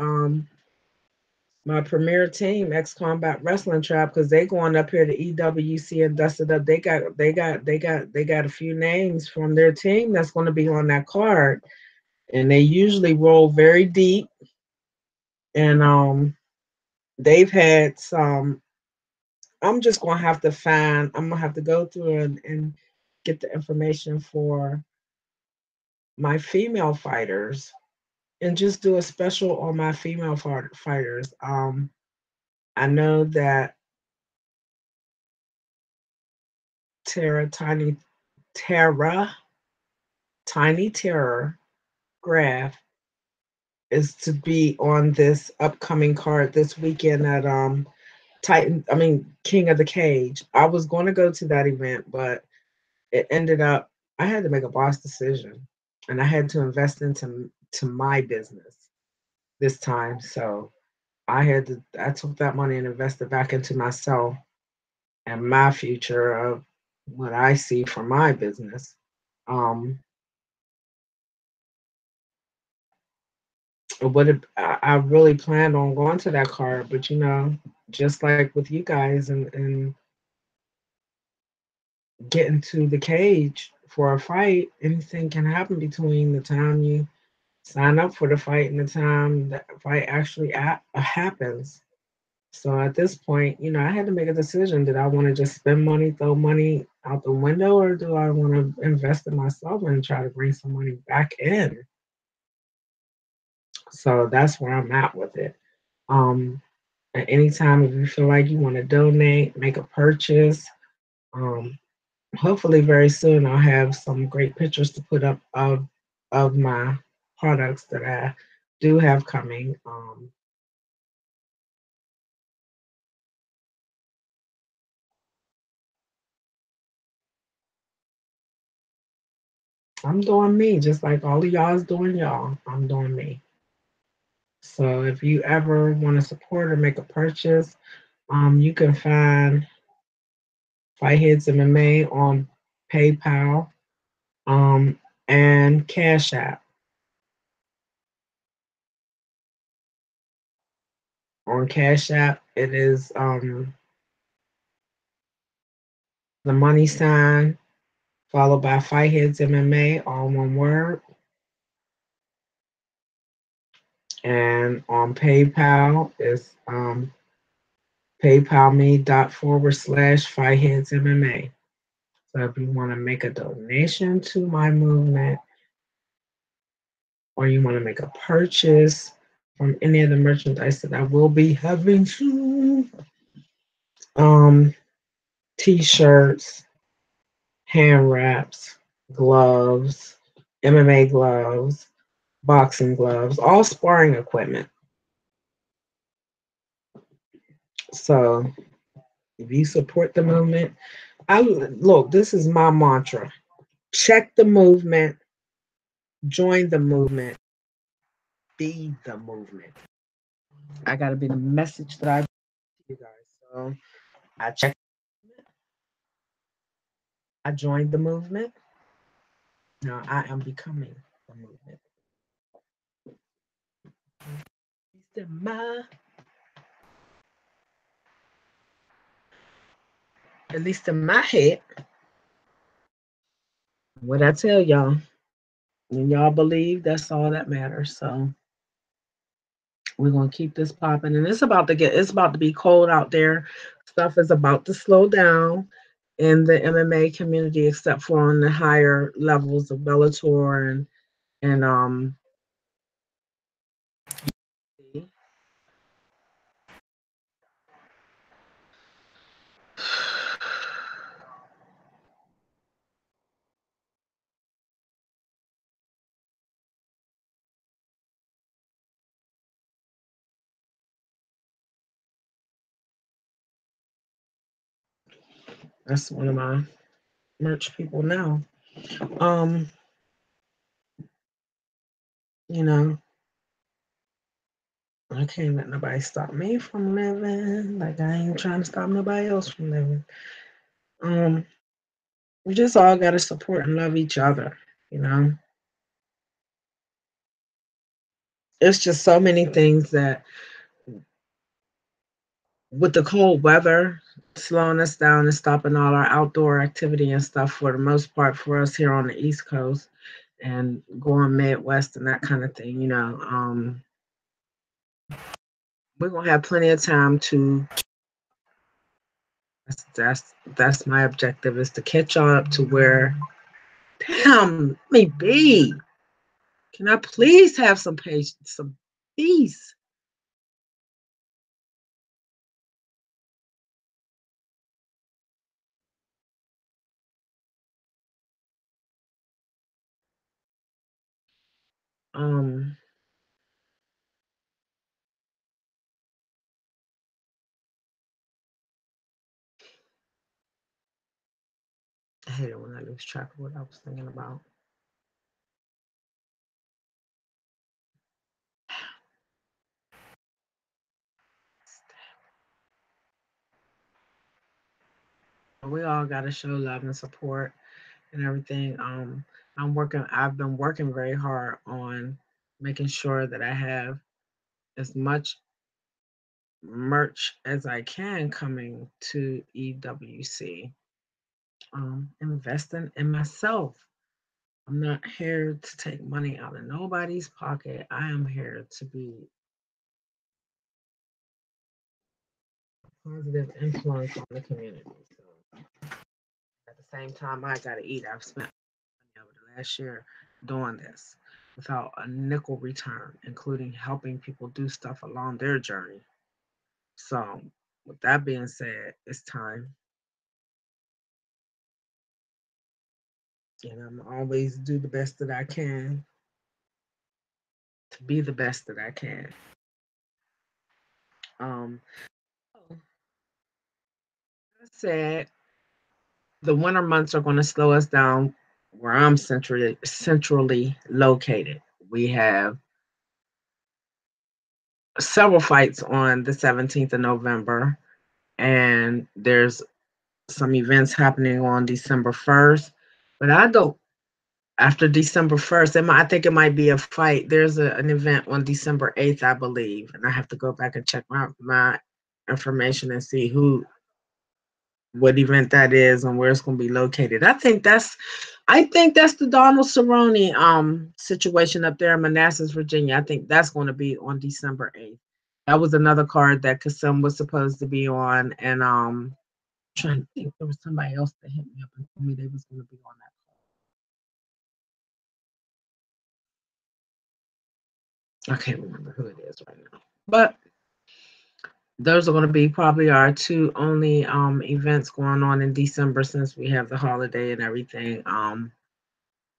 my premier team, X Combat Wrestling Trap, because they going up here to EWC and dust it up. They got a few names from their team that's going to be on that card, and they usually roll very deep. And they've had some. I'm just going to have to find. I'm going to have to go through and get the information for my female fighters and just do a special on my female fighters. I know that Tiny Terror Graph is to be on this upcoming card this weekend at King of the Cage. I was going to go to that event, but it ended up I had to make a boss decision, and I had to invest into my business this time. So I took that money and invested back into myself and my future of what I see for my business. I really planned on going to that card, but just like with you guys and getting to the cage for a fight, anything can happen between the time you sign up for the fight and the time that fight actually happens. So at this point, I had to make a decision. Did I want to just spend money, throw money out the window, or do I want to invest in myself and try to bring some money back in? So that's where I'm at with it. At any time, if you feel like you want to donate, make a purchase, um, hopefully very soon I'll have some great pictures to put up of my products that I do have coming. I'm doing me, just like all of y'all is doing y'all. I'm doing me. So if you ever want to support or make a purchase, you can find Fightheads MMA on PayPal and Cash App. On Cash App, it is the money sign followed by Fightheads MMA, all one word. And on PayPal is paypal.me/Fightheads MMA. So if you want to make a donation to my movement, or you want to make a purchase from any of the merchandise that I will be having soon, t-shirts, hand wraps, gloves, MMA gloves, boxing gloves, all sparring equipment. So if you support the movement, this is my mantra. Check the movement, join the movement, be the movement. I gotta be the message that I give you guys. So I checked, I joined the movement. Now I am becoming the movement. At least in my head, what I tell y'all, and y'all believe, that's all that matters. So We're gonna keep this popping, and it's about to be cold out there. Stuff is about to slow down in the MMA community, except for on the higher levels of Bellator and that's one of my merch people now. Um, you know, I can't let nobody stop me from living. Like I ain't trying to stop nobody else from living. Um, we just all gotta support and love each other, you know. It's just so many things that with the cold weather slowing us down and stopping all our outdoor activity and stuff for the most part for us here on the East Coast and going Midwest and that kind of thing, you know. We're gonna have plenty of time to that's my objective is to catch on up to where damn me be. Can I please have some patience, some peace? Um I hate it when I lose track of what I was thinking about. We all gotta show love and support and everything. I've been working very hard on making sure that I have as much merch as I can coming to EWC. Investing in myself. I'm not here to take money out of nobody's pocket. I am here to be a positive influence on the community. So at the same time, I gotta eat. I've spent money over the last year doing this without a nickel return, including helping people do stuff along their journey. So, with that being said, it's time. And I'm always do the best that I can to be the best that I can. Um, I said the winter months are going to slow us down where I'm centrally located. We have several fights on the 17th of November, and there's some events happening on December 1st. But I don't, after December 1st, I think it might be a fight. There's an event on December 8th, I believe, and I have to go back and check my information and see what event that is and where it's going to be located. I think that's the Donald Cerrone situation up there in Manassas, Virginia. I think that's going to be on December 8th. That was another card that Kasem was supposed to be on, and trying to think there was somebody else that hit me up and told me they was going to be on that. I can't remember who it is right now, but those are going to be probably our two only events going on in December since we have the holiday and everything.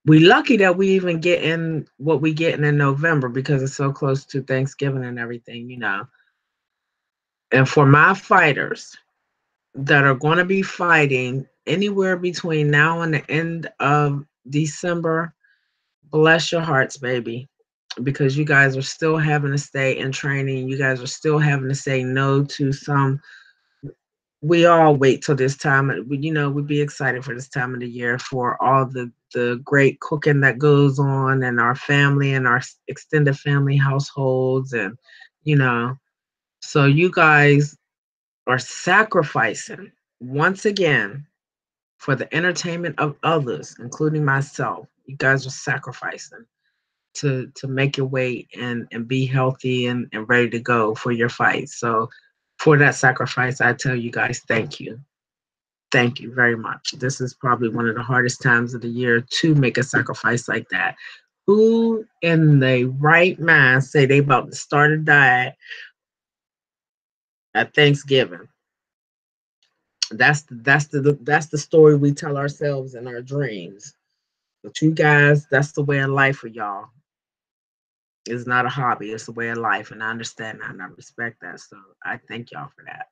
We lucky that we even get in what we getting in November because it's so close to Thanksgiving and everything, you know. And for my fighters that are going to be fighting anywhere between now and the end of December, bless your hearts, baby, because you guys are still having to stay in training. You guys are still having to say no to some. We all wait till this time. You know, we'd be excited for this time of the year for all the great cooking that goes on and our family and our extended family households and you know. So you guys are sacrificing once again for the entertainment of others, including myself. You guys are sacrificing. to make your weight and be healthy and ready to go for your fight. So for that sacrifice, I tell you guys, thank you. Thank you very much. This is probably one of the hardest times of the year to make a sacrifice like that. Who in the right mind say they about to start a diet at Thanksgiving? That's the story we tell ourselves in our dreams. But you guys, that's the way of life for y'all. It's not a hobby, it's a way of life. And I understand that and I respect that. So I thank y'all for that.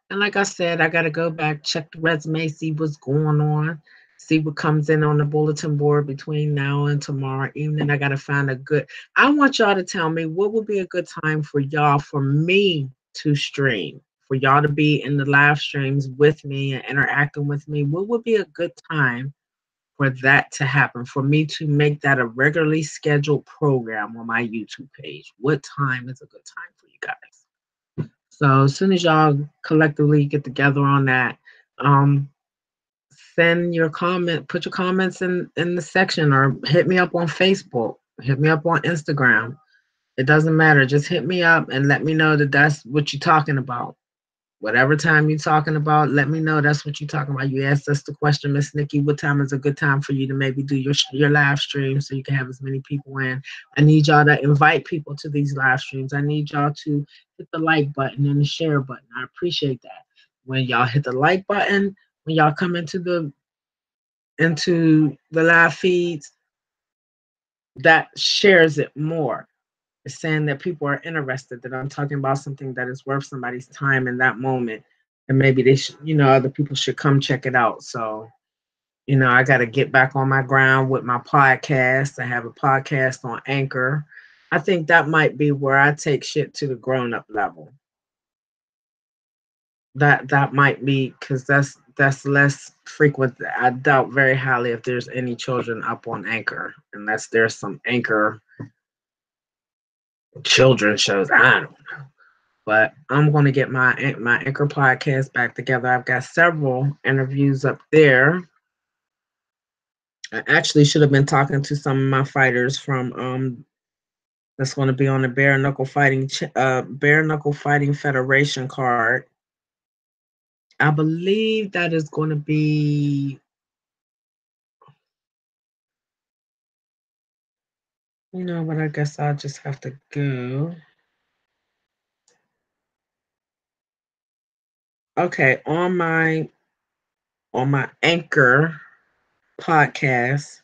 And like I said, I got to go back, check the resume, see what's going on, see what comes in on the bulletin board between now and tomorrow evening. I got to find a good, I want y'all to tell me what would be a good time for y'all, for me to stream, for y'all to be in the live streams with me and interacting with me. What would be a good time for that to happen, for me to make that a regularly scheduled program on my YouTube page? What time is a good time for you guys? So as soon as y'all collectively get together on that, um, send your comment, put your comments in the section, or hit me up on Facebook, hit me up on Instagram. It doesn't matter. Just hit me up and let me know that that's what you're talking about. Whatever time you're talking about, let me know that's what you're talking about. You asked us the question, Miss Nikki, what time is a good time for you to maybe do your live stream so you can have as many people in? I need y'all to invite people to these live streams. I need y'all to hit the like button and the share button. I appreciate that. When y'all hit the like button, when y'all come into the live feeds, that shares it more. It's saying that people are interested, that I'm talking about something that is worth somebody's time in that moment. And maybe they should, other people should come check it out. So, I got to get back on my ground with my podcast. I have a podcast on Anchor. I think that might be where I take shit to the grown up level. That might be, because that's less frequent. I doubt very highly if there's any children up on Anchor, unless there's some Anchor children shows. I don't know. But I'm going to get my Anchor podcast back together. I've got several interviews up there. I actually should have been talking to some of my fighters from that's going to be on the Bare Knuckle Fighting Federation card. I believe that is going to be, but I guess I'll just have to go. Okay, on my Anchor podcast,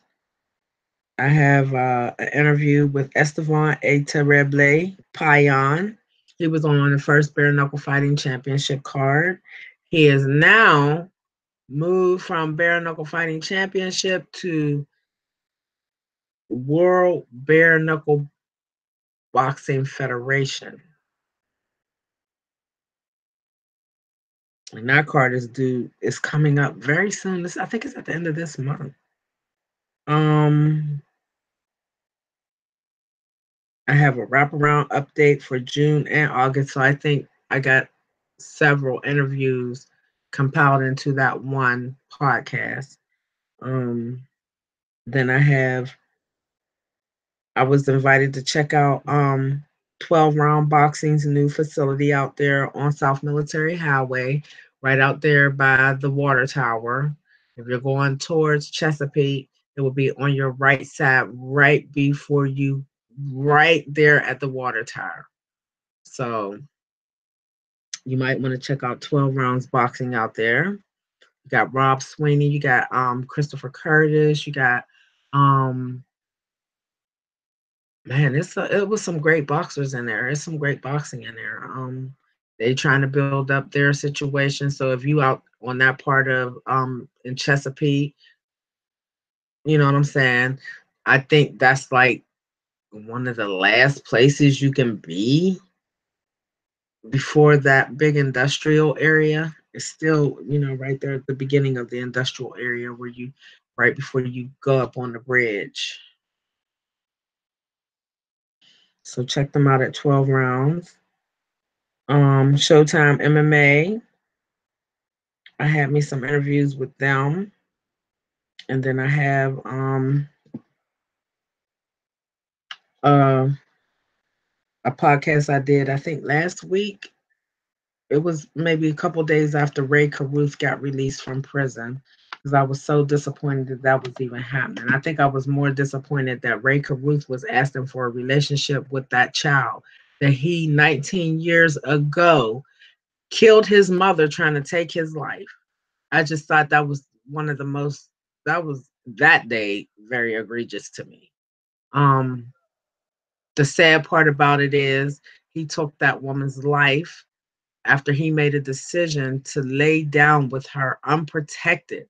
I have an interview with Estevan A. Terrible Payan. He was on the first Bare Knuckle Fighting Championship card. He is now moved from Bare Knuckle Fighting Championship to World Bare Knuckle Boxing Federation. And that card is coming up very soon. I think it's at the end of this month. I have a wraparound update for June and August. So I think I got several interviews compiled into that one podcast. Then I was invited to check out 12 Round Boxing's new facility out there on South Military Highway, right out there by the water tower. If you're going towards Chesapeake, it will be on your right side, right there at the water tower. So you might want to check out 12 Rounds Boxing out there. You got Rob Sweeney, you got Christopher Curtis, you got man, it was some great boxers in there. There's some great boxing in there. They trying to build up their situation. So if you out on that part of in Chesapeake, you know what I'm saying? I think that's like one of the last places you can be before that big industrial area. It's still, right there at the beginning of the industrial area where right before you go up on the bridge. So check them out at 12 Rounds. Showtime MMA. I had me some interviews with them. And then I have a podcast I did, I think last week. It was maybe a couple days after Ray Caruth got released from prison, because I was so disappointed that that was even happening. I think I was more disappointed that Ray Caruth was asking for a relationship with that child that he 19 years ago killed his mother trying to take his life. I just thought that was one of the most, that was that day very egregious to me. Um, the sad part about it is he took that woman's life after he made a decision to lay down with her unprotected.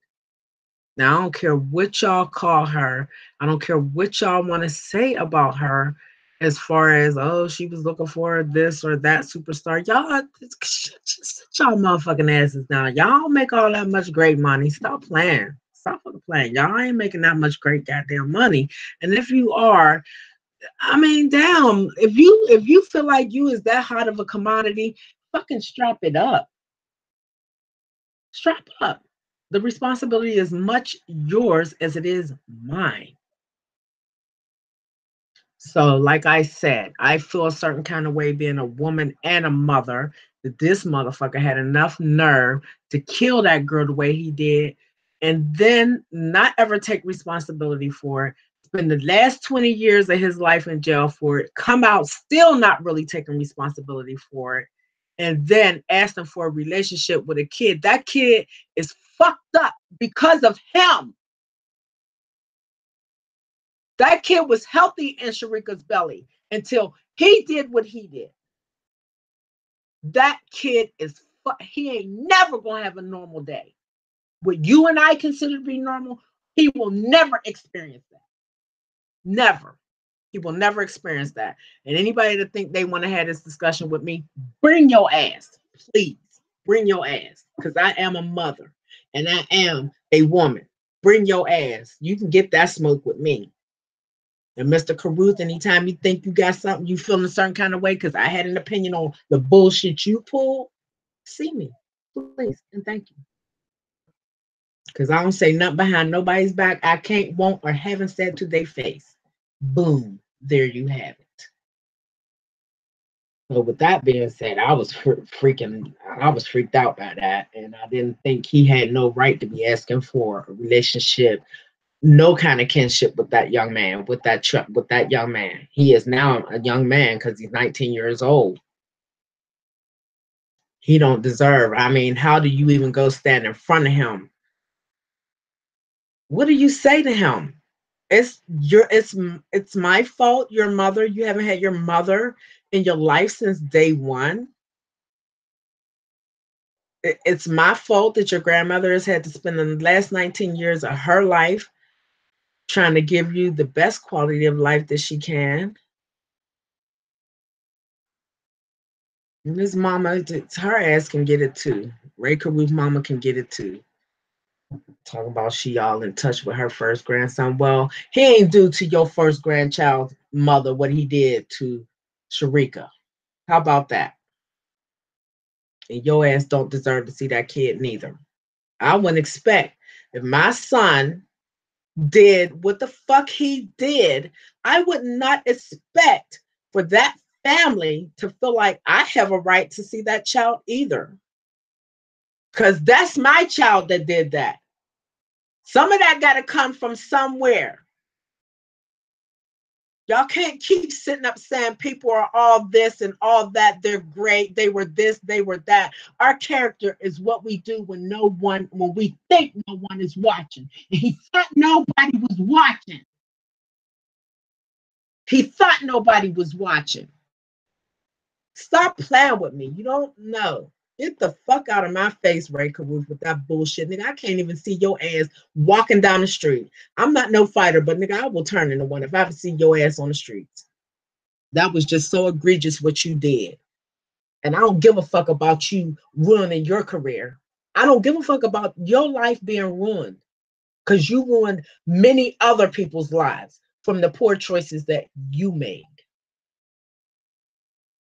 Now, I don't care what y'all call her. I don't care what y'all want to say about her as far as, oh, she was looking for this or that superstar. Y'all, shut y'all motherfucking asses down. Y'all make all that much great money. Stop playing. Stop fucking playing. Y'all ain't making that much great goddamn money. And if you are, I mean, damn, if you feel like you is that hot of a commodity, fucking strap it up. Strap up. The responsibility is much yours as it is mine. So, like I said, I feel a certain kind of way being a woman and a mother that this motherfucker had enough nerve to kill that girl the way he did and then not ever take responsibility for it. Spend the last 20 years of his life in jail for it, come out still not really taking responsibility for it, and then asking for a relationship with a kid. That kid is fucked up because of him. That kid was healthy in Sharika's belly until he did what he did. That kid is, he ain't never gonna have a normal day. What you and I consider to be normal, he will never experience that. Never. He will never experience that. And anybody that think they want to have this discussion with me, bring your ass, please. Bring your ass, because I am a mother and I am a woman. Bring your ass. You can get that smoke with me. And Mr. Caruth, anytime you think you got something, you feel in a certain kind of way, because I had an opinion on the bullshit you pulled, see me, please, and thank you. Because I don't say nothing behind nobody's back. I can't, won't, or haven't said to their face. Boom, there you have it. So with that being said, I was freaked out by that, and I didn't think he had no right to be asking for a relationship, no kind of kinship with that young man, with that young man. He is now a young man because he's 19 years old. He don't deserve. I mean, how do you even go stand in front of him? What do you say to him? It's my fault. Your mother, you haven't had your mother in your life since day one. It's my fault that your grandmother has had to spend the last 19 years of her life trying to give you the best quality of life that she can. And his mama, her ass can get it too. Ray Caruth's mama can get it too. Talking about she all in touch with her first grandson. Well, he ain't do to your first grandchild's mother what he did to Sharika. How about that? And your ass don't deserve to see that kid neither. I wouldn't expect if my son did what the fuck he did, I would not expect for that family to feel like I have a right to see that child either. Because that's my child that did that. Some of that got to come from somewhere. Y'all can't keep sitting up saying people are all this and all that. They're great. They were this, they were that. Our character is what we do when we think no one is watching. And he thought nobody was watching. He thought nobody was watching. Stop playing with me. You don't know. Get the fuck out of my face, Ray Caruth, with that bullshit. Nigga, I can't even see your ass walking down the street. I'm not no fighter, but nigga, I will turn into one if I ever see your ass on the streets. That was just so egregious what you did. And I don't give a fuck about you ruining your career. I don't give a fuck about your life being ruined, because you ruined many other people's lives from the poor choices that you made.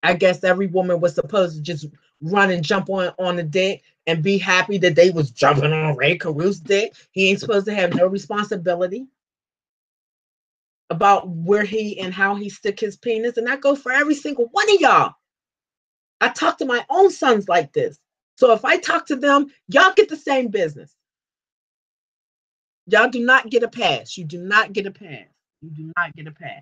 I guess every woman was supposed to just run and jump on the dick and be happy that they was jumping on Ray Caruth's dick. He ain't supposed to have no responsibility. about where he and how he stick his penis. And that goes for every single one of y'all. I talk to my own sons like this. So if I talk to them, y'all get the same business. Y'all do not get a pass. You do not get a pass. You do not get a pass.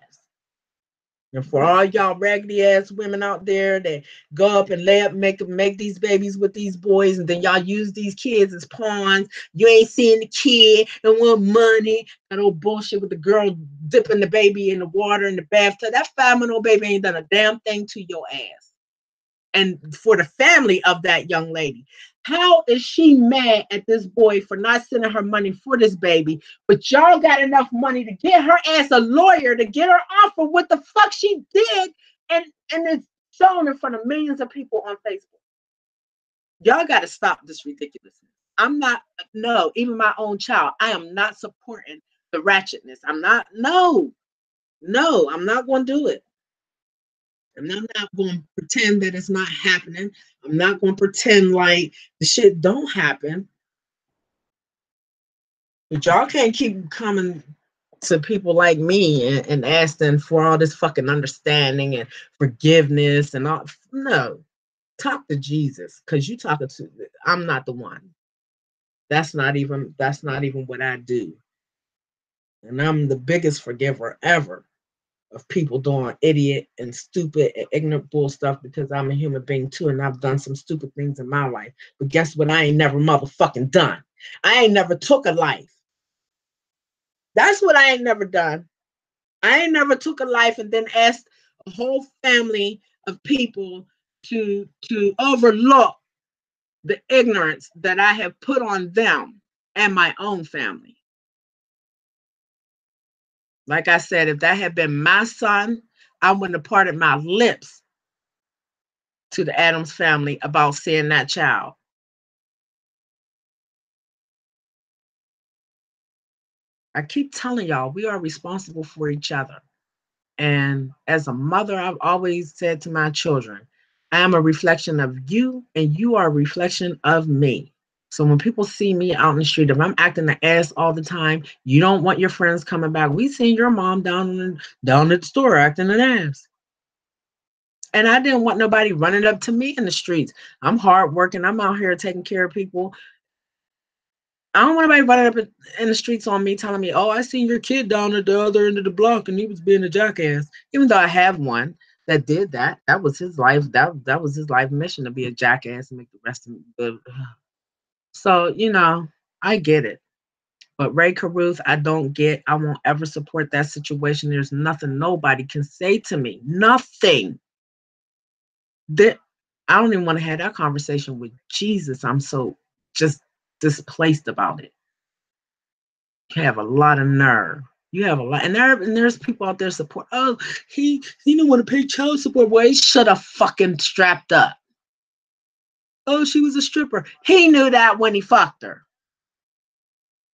And for all y'all raggedy ass women out there that go up and lay up, make these babies with these boys, and then y'all use these kids as pawns. You ain't seeing the kid and want money. That old bullshit with the girl dipping the baby in the water in the bathtub. That 5-month-old baby ain't done a damn thing to your ass. And for the family of that young lady, how is she mad at this boy for not sending her money for this baby? But y'all got enough money to get her ass a lawyer to get her off of what the fuck she did, and it's shown in front of millions of people on Facebook. Y'all got to stop this ridiculousness. I'm not, no, even my own child, I am not supporting the ratchetness. I'm not, no, I'm not going to do it. And I'm not going to pretend that it's not happening. I'm not going to pretend like the shit don't happen. But y'all can't keep coming to people like me and asking for all this fucking understanding and forgiveness and all. No, talk to Jesus, because you talking to, I'm not the one. That's not even what I do. And I'm the biggest forgiver ever of people doing idiot and stupid and ignorant bull stuff, because I'm a human being too, and I've done some stupid things in my life. But guess what? I ain't never motherfucking done. I ain't never took a life. That's what I ain't never done. I ain't never took a life and then asked a whole family of people to overlook the ignorance that I have put on them and my own family. Like I said, if that had been my son, I wouldn't have parted my lips to the Adams family about seeing that child. I keep telling y'all, we are responsible for each other. And as a mother, I've always said to my children, I am a reflection of you, and you are a reflection of me. So when people see me out in the street, if I'm acting the ass all the time, you don't want your friends coming back. We seen your mom down at the store acting an ass. And I didn't want nobody running up to me in the streets. I'm hardworking. I'm out here taking care of people. I don't want anybody running up in the streets on me telling me, oh, I seen your kid down at the other end of the block and he was being a jackass. Even though I have one that did that. That was his life. That was his life mission, to be a jackass and make the rest of me good. So, you know, I get it. But Ray Caruth, I don't get. I won't ever support that situation. There's nothing nobody can say to me. Nothing. That I don't even want to have that conversation with Jesus. I'm so just displaced about it. You have a lot of nerve. You have a lot, and there's people out there support. Oh, he didn't want to pay child support. Well, he should have fucking strapped up. Oh, she was a stripper. He knew that when he fucked her.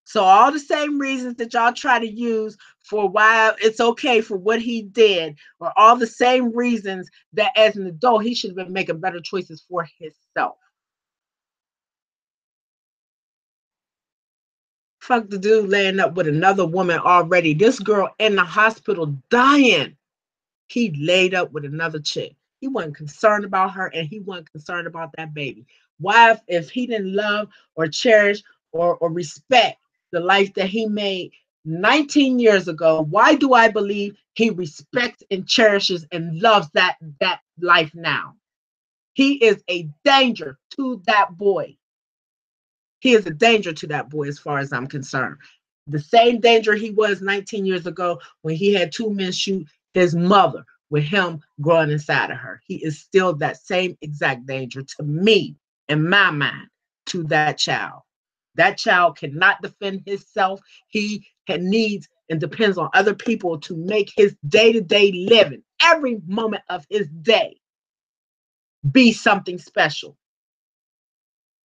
So all the same reasons that y'all try to use for why it's okay for what he did, or all the same reasons that as an adult he should have been making better choices for himself. Fuck the dude laying up with another woman already. This girl in the hospital dying. He laid up with another chick. He wasn't concerned about her, and he wasn't concerned about that baby. Why, if he didn't love or cherish or respect the life that he made 19 years ago, why do I believe he respects and cherishes and loves that life now? He is a danger to that boy. He is a danger to that boy as far as I'm concerned. The same danger he was 19 years ago when he had two men shoot his mother with him growing inside of her. He is still that same exact danger to me, in my mind, to that child. That child cannot defend himself. He needs and depends on other people to make his day-to-day living, every moment of his day, be something special.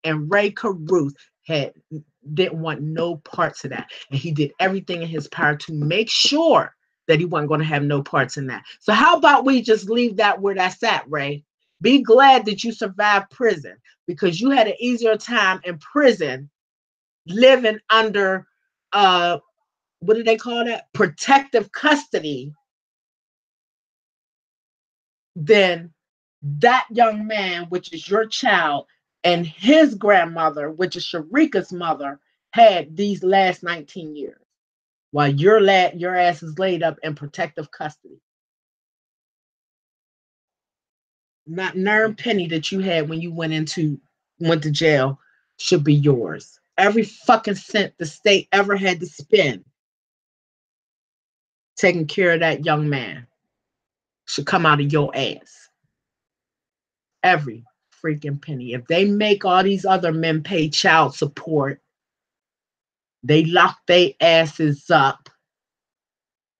And Ray Caruth didn't want no parts of that. And he did everything in his power to make sure that he wasn't going to have no parts in that. So how about we just leave that where that's at, Ray? Be glad that you survived prison, because you had an easier time in prison living under what do they call that? Protective custody, then that young man, which is your child, and his grandmother, which is Sharika's mother, had these last 19 years while your ass is laid up in protective custody. Not nern penny that you had when you went to jail should be yours. Every fucking cent the state ever had to spend taking care of that young man should come out of your ass. Every freaking penny. If they make all these other men pay child support, they lock their asses up,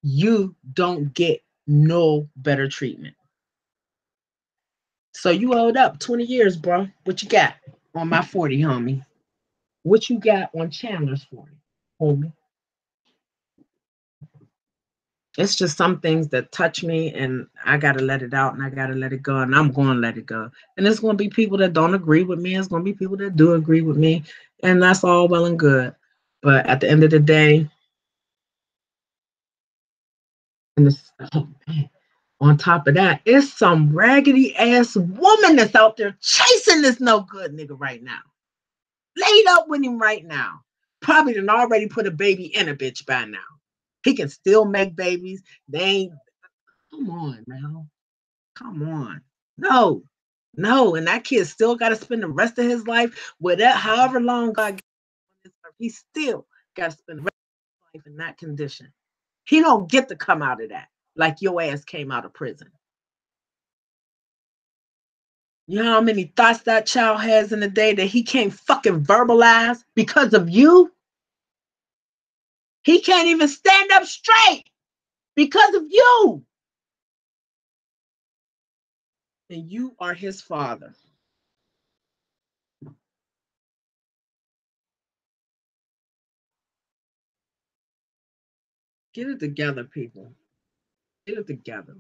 you don't get no better treatment. So you owed up 20 years, bro. What you got on my 40, homie? What you got on Chandler's 40, homie? It's just some things that touch me, and I got to let it out, and I got to let it go, and I'm going to let it go. And there's going to be people that don't agree with me. There's going to be people that do agree with me, and that's all well and good. But at the end of the day, and this, oh man, on top of that, it's some raggedy ass woman that's out there chasing this no good nigga right now. Laid up with him right now. Probably done already put a baby in a bitch by now. He can still make babies. They ain't. Come on, man. Come on. No. And that kid still got to spend the rest of his life with that, however long God gives him. He still got to spend the rest of his life in that condition. He don't get to come out of that like your ass came out of prison. You know how many thoughts that child has in a day that he can't fucking verbalize because of you? He can't even stand up straight because of you. And you are his father. Get it together, people. Get it together.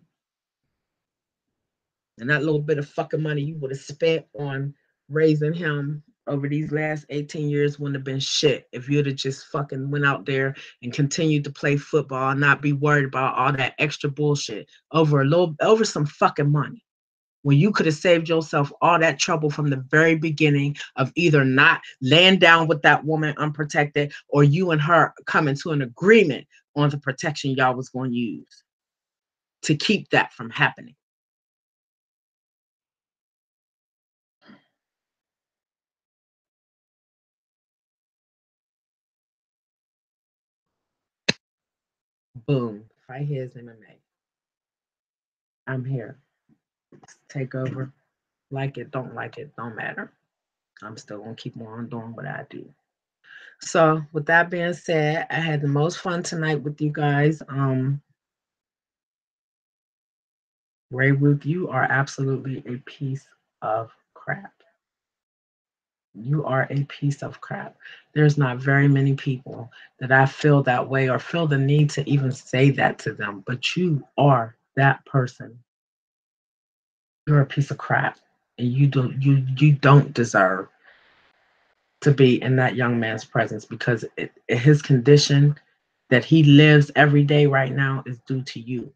And that little bit of fucking money you would have spent on raising him over these last 18 years wouldn't have been shit if you'd have just fucking went out there and continued to play football and not be worried about all that extra bullshit over some fucking money. When you could have saved yourself all that trouble from the very beginning of either not laying down with that woman unprotected or you and her coming to an agreement on the protection y'all was going to use to keep that from happening. Boom. FightheadsMMA. I'm here. Take over. Like it, don't matter. I'm still going to keep on doing what I do. So with that being said, I had the most fun tonight with you guys. Ray Ruth, you are absolutely a piece of crap. You are a piece of crap. There's not very many people that I feel that way or feel the need to even say that to them, but you are that person. You're a piece of crap, and you don't deserve to be in that young man's presence because his condition that he lives every day right now is due to you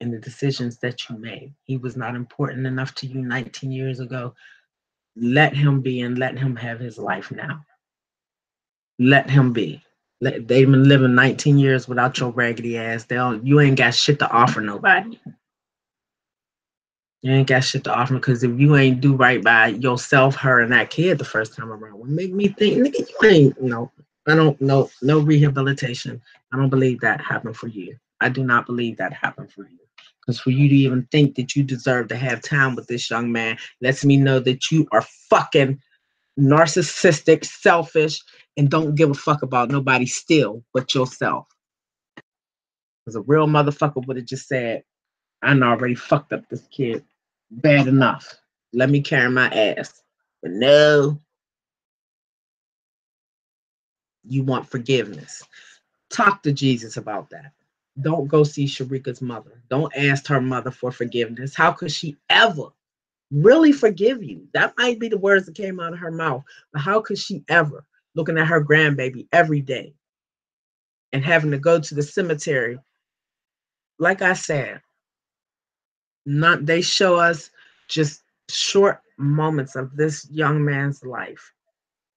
and the decisions that you made. He was not important enough to you 19 years ago. Let him be and let him have his life now. Let him be. They've been living 19 years without your raggedy ass. You ain't got shit to offer nobody. You ain't got shit to offer because if you ain't do right by yourself, her, and that kid the first time around, would make me think, nigga, you ain't, I don't know, no rehabilitation. I don't believe that happened for you. I do not believe that happened for you. Because for you to even think that you deserve to have time with this young man lets me know that you are fucking narcissistic, selfish, and don't give a fuck about nobody still but yourself. Because a real motherfucker would have just said, I done already fucked up this kid bad enough. Let me carry my ass. But no, you want forgiveness. Talk to Jesus about that. Don't go see Sharika's mother. Don't ask her mother for forgiveness. How could she ever really forgive you? That might be the words that came out of her mouth. But how could she ever, looking at her grandbaby every day, and having to go to the cemetery. Like I said, not they show us just short moments of this young man's life,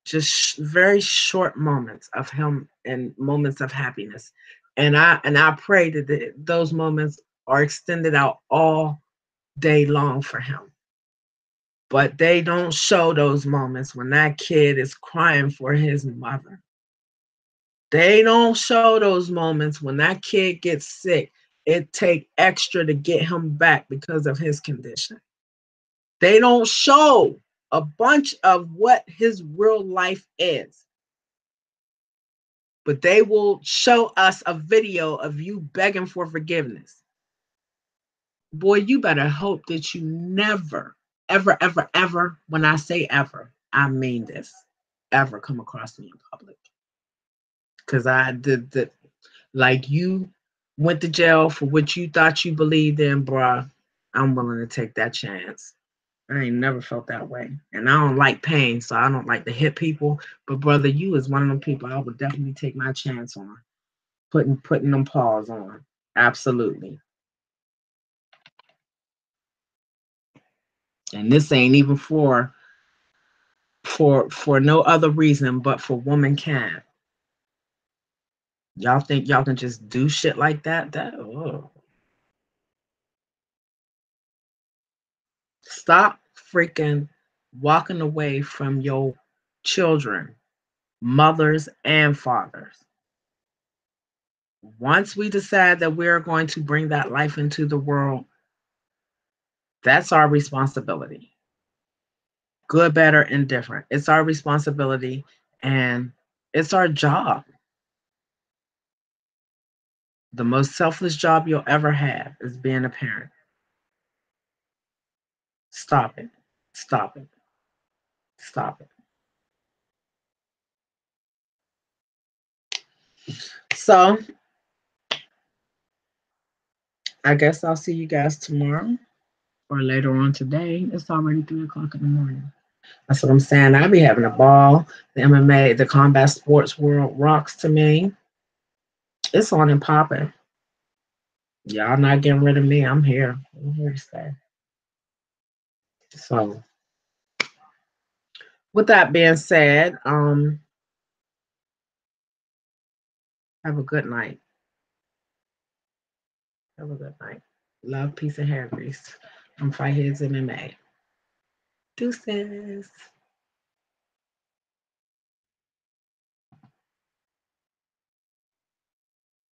just very short moments of him and moments of happiness. And I pray that those moments are extended out all day long for him. But they don't show those moments when that kid is crying for his mother. They don't show those moments when that kid gets sick. It take extra to get him back because of his condition. They don't show a bunch of what his real life is. But they will show us a video of you begging for forgiveness. Boy, you better hope that you never, ever, ever, ever, when I say ever, I mean this, ever come across me in public. Because I did that, like you went to jail for what you thought you believed in, bruh. I'm willing to take that chance. I ain't never felt that way. And I don't like pain, so I don't like to hit people. But brother, you is one of them people I would definitely take my chance on. Putting them paws on. Absolutely. And this ain't even for no other reason but for womankind. Y'all think y'all can just do shit like that? Stop freaking walking away from your children, mothers and fathers. Once we decide that we're going to bring that life into the world, that's our responsibility. Good, better, and different. It's our responsibility and it's our job. The most selfless job you'll ever have is being a parent. Stop it. Stop it. Stop it. So, I guess I'll see you guys tomorrow or later on today. It's already 3 o'clock in the morning. That's what I'm saying. I'll be having a ball. The MMA, the combat sports world rocks to me. It's on and popping. Y'all not getting rid of me. I'm here. I'm here to stay. So, with that being said, have a good night. Have a good night. Love, peace, and hair grease. I'm FightheadsMMA. Deuces.